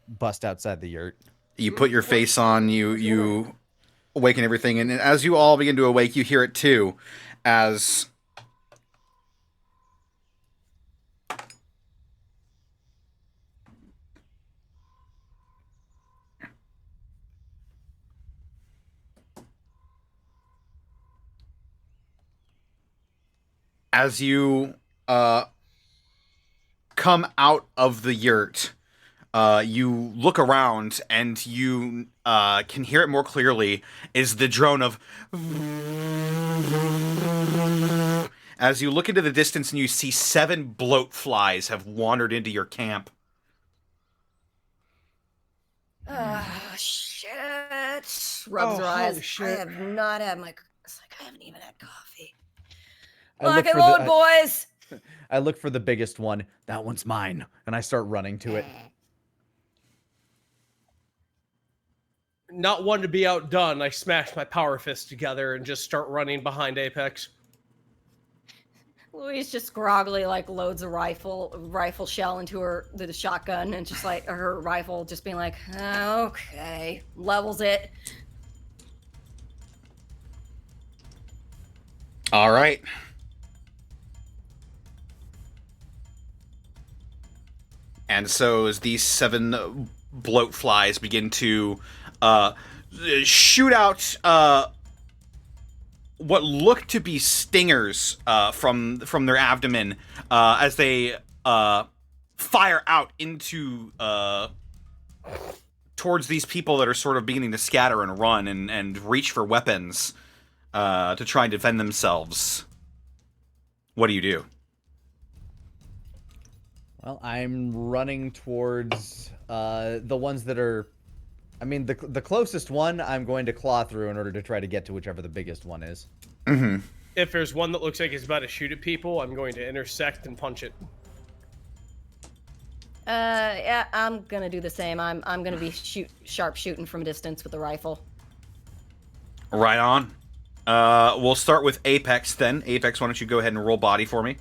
bust outside the yurt. You put your face on. You awaken everything, and as you all begin to awake, you hear it too, as you come out of the yurt, you look around and you can hear it more clearly is the drone of as you look into the distance and you see 7 bloat flies have wandered into your camp. Shit. Rubs her eyes. holy shit. I have not had my. It's like I haven't even had coffee. I look Lock and for the- load, boys. I look for the biggest one. That one's mine, and I start running to it. Not one to be outdone, I smash my power fist together and just start running behind Apex. Louise just groggily loads a rifle shell into the shotgun and just her rifle just being like, okay, levels it. All right. And so as these 7 bloat flies begin to shoot out what look to be stingers from their abdomen as they fire out into towards these people that are sort of beginning to scatter and run and reach for weapons to try and defend themselves. What do you do? Well, I'm running towards the ones that are... I mean, the closest one I'm going to claw through in order to try to get to whichever the biggest one is. Mm-hmm. If there's one that looks like he's about to shoot at people, I'm going to intersect and punch it. Yeah, I'm gonna do the same. I'm gonna be sharp shooting from a distance with the rifle. Right on. We'll start with Apex then. Apex, why don't you go ahead and roll body for me?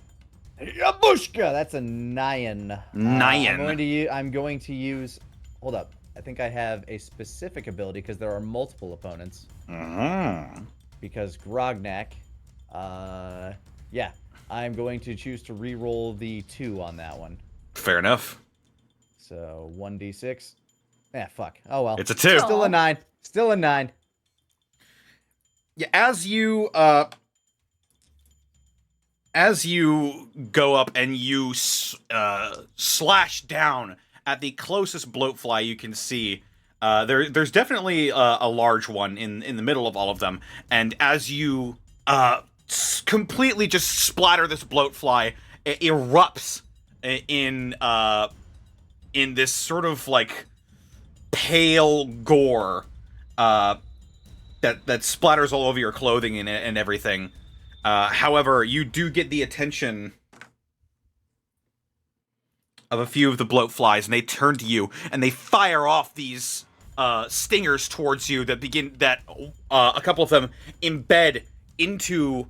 Yabushka! That's a 9. 9. I'm going to use... Hold up. I think I have a specific ability because there are multiple opponents. Because Grognak... yeah. I'm going to choose to re-roll the 2 on that one. Fair enough. So, 1d6. Fuck. Oh, well. It's a 2. Still a 9. Still a 9. Yeah, as you go up and you slash down at the closest bloatfly you can see, there's definitely a large one in the middle of all of them, and as you completely just splatter this bloatfly, it erupts in this sort of like pale gore that splatters all over your clothing and everything. However, you do get the attention of a few of the bloat flies, and they turn to you and they fire off these stingers towards you that a couple of them embed into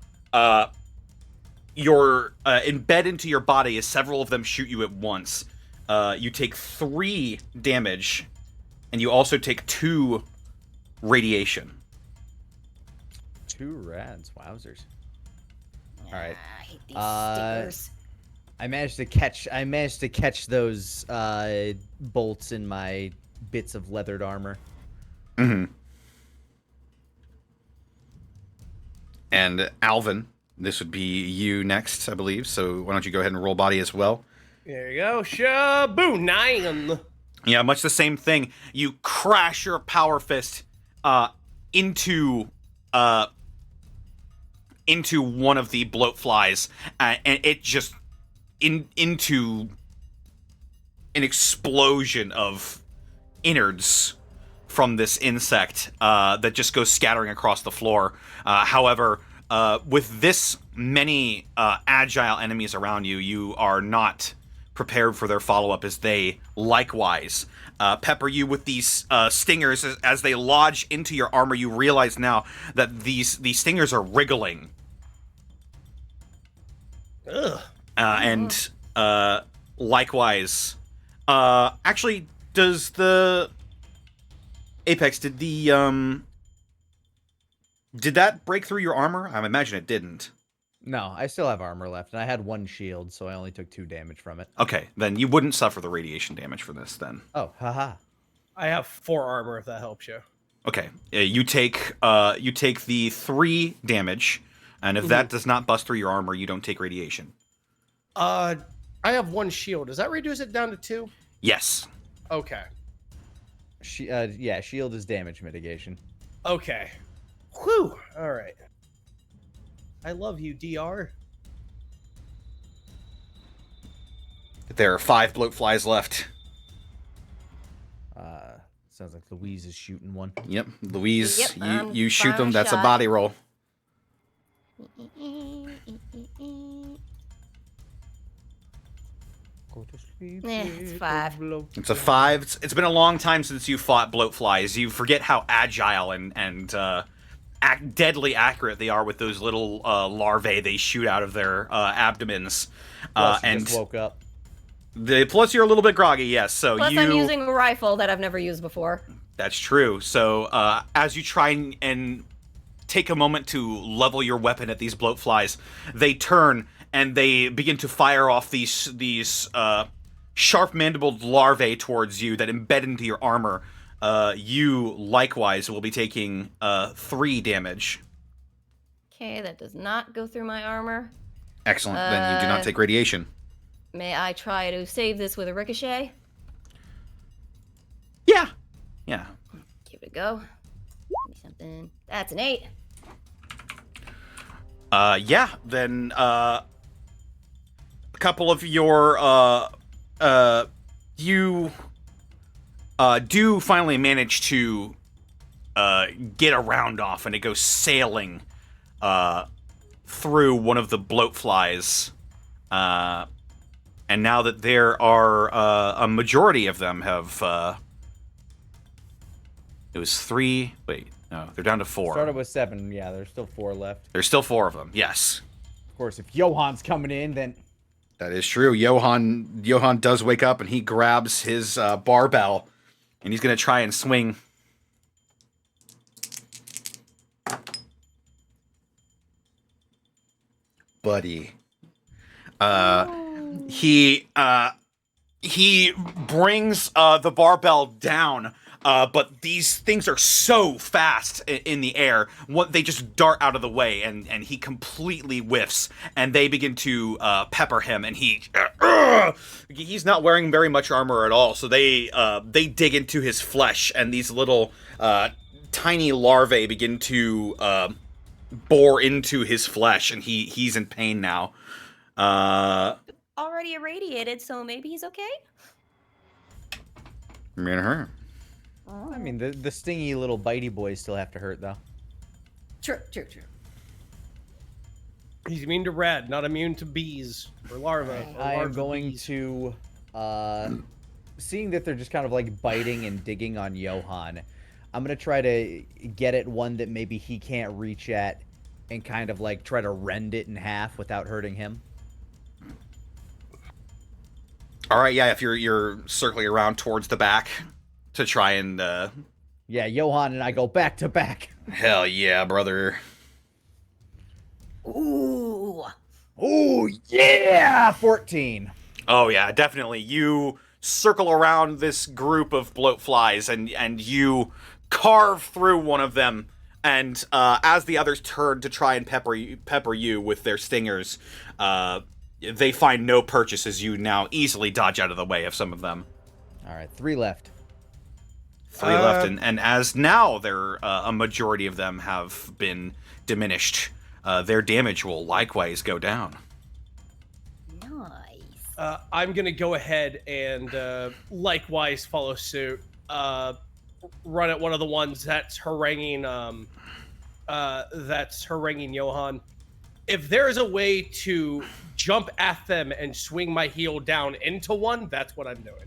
your body as several of them shoot you at once. You take 3 damage, and you also take 2 radiation. 2 rads. Wowzers. All right. I hate these stickers. I managed to catch those bolts in my bits of leathered armor. Mm-hmm. And Alvin, this would be you next, I believe. So why don't you go ahead and roll body as well? There you go. Shaboo 9. Yeah, much the same thing. You crash your power fist into one of the bloat flies, and it just into an explosion of innards from this insect that just goes scattering across the floor. However, with this many agile enemies around you, you are not prepared for their follow-up, as they likewise pepper you with these stingers. As they lodge into your armor, you realize now that these stingers are wriggling. Ugh. And likewise, actually, does the Apex, did that break through your armor? I imagine it didn't. No, I still have armor left, and I had 1 shield, so I only took 2 damage from it. Okay, then you wouldn't suffer the radiation damage for this then. Oh, haha. I have 4 armor if that helps you. Okay, you take the 3 damage, and if that does not bust through your armor, you don't take radiation. I have 1 shield. Does that reduce it down to 2? Yes. Okay. Yeah, shield is damage mitigation. Okay. Whew. All right. I love you, DR. There are 5 bloat flies left. Sounds like Louise is shooting one. Yep, Louise, Yep, you shoot them. final That's a shot. body roll. Go to sleep. It's 5. It's a 5. It's been a long time since you fought bloat flies. You forget how agile and deadly accurate they are with those little larvae they shoot out of their abdomens. Plus, And just woke up. plus you're a little bit groggy, yes. So Plus, I'm using a rifle that I've never used before. That's true. So as you try and take a moment to level your weapon at these bloat flies, they turn and they begin to fire off these sharp-mandibled larvae towards you that embed into your armor. You likewise will be taking 3 damage. Okay, that does not go through my armor. Excellent. Then you do not take radiation. May I try to save this with a ricochet? Yeah. Give it a go. Give me something. That's an 8. Yeah. Then a couple of your you do finally manage to get a round off, and it goes sailing through one of the bloat flies. And now that there are a majority of them have it was 3. Wait, no, they're down to 4. Started with 7. Yeah, there's still 4 left. There's still 4 of them. Yes, Of course, if Johan's coming in, then that is true. Johan does wake up, and he grabs his barbell, and he's gonna try and swing. Buddy. He brings the barbell down, but these things are so fast in the air. They just dart out of the way, and he completely whiffs, and they begin to pepper him, and he's not wearing very much armor at all. So they dig into his flesh, and these little tiny larvae begin to bore into his flesh, and he's in pain now. Already irradiated, so maybe he's okay? Me and her. I mean, the stingy little bitey boys still have to hurt, though. True. He's immune to red, not immune to bees or larvae. or I am larva going bees. to, seeing that they're just kind of like biting and digging on Johan, I'm going to try to get at one that maybe he can't reach at and kind of like try to rend it in half without hurting him. All right, yeah. If you're circling around towards the back to try and Yeah, Johan and I go back to back. hell yeah, brother. Ooh. Oh, yeah! 14. Oh yeah, definitely. You circle around this group of bloat flies, and you carve through one of them. And as the others turn to try and pepper you with their stingers, they find no purchase as you now easily dodge out of the way of some of them. All right, 3 left. 3 left, and as now a majority of them have been diminished, their damage will likewise go down. Nice. I'm gonna go ahead and likewise follow suit. Run at one of the ones that's haranguing Johan. If there is a way to jump at them and swing my heel down into one, that's what I'm doing.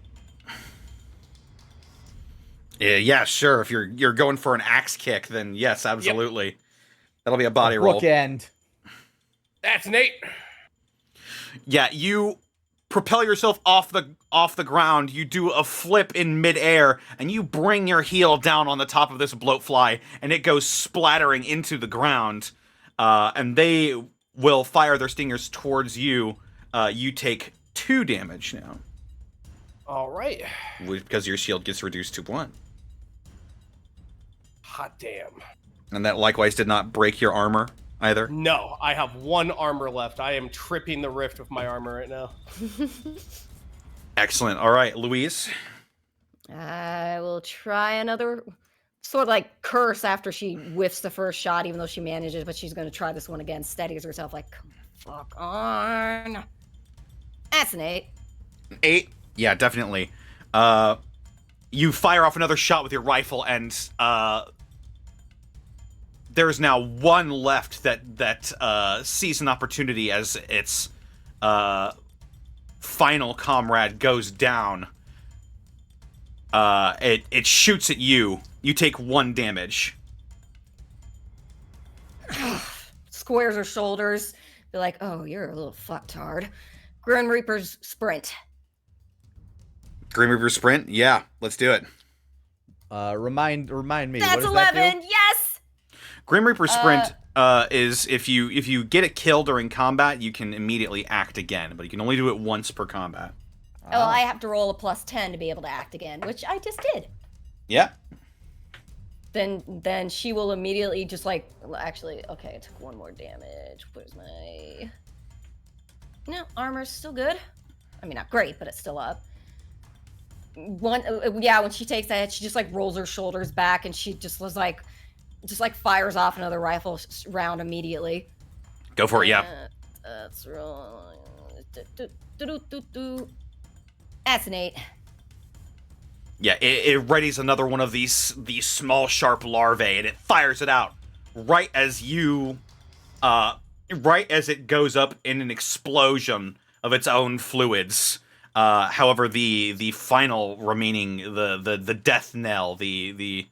Yeah, sure. If you're going for an axe kick, then yes, absolutely. Yep. That'll be a body roll. Bookend. That's Nate. Yeah, you propel yourself off the ground. You do a flip in midair, and you bring your heel down on the top of this bloatfly, and it goes splattering into the ground. And they will fire their stingers towards you. You take 2 damage now. All right. Because your shield gets reduced to 1. Hot damn. And that likewise did not break your armor either? No, I have 1 armor left. I am tripping the rift with my armor right now. Excellent. All right, Louise. I will try another sort of like curse after she whiffs the first shot, even though she manages, but she's going to try this one again. Steadies herself like, come fuck on. That's an 8. 8? Yeah, definitely. You fire off another shot with your rifle, and there's now 1 left that sees an opportunity as its final comrade goes down. It shoots at you. You take 1 damage. Squares her shoulders. Be like, oh, you're a little fucktard. Grim Reaper's sprint. Grim Reaper sprint? Yeah, let's do it. Remind me. That's what does 11. That do? Yes. Grim Reaper sprint is if you get a kill during combat, you can immediately act again, but you can only do it once per combat. Oh, I have to roll a +10 to be able to act again, which I just did. Yeah. Then she will immediately just like, actually, okay, I took 1 more damage. Where's my... No, armor's still good. I mean, not great, but it's still up. When she takes that hit, she just like rolls her shoulders back, and she just was like, fires off another rifle round immediately. Go for it, yeah. That's wrong. That's an 8. Yeah, it readies another one of these small, sharp larvae, and it fires it out right as it goes up in an explosion of its own fluids. However, the final remaining, the death knell, the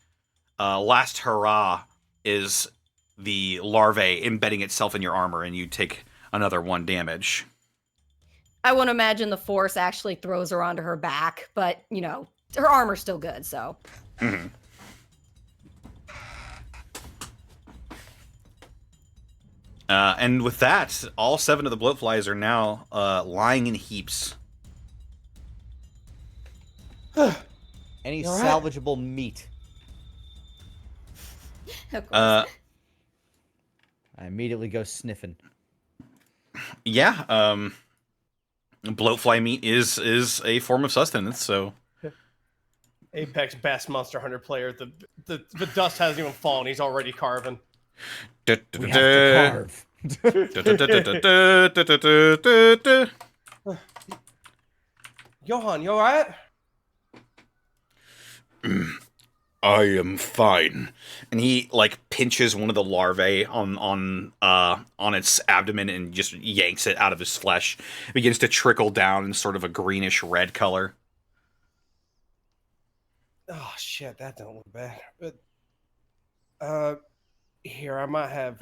last hurrah is the larvae embedding itself in your armor, and you take another 1 damage. I won't imagine the force actually throws her onto her back, but, you know, her armor's still good, so. Mm-hmm. And with that, all 7 of the bloatflies are now lying in heaps. Any salvageable meat? Of course. I immediately go sniffing. Yeah, bloatfly meat is a form of sustenance, so... Apex Best Monster Hunter player. The dust hasn't even fallen. He's already carving. We have to carve. Johan, you alright? I am fine. And he like pinches one of the larvae on its abdomen and just yanks it out of his flesh. It begins to trickle down in sort of a greenish red color. Oh shit, that don't look bad. But here, I might have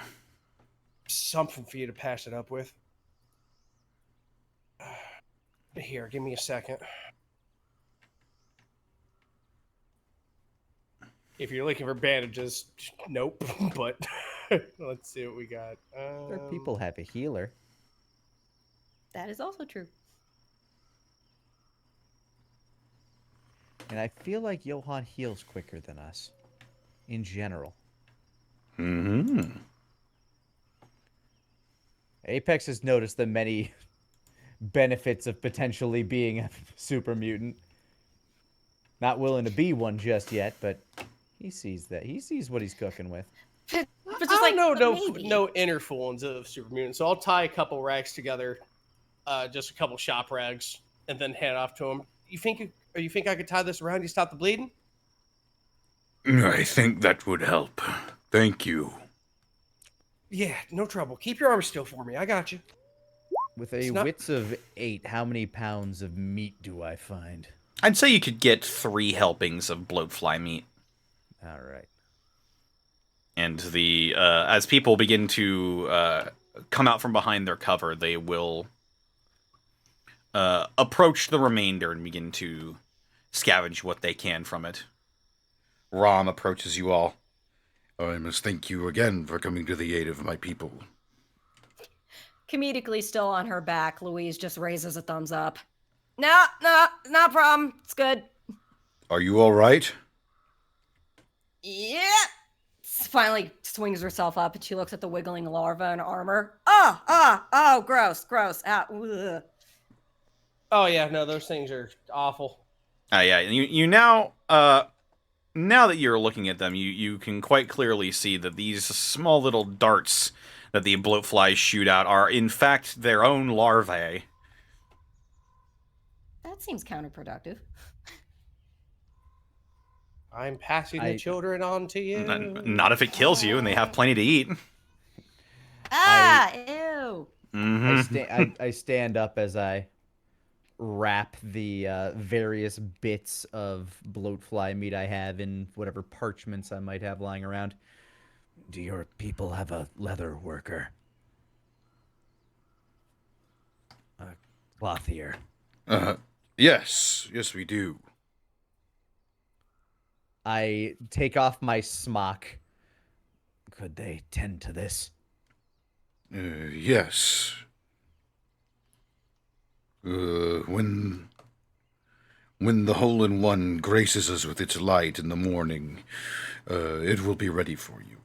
something for you to patch it up with. Here, give me a second. If you're looking for bandages, nope. But let's see what we got. Other people have a healer. That is also true. And I feel like Johan heals quicker than us. In general. Mm-hmm. Apex has noticed the many benefits of potentially being a super mutant. Not willing to be one just yet, but he sees that. He sees what he's cooking with. But I just don't like know maybe. no inner feelings of super mutant, so I'll tie a couple rags together, just a couple shop rags, and then hand off to him. You think I could tie this around you, stop the bleeding? I think that would help. Thank you. Yeah, no trouble. Keep your arm still for me. I got you. With a It's not- wits of 8, how many pounds of meat do I find? I'd say you could get 3 helpings of bloatfly meat. All right. And the as people begin to come out from behind their cover, they will approach the remainder and begin to scavenge what they can from it. Rom approaches you all. I must thank you again for coming to the aid of my people. Comedically still on her back, Louise just raises a thumbs up. No, no problem. It's good. Are you all right? Yeah. Finally swings herself up and she looks at the wiggling larva in armor. Oh, gross. Ugh. Oh yeah, no, those things are awful. Yeah, you now now that you're looking at them, you can quite clearly see that these small little darts that the bloatflies shoot out are in fact their own larvae. That seems counterproductive. I'm passing the children on to you. Not if it kills you and they have plenty to eat. Ew. Mm-hmm. I stand up as I wrap the various bits of bloatfly meat I have in whatever parchments I might have lying around. Do your people have a leather worker? A clothier? Yes, we do. I take off my smock. Could they tend to this? Yes. When the Hole-in-One graces us with its light in the morning, it will be ready for you.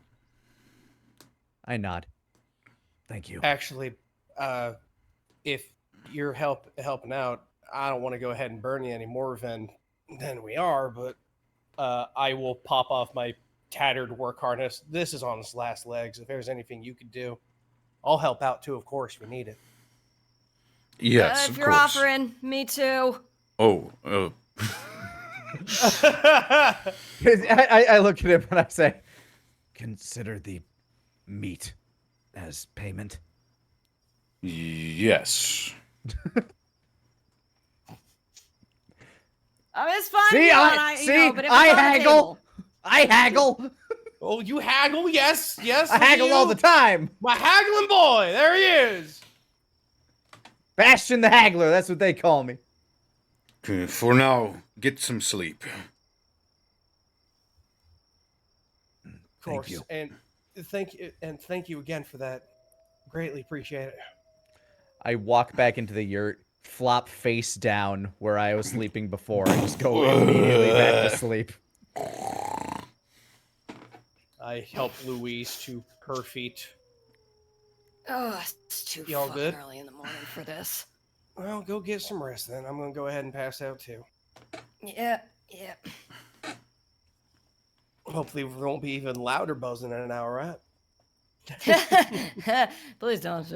I nod. Thank you. Actually, if you're helping out, I don't want to go ahead and burn you any more than we are, but I will pop off my tattered work harness. This is on its last legs. If there's anything you could do, I'll help out too, of course, if we need it. Yes, If of you're course. offering, me too. Oh, I look at him and I say, consider the meat as payment. yes. It's fine. See, but if I it's on the haggle. table- I haggle. Oh, you haggle? Yes. I haggle all the time. My haggling boy. There he is. Bastion the Haggler, that's what they call me. For now, get some sleep. Of course. you. And thank you again for that. Greatly appreciate it. I walk back into the yurt, flop face down where I was sleeping before, and just go immediately back to sleep. I help Louise to her feet. Oh, it's too You all fucking good? early in the morning for this. Well, go get some rest then. I'm gonna go ahead and pass out too. Yeah. Hopefully, we won't be even louder buzzing in an hour, right? Please don't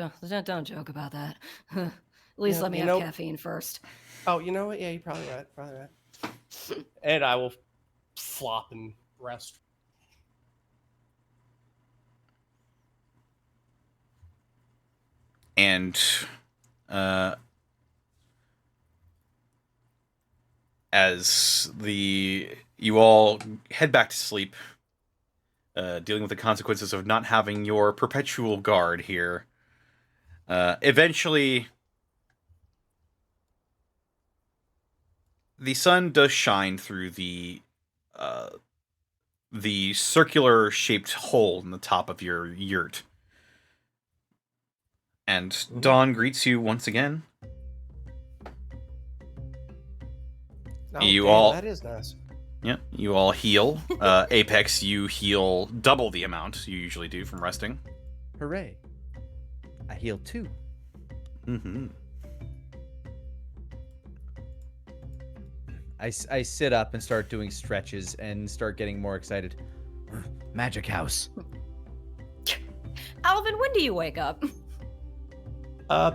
joke about that. At least Yeah, let me you have know- caffeine first. Oh, you know what? Yeah, you're probably right. And I will flop and rest. And as you all head back to sleep, dealing with the consequences of not having your perpetual guard here, eventually the sun does shine through the circular-shaped hole in the top of your yurt. And dawn greets you once again. Oh, You damn, all- That is nice. Yeah, you all heal. Apex, you heal double the amount you usually do from resting. Hooray. I heal 2. Mm-hmm. I sit up and start doing stretches and start getting more excited. Magic house. Alvin, when do you wake up?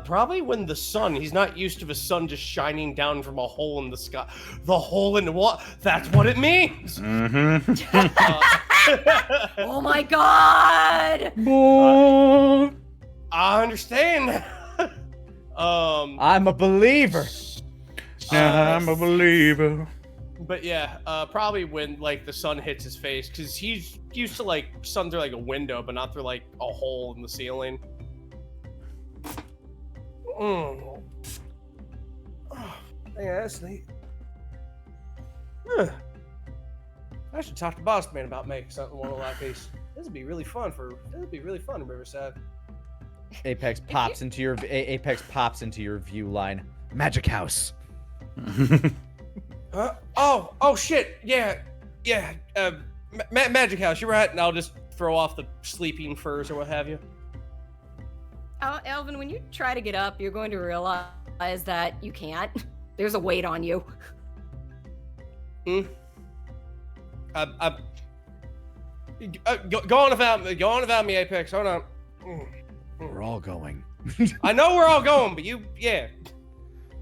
Probably when the sun. He's not used to the sun just shining down from a hole in the sky. The hole in the what? That's what it means. Oh my god! I understand. I'm a believer. I'm a believer. But yeah, probably when like the sun hits his face, because he's used to like sun through like a window, but not through like a hole in the ceiling. Oh, yeah, that's neat. Huh. I should talk to Boss Man about making something one of that piece. This would be really fun in Riverside. Apex pops into your view line. Magic house. Oh shit, yeah. Magic House, you're right, and I'll just throw off the sleeping furs or what have you. Alvin, when you try to get up, you're going to realize that you can't. There's a weight on you. Go on without me, Apex. Hold on. We're all going. I know we're all going, but yeah.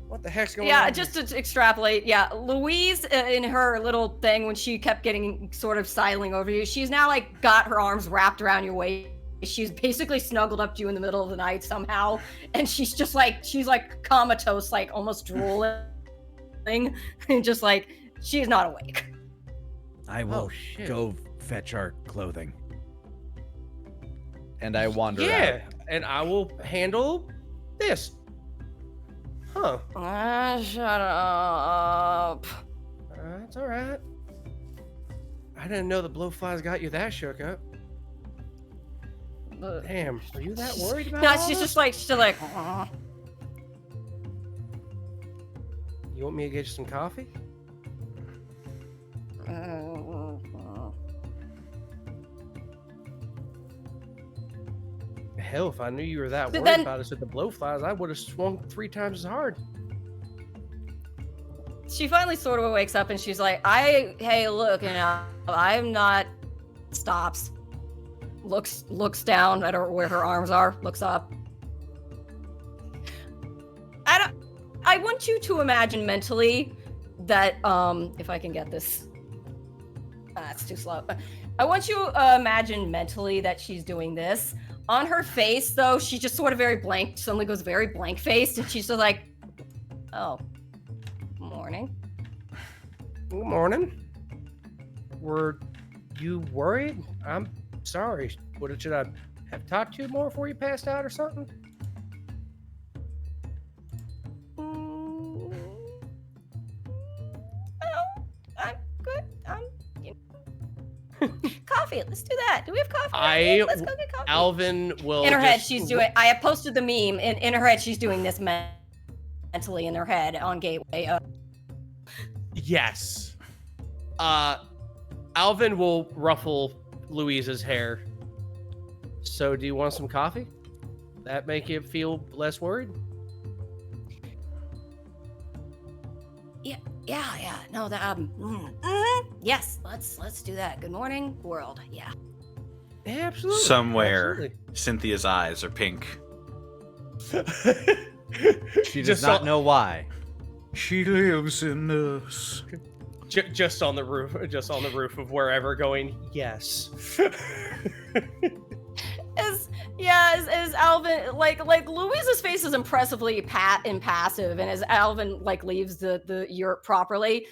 What the heck's going on? Yeah, just to extrapolate, Louise, in her little thing, when she kept getting sort of sidling over you, she's now, like, got her arms wrapped around your waist. She's basically snuggled up to you in the middle of the night somehow, and she's just, like, comatose, like, almost drooling, and just, like, she's not awake. I will go fetch our clothing. And I wander out. Yeah, and I will handle this. Huh. Shut up. It's all right. I didn't know the blowflies got you that shook up. Damn, are you that worried about No, all she's this? just like, You want me to get you some coffee? Hell, if I knew you were that But worried then- about us with the blowflies, I would have swung 3 times as hard. She finally sort of wakes up and she's like, hey, look, I'm not, stops, looks down at her, where her arms are, looks up. I want you to imagine mentally that, if I can get this, it's too slow. I want you to imagine mentally that she's doing this. On her face, though, she just sort of suddenly goes very blank-faced, and she's just like, oh, morning. Good morning. Were you worried? I'm sorry. Should I have talked to you more before you passed out or something? Oh, I'm good. Coffee. Let's do that. Do we have coffee? Let's go get coffee. Alvin will. In her head, she's doing. I have posted the meme. In her head, she's doing this mentally in her head on Gateway. Yes. Alvin will ruffle Louise's hair. So, do you want some coffee? That make you feel less worried? Yeah. No, that. Yes. Let's do that. Good morning, world. Yeah. Yeah, absolutely. Somewhere, Absolutely. Cynthia's eyes are pink. She does not know why. She lives in us. Just on the roof of wherever, going yes. As Alvin, like Louise's face is impressively impassive, and as Alvin leaves the yurt properly,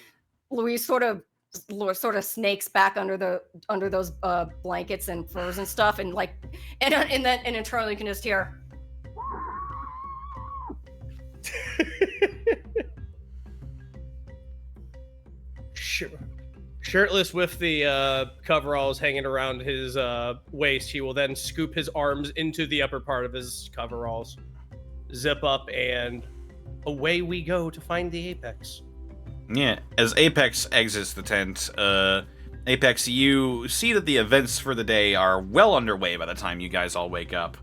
Louise sort of snakes back under those blankets and furs and stuff, and internally you can just hear. Shirtless with the coveralls hanging around his waist, he will then scoop his arms into the upper part of his coveralls, zip up, and away we go to find the Apex. Yeah, as Apex exits the tent, Apex, you see that the events for the day are well underway by the time you guys all wake up.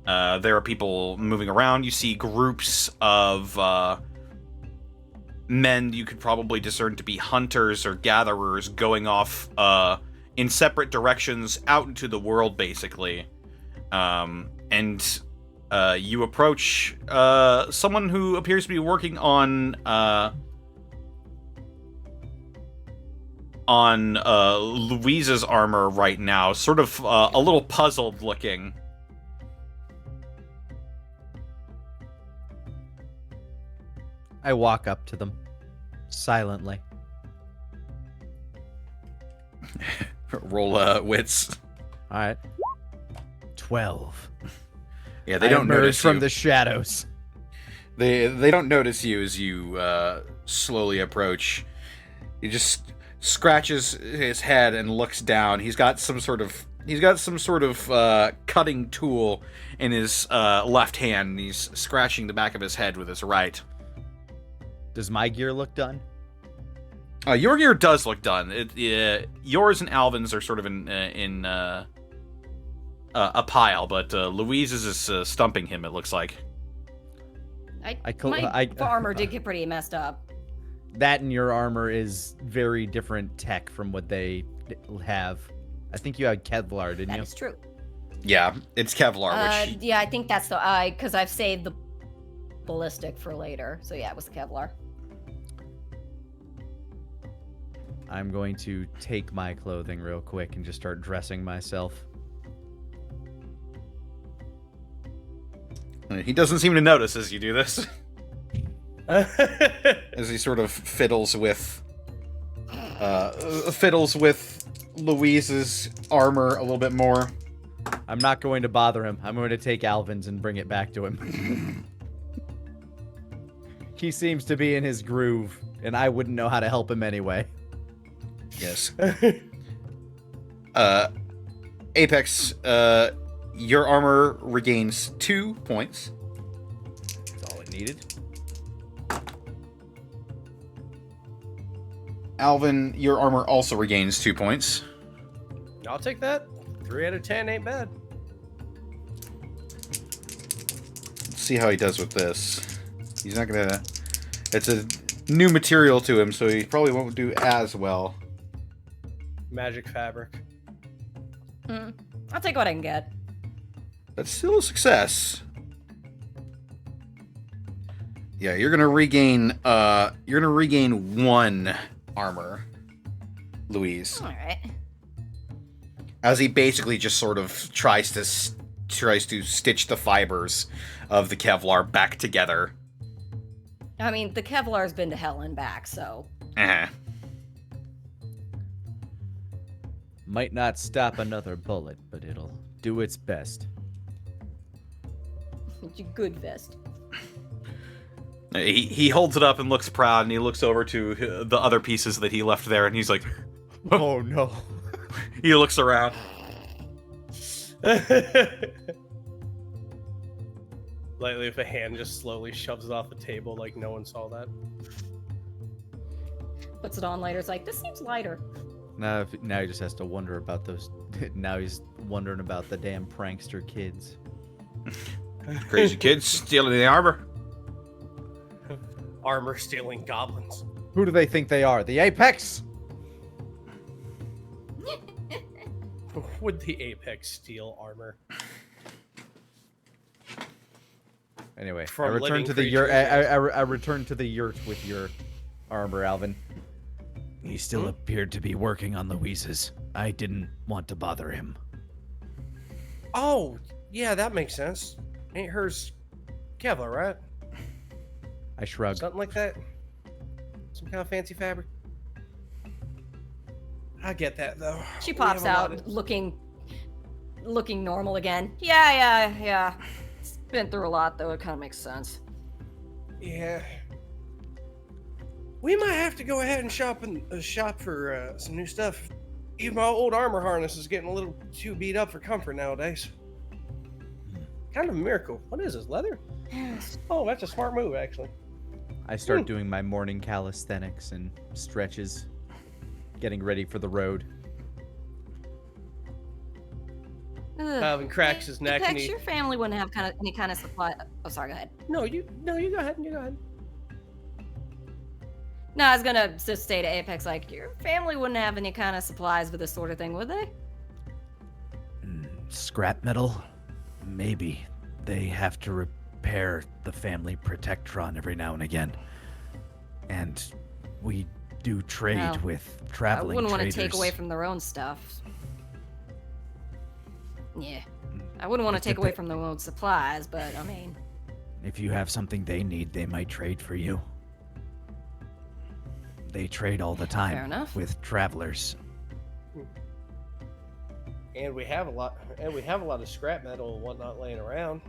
There are people moving around. You see groups of men you could probably discern to be hunters or gatherers going off in separate directions out into the world, basically. And you approach someone who appears to be working on Louise's armor right now, sort of a little puzzled looking. I walk up to them silently. Roll wits. All right. 12. Yeah, they I don't emerge notice from you. the shadows. They don't notice you as you slowly approach. He just scratches his head and looks down. He's got some sort of cutting tool in his left hand. And he's scratching the back of his head with his right. Does my gear look done? Your gear does look done. Yours and Alvin's are sort of in a pile, but Louise's is stumping him, it looks like. My armor did get pretty messed up. That and your armor is very different tech from what they have. I think you had Kevlar, didn't you? That is true. Yeah, it's Kevlar, which... Yeah, I think that's because I've saved the ballistic for later. So yeah, it was the Kevlar. I'm going to take my clothing real quick and just start dressing myself. He doesn't seem to notice as you do this. As he sort of fiddles with Louise's armor a little bit more. I'm not going to bother him. I'm going to take Alvin's and bring it back to him. He seems to be in his groove, and I wouldn't know how to help him anyway. Yes. Apex, your armor regains 2 points. That's all it needed. Alvin, your armor also regains 2 points. I'll take that. 3 out of 10 ain't bad. Let's see how he does with this. He's not gonna... It's a new material to him, so he probably won't do as well. Magic fabric. I'll take what I can get. That's still a success. Yeah, you're gonna regain 1 armor, Louise. All right. As he basically just sort of tries to stitch the fibers of the Kevlar back together. I mean, the Kevlar's been to hell and back, so. Uh-huh. Might not stop another bullet, but it'll do its best. It's a good vest. He holds it up and looks proud, and he looks over to the other pieces that he left there, and he's like, Oh no. he looks around. Lightly, if a hand just slowly shoves it off the table like no one saw that. Puts it on later. It's like, this seems lighter. Now he just has to wonder about those. Now he's wondering about the damn prankster kids. Crazy kids stealing the armor. Armor stealing goblins. Who do they think they are? The Apex? Would the Apex steal armor? Anyway, From I return living to the creatures, yurt. I return to the yurt with your armor, Alvin. He still appeared to be working on Louise's. I didn't want to bother him. Oh, yeah, that makes sense. Ain't hers Kevlar, right? I shrugged. Something like that. Some kind of fancy fabric. I get that though. She We pops have a lot out, of- looking normal again. Yeah. It's been through a lot, though. It kind of makes sense. Yeah. We might have to go ahead and shop for some new stuff. Even my old armor harness is getting a little too beat up for comfort nowadays. Kind of a miracle. What is this, leather? Oh, that's a smart move, actually. I start doing my morning calisthenics and stretches, getting ready for the road. Alvin cracks his neck and Apex, he... your family wouldn't have any kind of supply. Oh, sorry. Go ahead. No, you go ahead. You go ahead. No, I was gonna just say to Apex, like, your family wouldn't have any kind of supplies for this sort of thing, would they? Scrap metal? Maybe. They have to repair the family Protectron every now and again. And we do trade Well, with I traveling wouldn't want to traders. take away from their own stuff. Yeah. I wouldn't want to take away from their own supplies, but I mean... If you have something they need, they might trade for you. They trade all the time Fair enough. with travelers. And we have a lot of scrap metal and whatnot laying around.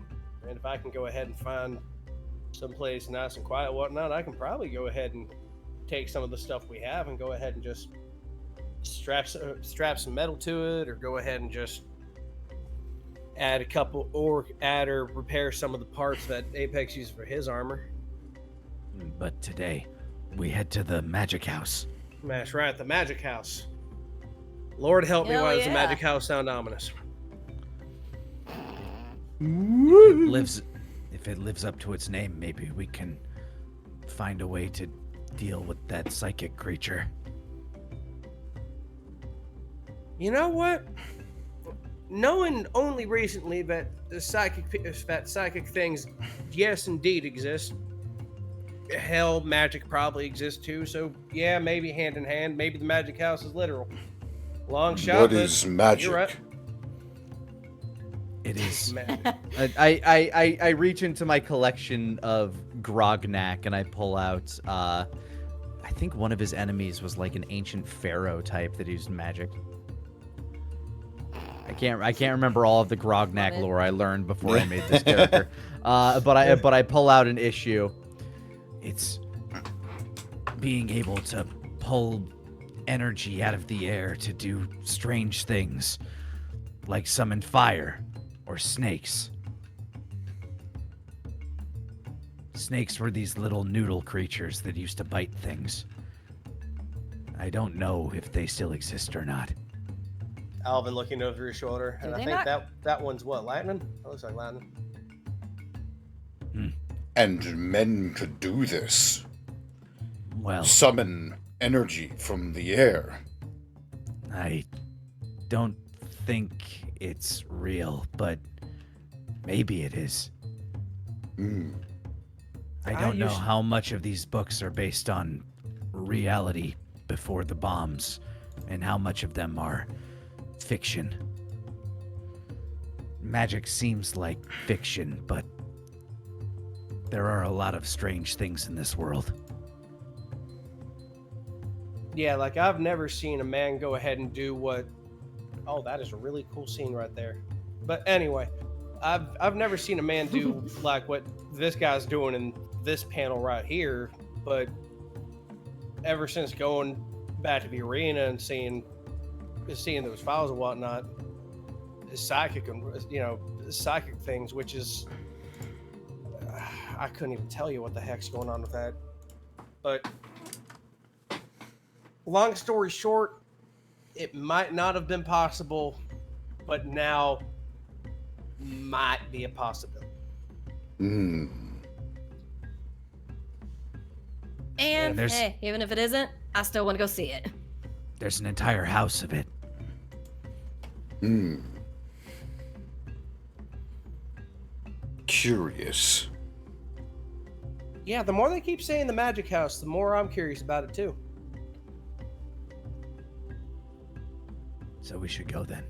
And if I can go ahead and find someplace nice and quiet and whatnot, I can probably go ahead and take some of the stuff we have and go ahead and just strap some metal to it, or go ahead and just add a couple, or add or repair some of the parts that Apex uses for his armor. But today, we head to the Magic House. That's right, the Magic House. Lord help me, Hell why does the yeah. Magic House sound ominous? If it lives up to its name, maybe we can find a way to deal with that psychic creature. You know what? Knowing only recently that psychic things, yes, indeed exist. Hell, magic probably exists too. So yeah, maybe hand in hand. Maybe the Magic House is literal. Long shot. What but is magic? You're right. It is. Magic. I reach into my collection of Grognak and I pull out. I think one of his enemies was like an ancient pharaoh type that used magic. I can't remember all of the Grognak lore I learned before I made this character. But I pull out an issue. It's being able to pull energy out of the air to do strange things, like summon fire or snakes. Snakes were these little noodle creatures that used to bite things. I don't know if they still exist or not. Alvin looking over his shoulder, and Do I they think not- that one's what, lightning? That looks like lightning. And men could do this. Well, Summon energy from the air. I don't think it's real, but maybe it is. I don't know how much of these books are based on reality before the bombs, and how much of them are fiction. Magic seems like fiction, but there are a lot of strange things in this world. Yeah, like I've never seen a man go ahead and do what. Oh, that is a really cool scene right there. But anyway, I've never seen a man do like what this guy's doing in this panel right here. But ever since going back to the arena and seeing those files and whatnot, psychic and psychic things, which is I couldn't even tell you what the heck's going on with that. But long story short, it might not have been possible, but now might be a possibility. And there's- hey, even if it isn't, I still want to go see it. There's an entire house of it. Curious. Yeah, the more they keep saying the Magic House, the more I'm curious about it too. So we should go then.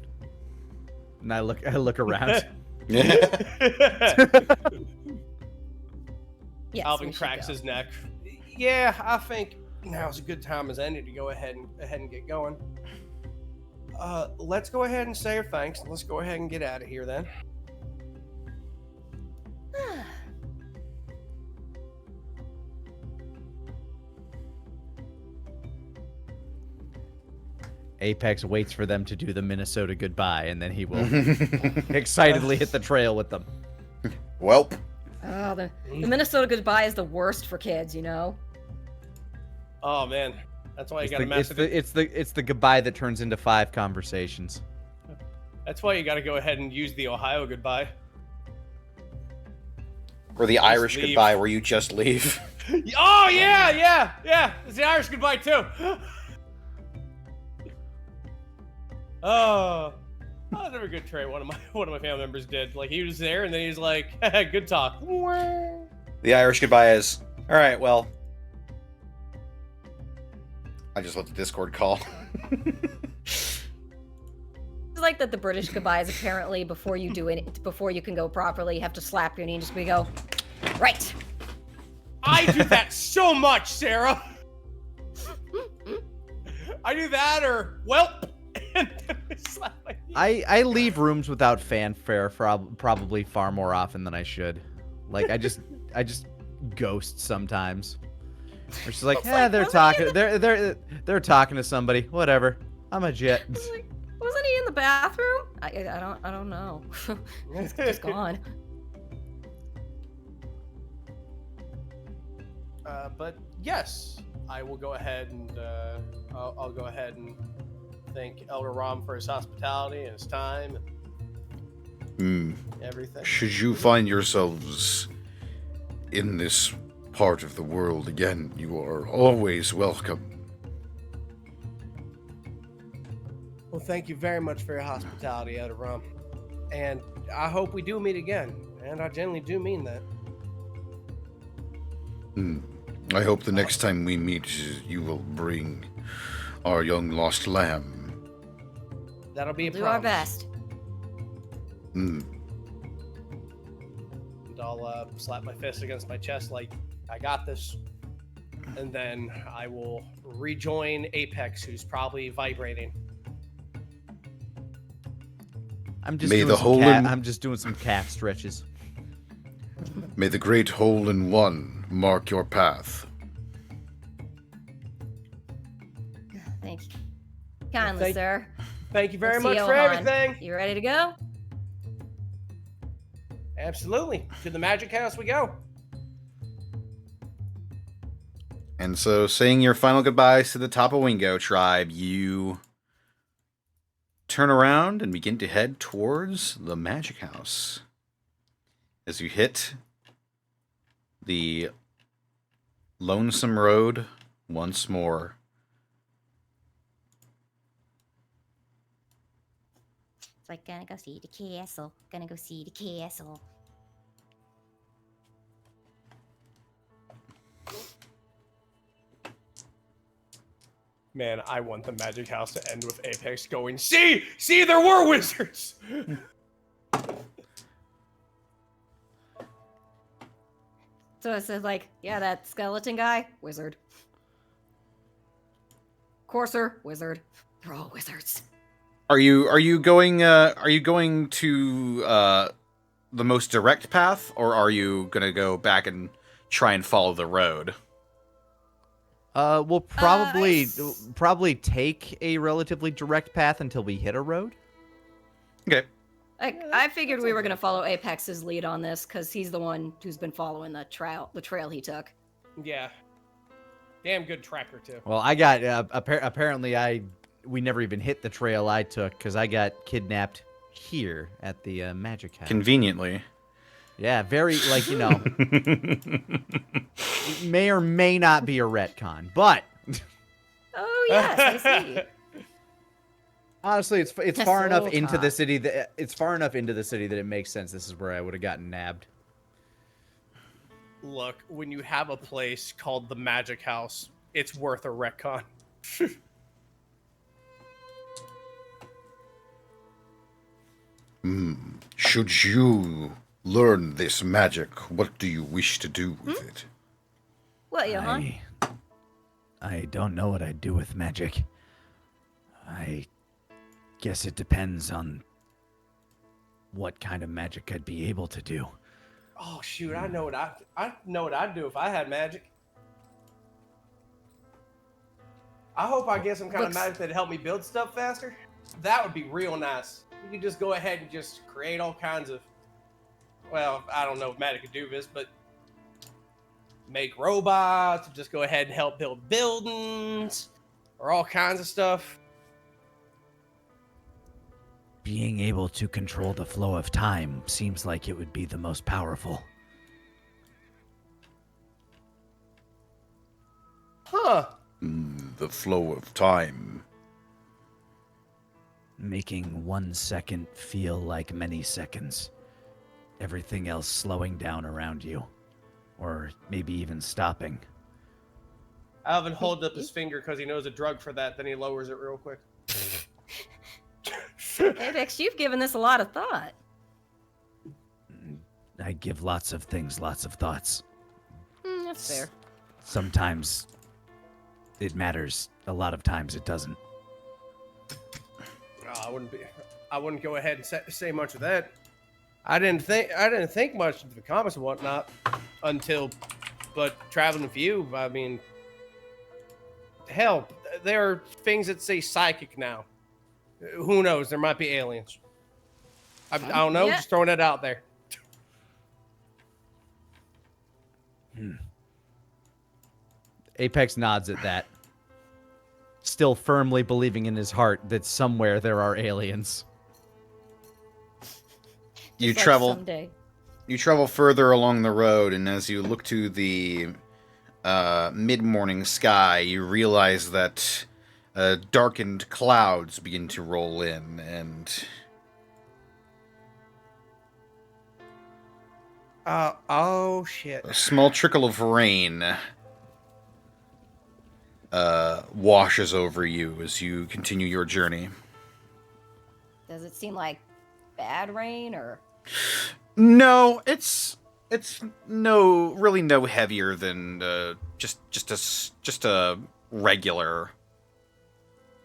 And I look around. Yes, Alvin we should cracks go. his neck. Yeah, I think now's a good time as any to go ahead and get going. Let's go ahead and say our thanks. Let's go ahead and get out of here then. Apex waits for them to do the Minnesota goodbye, and then he will excitedly hit the trail with them. Welp. Oh, the Minnesota goodbye is the worst for kids, you know? Oh man, that's why you It's got to the, mess it's, with it. it's the goodbye that turns into 5 conversations. That's why you got to go ahead and use the Ohio goodbye. Or the Irish leave. goodbye where you just leave. Oh yeah. It's the Irish goodbye too. Oh, that was a good trait. One of my family members did. Like he was there, and then he's like, "Good talk." The Irish goodbye is, all right, well, I just let the Discord call. It's like that the British goodbye is apparently before you do it, before you can go properly, you have to slap your knee and just go, right. I do that so much, Sarah. I do that or welp. And slap my knee. I leave rooms without fanfare probably far more often than I should. Like I just ghost sometimes. Or she's like, they're talking. They're talking to somebody. Whatever. I'm a jet. Wasn't he in the bathroom? I don't know. He's gone. But yes, I will go ahead and I'll go ahead and thank Elder Rom for his hospitality and his time and everything. Should you find yourselves in this part of the world again, you are always welcome. Well, thank you very much for your hospitality, Elder Rom. And I hope we do meet again. And I genuinely do mean that. I hope the next time we meet, you will bring our young lost lamb. That'll be a Do promise. our best. And I'll slap my fist against my chest like, I got this. And then I will rejoin Apex, who's probably vibrating. I'm just May doing the some hole cat, in- I'm just doing some calf stretches. May the great hole in one mark your path. Thank you kindly, Thank- sir. Thank you very Let's much see, for Johan. everything. You ready to go? Absolutely. To the Magic House we go. And so, saying your final goodbyes to the Tapawingo tribe, you turn around and begin to head towards the Magic House. As you hit the lonesome road once more. It's like, gonna go see the castle. Gonna go see the castle. Man, I want the Magic House to end with Apex going, see, there were wizards. So it says like, yeah, that skeleton guy, wizard. Courser, wizard. They're all wizards. Are you going to the most direct path, or are you gonna go back and try and follow the road? We'll probably take a relatively direct path until we hit a road. Okay. I figured we were gonna follow Apex's lead on this because he's the one who's been following the trail he took. Yeah. Damn good tracker, too. Well, I got apparently we never even hit the trail I took because I got kidnapped here at the Magic House. Conveniently. Yeah, very it may or may not be a retcon, but Oh yes, I see. honestly, it's That's far enough so into tough. the city that it makes sense. This is where I would have gotten nabbed. Look, when you have a place called the Magic House, it's worth a retcon. Should you learn this magic, what do you wish to do with it? What, Johan? I don't know what I'd do with magic. I guess it depends on what kind of magic I'd be able to do. Oh shoot, I know what I'd do if I had magic. I hope I get some kind of magic that'd help me build stuff faster. That would be real nice. You could just go ahead and just create all kinds of, well, I don't know if magic could do this, but make robots, just go ahead and help build buildings, or all kinds of stuff. Being able to control the flow of time seems like it would be the most powerful. The flow of time. Making 1 second feel like many seconds. Everything else slowing down around you. Or maybe even stopping. Alvin holds up his finger because he knows a drug for that, then he lowers it real quick. Apex, you've given this a lot of thought. I give lots of things lots of thoughts. That's fair. Sometimes it matters. A lot of times it doesn't. Oh, I wouldn't go ahead and say much of that. I didn't think much of the comments and whatnot but traveling with you, I mean, hell, there are things that say psychic now. Who knows? There might be aliens. I don't know. Yeah. Just throwing it out there. Apex nods at that. Still firmly believing in his heart that somewhere there are aliens. You Just like travel. someday. You travel further along the road, and as you look to the mid-morning sky, you realize that darkened clouds begin to roll in, and Oh shit. a small trickle of rain washes over you as you continue your journey. Does it seem like bad rain or? No, it's no heavier than just a regular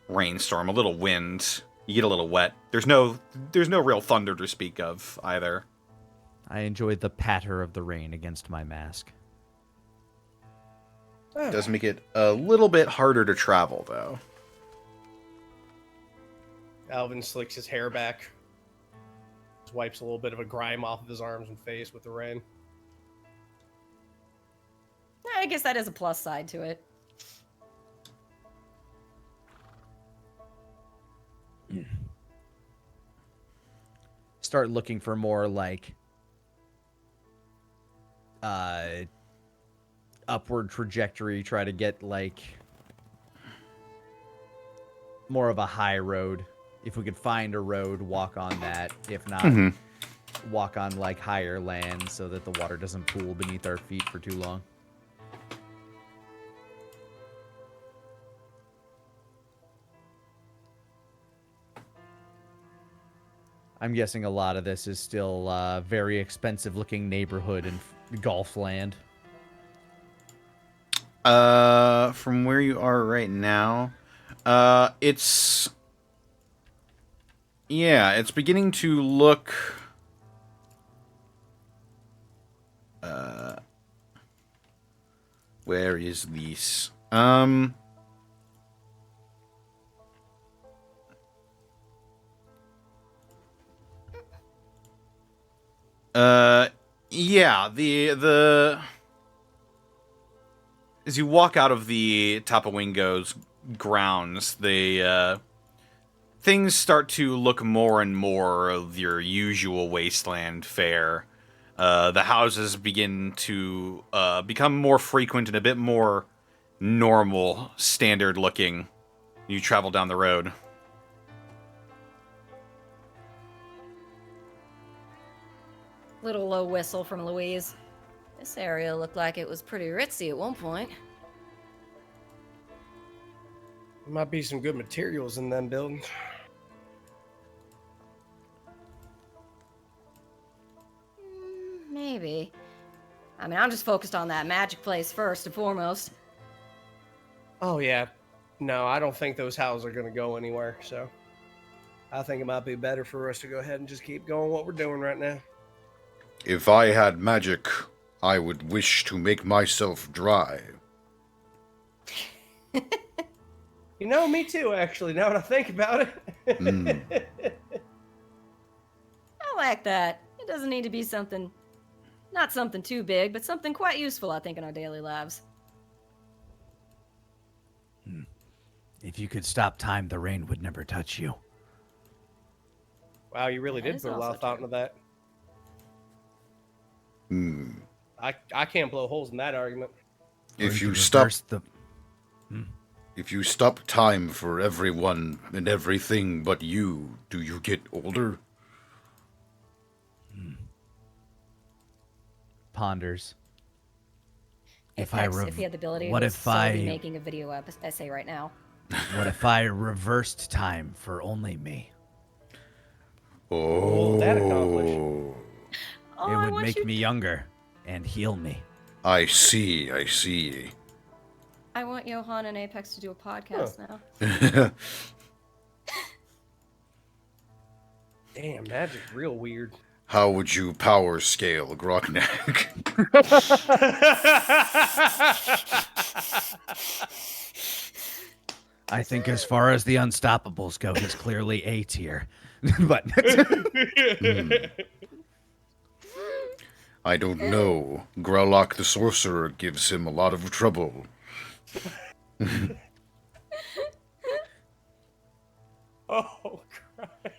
rainstorm. A little wind. You get a little wet. There's no real thunder to speak of either. I enjoy the patter of the rain against my mask. It does make it a little bit harder to travel, though. Alvin slicks his hair back. Just wipes a little bit of a grime off of his arms and face with the rain. I guess that is a plus side to it. Start looking for more like upward trajectory, try to get like more of a high road. If we could find a road, walk on that. If not, walk on like higher land so that the water doesn't pool beneath our feet for too long. I'm guessing a lot of this is still very expensive looking neighborhood in Gulf land. From where you are right now, it's beginning to look where is this? The as you walk out of the Tapawingo's grounds, things start to look more and more of your usual wasteland fare. The houses begin to become more frequent and a bit more normal, standard looking. You travel down the road. Little low whistle from Louise. This area looked like it was pretty ritzy at one point. There might be some good materials in them buildings. Maybe. I mean, I'm just focused on that magic place first and foremost. Oh yeah. No, I don't think those houses are going to go anywhere, so I think it might be better for us to go ahead and just keep going what we're doing right now. If I had magic, I would wish to make myself dry. You know, me too, actually, now that I think about it. I like that. It doesn't need to be something, not something too big, but something quite useful, I think, in our daily lives. If you could stop time, the rain would never touch you. Wow, you really That did is put a lot also of thought true. into that. I can't blow holes in that argument. If Or you could stop, reverse the... If you stop time for everyone and everything but you, do you get older? Ponders. Apex, if he had the ability, what he would if so be I making a video essay right now. what if I reversed time for only me? What will that accomplish? Oh, Oh, It I would want make you. me younger and heal me. I see, I see. I want Johan and Apex to do a podcast now. Damn, magic's real weird. How would you power scale Grognak? I think as far as the Unstoppables go, he's clearly A tier. But I don't know. Growlock the Sorcerer gives him a lot of trouble. Oh, Christ.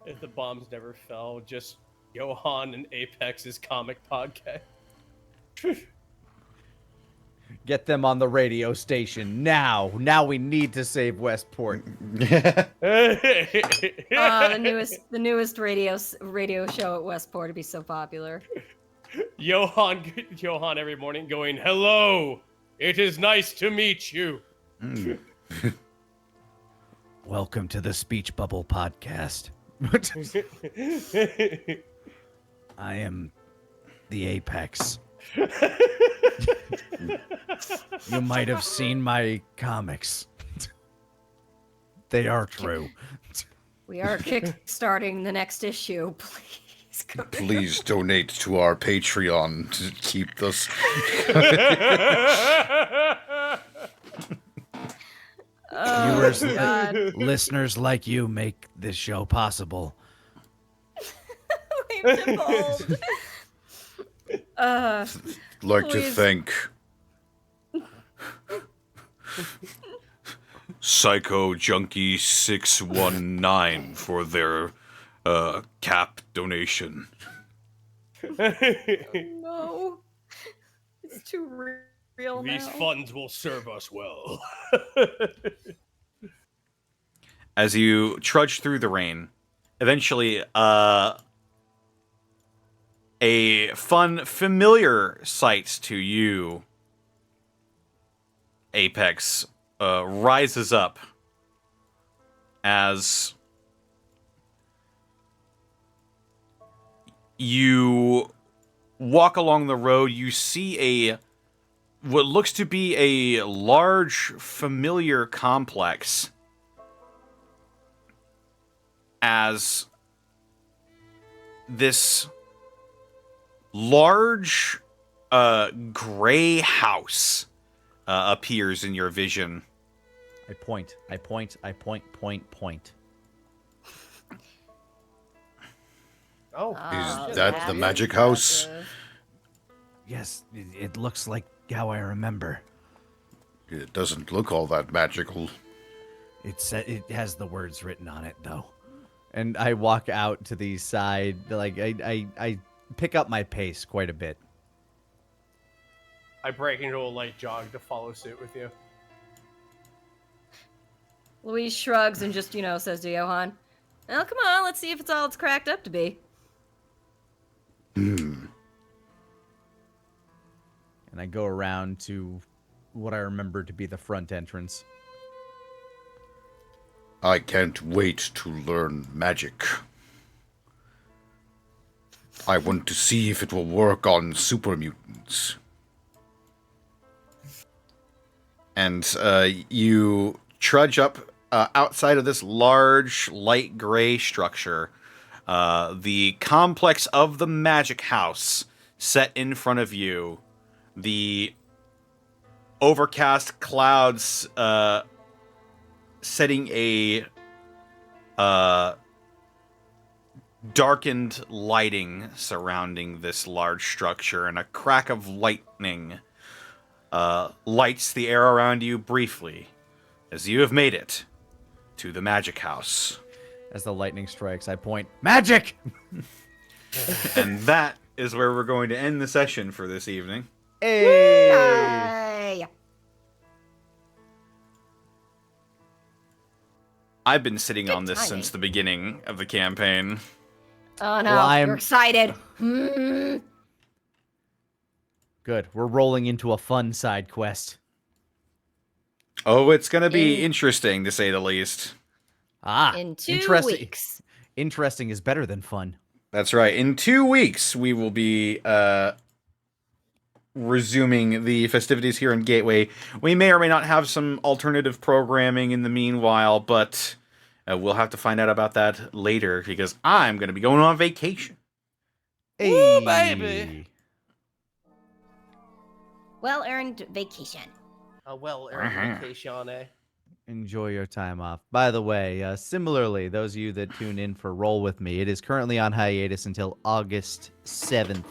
If the bombs never fell, just Johan and Apex's comic podcast. get them on the radio station now. Now we need to save Westport. The newest radio show at Westport would be so popular. Johan every morning going, "Hello, it is nice to meet you." Welcome to the Speech Bubble Podcast. I am the Apex. You might have seen my comics. They are true. We are kickstarting the next issue. Please go. Please donate to our Patreon to keep this. Oh, Viewers, God. listeners like you make this show possible. We've devolved. Like to Please. thank Psycho Junkie 619 for their cap donation. No. It's too real These now. funds will serve us well. As you trudge through the rain, eventually, a fun, familiar sight to you, Apex, rises up as you walk along the road. You see what looks to be a large, familiar complex as this large gray house appears in your vision. I point. Oh, Is that the magic house? Yes, it looks like how I remember. It doesn't look all that magical. It has the words written on it, though. And I walk out to the side, like I pick up my pace quite a bit. I break into a light jog to follow suit with you. Louise shrugs and just, says to Johan, "Well, come on, let's see if it's all it's cracked up to be." And I go around to what I remember to be the front entrance. I can't wait to learn magic. I want to see if it will work on super mutants. And you trudge up outside of this large, light gray structure. The complex of the magic house set in front of you. The overcast clouds setting a darkened lighting surrounding this large structure, and a crack of lightning lights the air around you briefly as you have made it to the magic house. As the lightning strikes, I point, "Magic!" And that is where we're going to end the session for this evening. Hey! Yay! I've been sitting Good on this timing. since the beginning of the campaign. Oh no, Well, I you're am- excited. Good. We're rolling into a fun side quest. Oh, it's gonna be In- interesting to say the least. Ah, In 2 interesting. weeks. Interesting is better than fun. That's right. In 2 weeks, we will be resuming the festivities here in Gateway. We may or may not have some alternative programming in the meanwhile, but we'll have to find out about that later because I'm going to be going on vacation. Hey, baby. Well-earned vacation. A well-earned vacation, eh? Enjoy your time off. By the way, similarly, those of you that tune in for Roll With Me, it is currently on hiatus until August 7th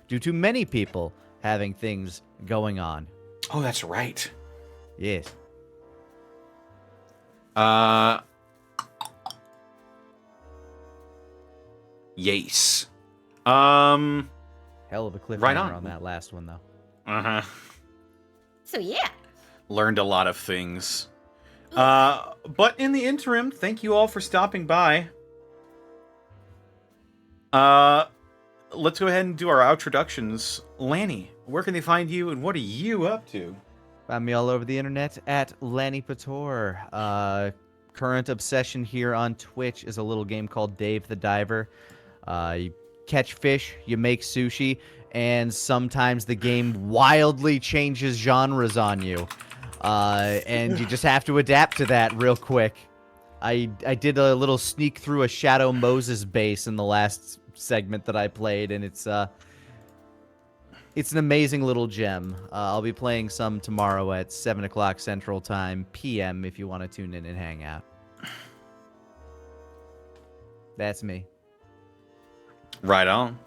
due to many people having things going on. Oh, that's right. Yes. Yes. Hell of a cliffhanger Right on. on that last one, though. Uh-huh. So yeah. Learned a lot of things. But in the interim, thank you all for stopping by. Let's go ahead and do our outroductions. Lanny, where can they find you and what are you up to? Find me all over the internet at Lanny Pator. Current obsession here on Twitch is a little game called Dave the Diver. You catch fish, you make sushi, and sometimes the game wildly changes genres on you. And you just have to adapt to that real quick. I did a little sneak through a Shadow Moses base in the last segment that I played, and it's an amazing little gem. I'll be playing some tomorrow at 7 o'clock Central Time, PM, if you want to tune in and hang out. That's me. Right on.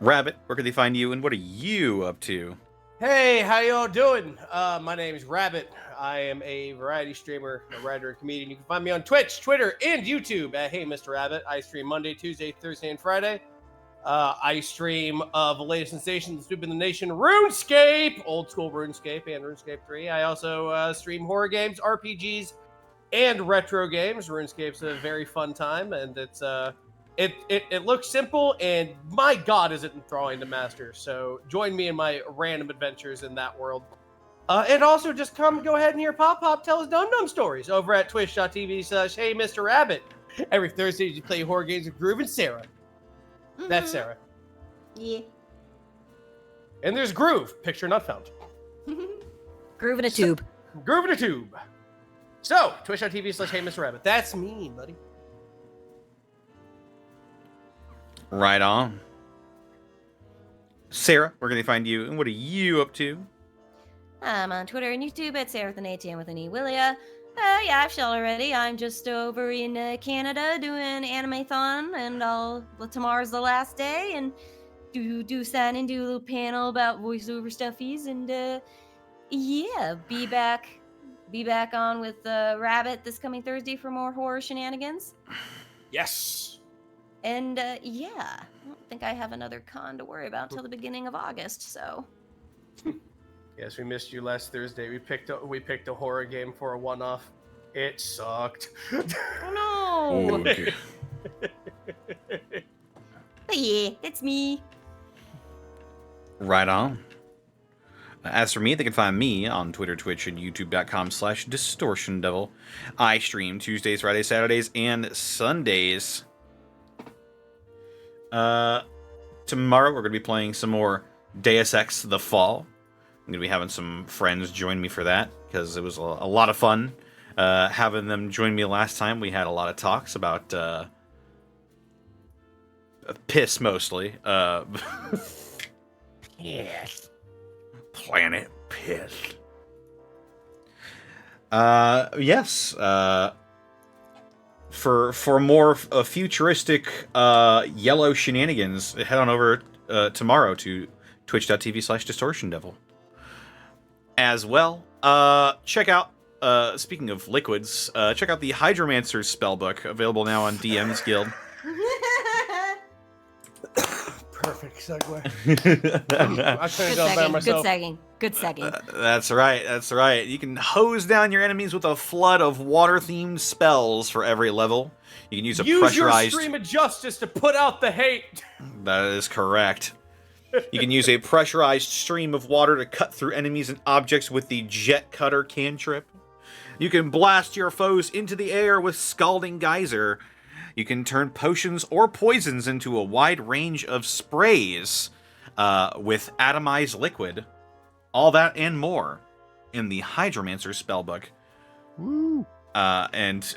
Rabbit, where can they find you and what are you up to? Hey, how y'all doing? My name is Rabbit. I am a variety streamer, a writer, and comedian. You can find me on Twitch, Twitter, and YouTube at Hey Mr. Rabbit. I stream Monday, Tuesday, Thursday, and Friday. I stream the latest sensation that's sweeping the nation, RuneScape, old school RuneScape, and RuneScape 3. I also stream horror games, RPGs, and retro games. RuneScape's a very fun time, and it's it looks simple, and my god, is it enthralling to master. So join me in my random adventures in that world. And also just go ahead and hear Pop tell his dum-dum stories over at twitch.tv/Hey Mr. Rabbit. Every Thursday you play horror games with Groove and Sarah. That's Sarah. Yeah. And there's Groove, picture not found. Groove in a tube. Groove in a tube. So, twitch.tv/Hey Mr. Rabbit. That's me, buddy. Right on. Sarah, where can they find you and what are you up to? I'm on Twitter and YouTube at Sarah with an ATM with an E. Willia. Yeah, I've shelled already. I'm just over in Canada doing Anime-thon, and tomorrow's the last day, and do sign and do a little panel about voiceover stuffies, and yeah, be back on with Rabbit this coming Thursday for more horror shenanigans. Yes. And yeah, I don't think I have another con to worry about until the beginning of August, so. Yes, we missed you last Thursday. We picked a horror game for a one-off. It sucked. Oh no! dear. But yeah, that's me. Right on. As for me, they can find me on Twitter, Twitch, and YouTube.com/DistortionDevil. I stream Tuesdays, Fridays, Saturdays, and Sundays. Tomorrow we're going to be playing some more Deus Ex The Fall. I'm going to be having some friends join me for that, because it was a lot of fun. Having them join me last time, we had a lot of talks about piss, mostly. Yes. Planet Piss. Yes. For more futuristic yellow shenanigans, head on over tomorrow to twitch.tv/DistortionDevil. As well, check out, speaking of liquids, check out the Hydromancer's spellbook, available now on DM's Guild. Perfect segue. I couldn't Good go better segging. Good myself. segging. Good segging. That's right. That's right. You can hose down your enemies with a flood of water-themed spells for every level. You can use a Use pressurized. your stream of justice to put out the hate. That is correct. You can use a pressurized stream of water to cut through enemies and objects with the Jet Cutter cantrip. You can blast your foes into the air with Scalding Geyser. You can turn potions or poisons into a wide range of sprays with Atomized Liquid. All that and more in the Hydromancer spellbook. Woo. And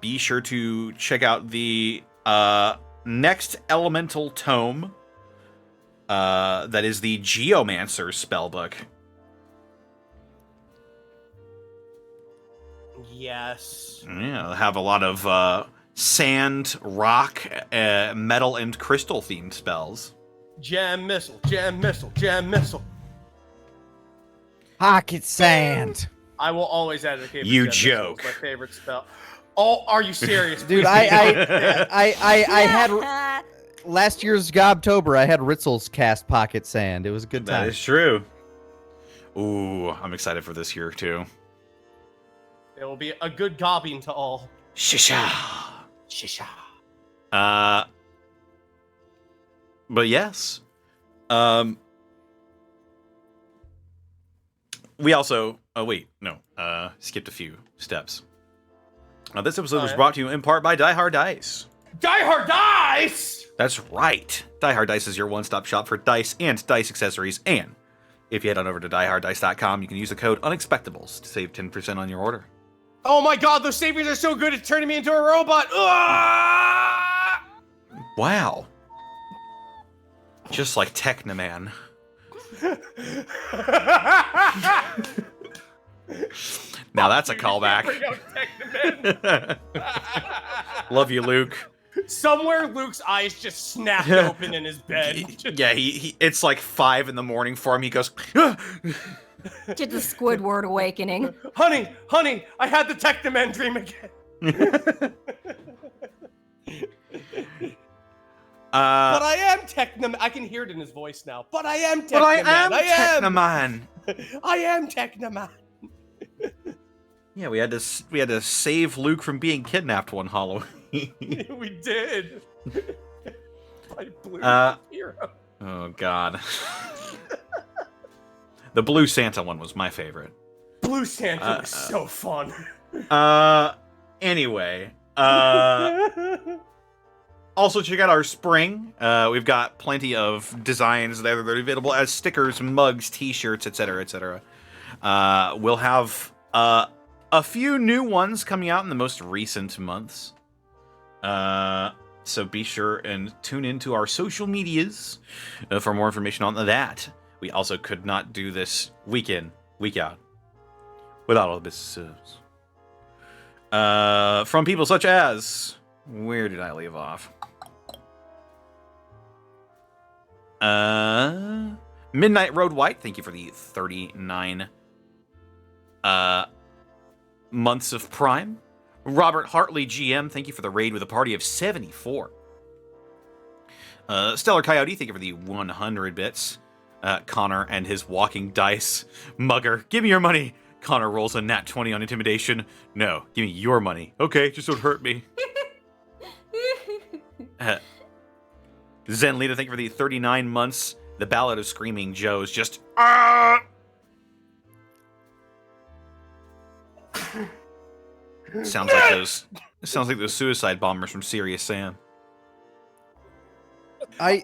be sure to check out the next Elemental Tome. That is the Geomancer spellbook. Yes. Yeah, have a lot of sand, rock, metal, and crystal themed spells. Jam missile, jam missile, jam missile. Pocket sand. I will always advocate for You jam missile. joke. It's my favorite spell. Oh, are you serious? Dude, Please I had Yeah. last year's Gobtober. I had Ritzel's cast pocket sand. It was a good That time. is true. Ooh, I'm excited for this year too. It will be a good gobbing to all. Shisha. Shisha. But yes. We also skipped a few steps. This episode was yeah? brought to you in part by Die Hard Dice. Die Hard Dice! That's right. Die Hard Dice is your one-stop shop for dice and dice accessories. And if you head on over to dieharddice.com, you can use the code Unexpectables to save 10% on your order. Oh my god, those savings are so good at turning me into a robot! Ah! Wow. Just like Technoman. Now that's a callback. Bring out Technoman. Love you, Luke. Somewhere Luke's eyes just snapped open in his bed. Yeah, he it's like 5 a.m. for him. He goes, Did the Squidward awakening. Honey, I had the Technoman dream again. But I am Technoman. I can hear it in his voice now. But I am Technoman. But I am Technoman. I am Technoman. Yeah, we had to save Luke from being kidnapped one Halloween. We did. By Blue Hero. Oh God. The Blue Santa one was my favorite. Blue Santa was so fun. Anyway. Also, check out our spring. We've got plenty of designs there that are available as stickers, mugs, t-shirts, etc., etc. We'll have a few new ones coming out in the most recent months. So be sure and tune into our social medias for more information on that. We also could not do this week in, week out without all the businesses. From people such as... Where did I leave off? Midnight Road White, thank you for the 39 months of Prime. Robert Hartley GM, thank you for the raid with a party of 74. Stellar Coyote, thank you for the 100 bits. Connor and his walking dice. Mugger, give me your money. Connor rolls a nat 20 on intimidation. No, give me your money. Okay, just don't hurt me. Zen Lita, thank you for the 39 months. The Ballad of Screaming Joe's just... Sounds like those suicide bombers from Serious Sam. I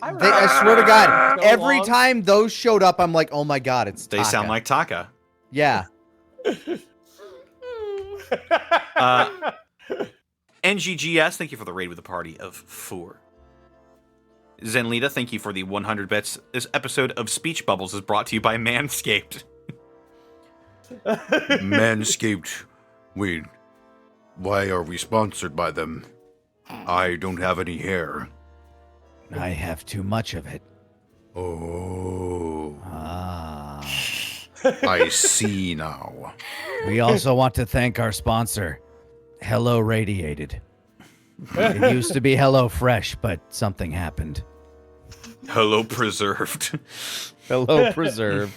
swear to God, So every long. time those showed up, I'm like, oh my God, it's They Taka. sound like Taka. Yeah. NGGS, thank you for the raid with a party of 4. Zenlita, thank you for the 100 bits. This episode of Speech Bubbles is brought to you by Manscaped. Manscaped. Wait, why are we sponsored by them? I don't have any hair. I have too much of it. Oh, Ah. I see now. We also want to thank our sponsor, Hello Radiated. It used to be Hello Fresh, but something happened. Hello, preserved. Hello, preserved.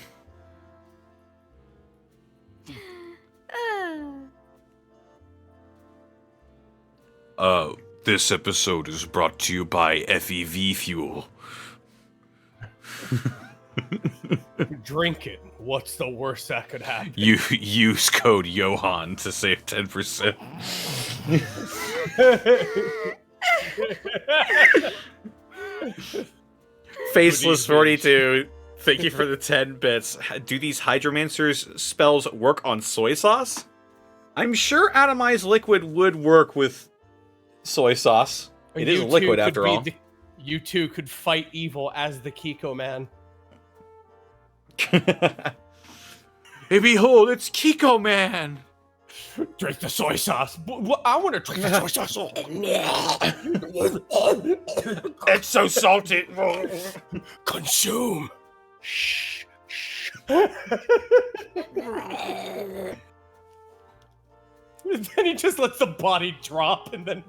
This episode is brought to you by FEV Fuel. Drink it. What's the worst that could happen? You use code Johan to save 10%. Faceless 42. Thank you for the 10 bits. Do these Hydromancer's spells work on soy sauce? I'm sure atomized liquid would work with soy sauce. It is a liquid after all. You two could fight evil as the Kiko Man. Hey, behold, it's Kiko Man! Drink the soy sauce. I want to drink the soy sauce. It's so salty! Consume. Then he just lets the body drop and then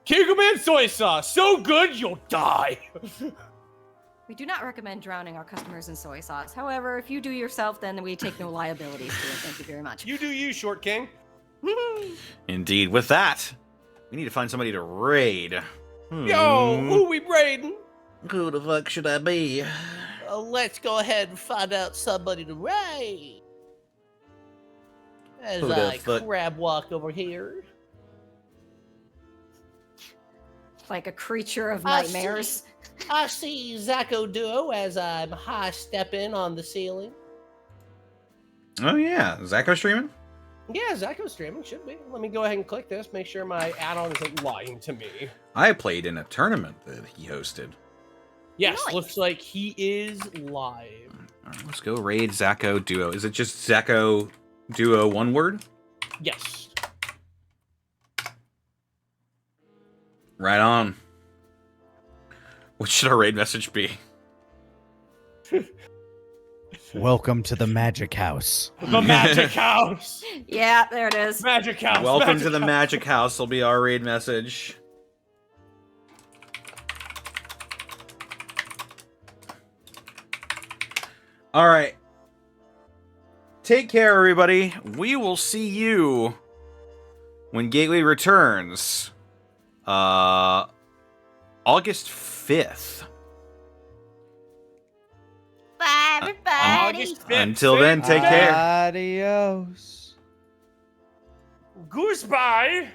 Kiko Man soy sauce, so good you'll die. We do not recommend drowning our customers in soy sauce. However, if you do yourself, then we take no liabilities to it. Thank you very much. You do you, Short King. Indeed. With that, we need to find somebody to raid. Yo, who we raiding? Who the fuck should I be? Let's go ahead and find out somebody to raid. As Who the I fuck? crab walk over here. Like a creature of I nightmares. I see Zacho Duo as I'm high stepping on the ceiling. Oh yeah, Zacho streaming? Yeah, Zacho's streaming, should be. Let me go ahead and click this, make sure my add-on isn't lying to me. I played in a tournament that he hosted. Yes, Nice. looks like he is live. All right, let's go raid Zacho Duo. Is it just Zacho Duo one word? Yes. Right on. What should our raid message be? Welcome to the Magic House. The Magic House! Yeah, there it is. Magic House! Welcome Magic to the House. Magic House will be our raid message. All right. Take care, everybody. We will see you when Gateway returns. August 5th. Bye, everybody. August 5th. Until then, take care. Adios. Goosebye!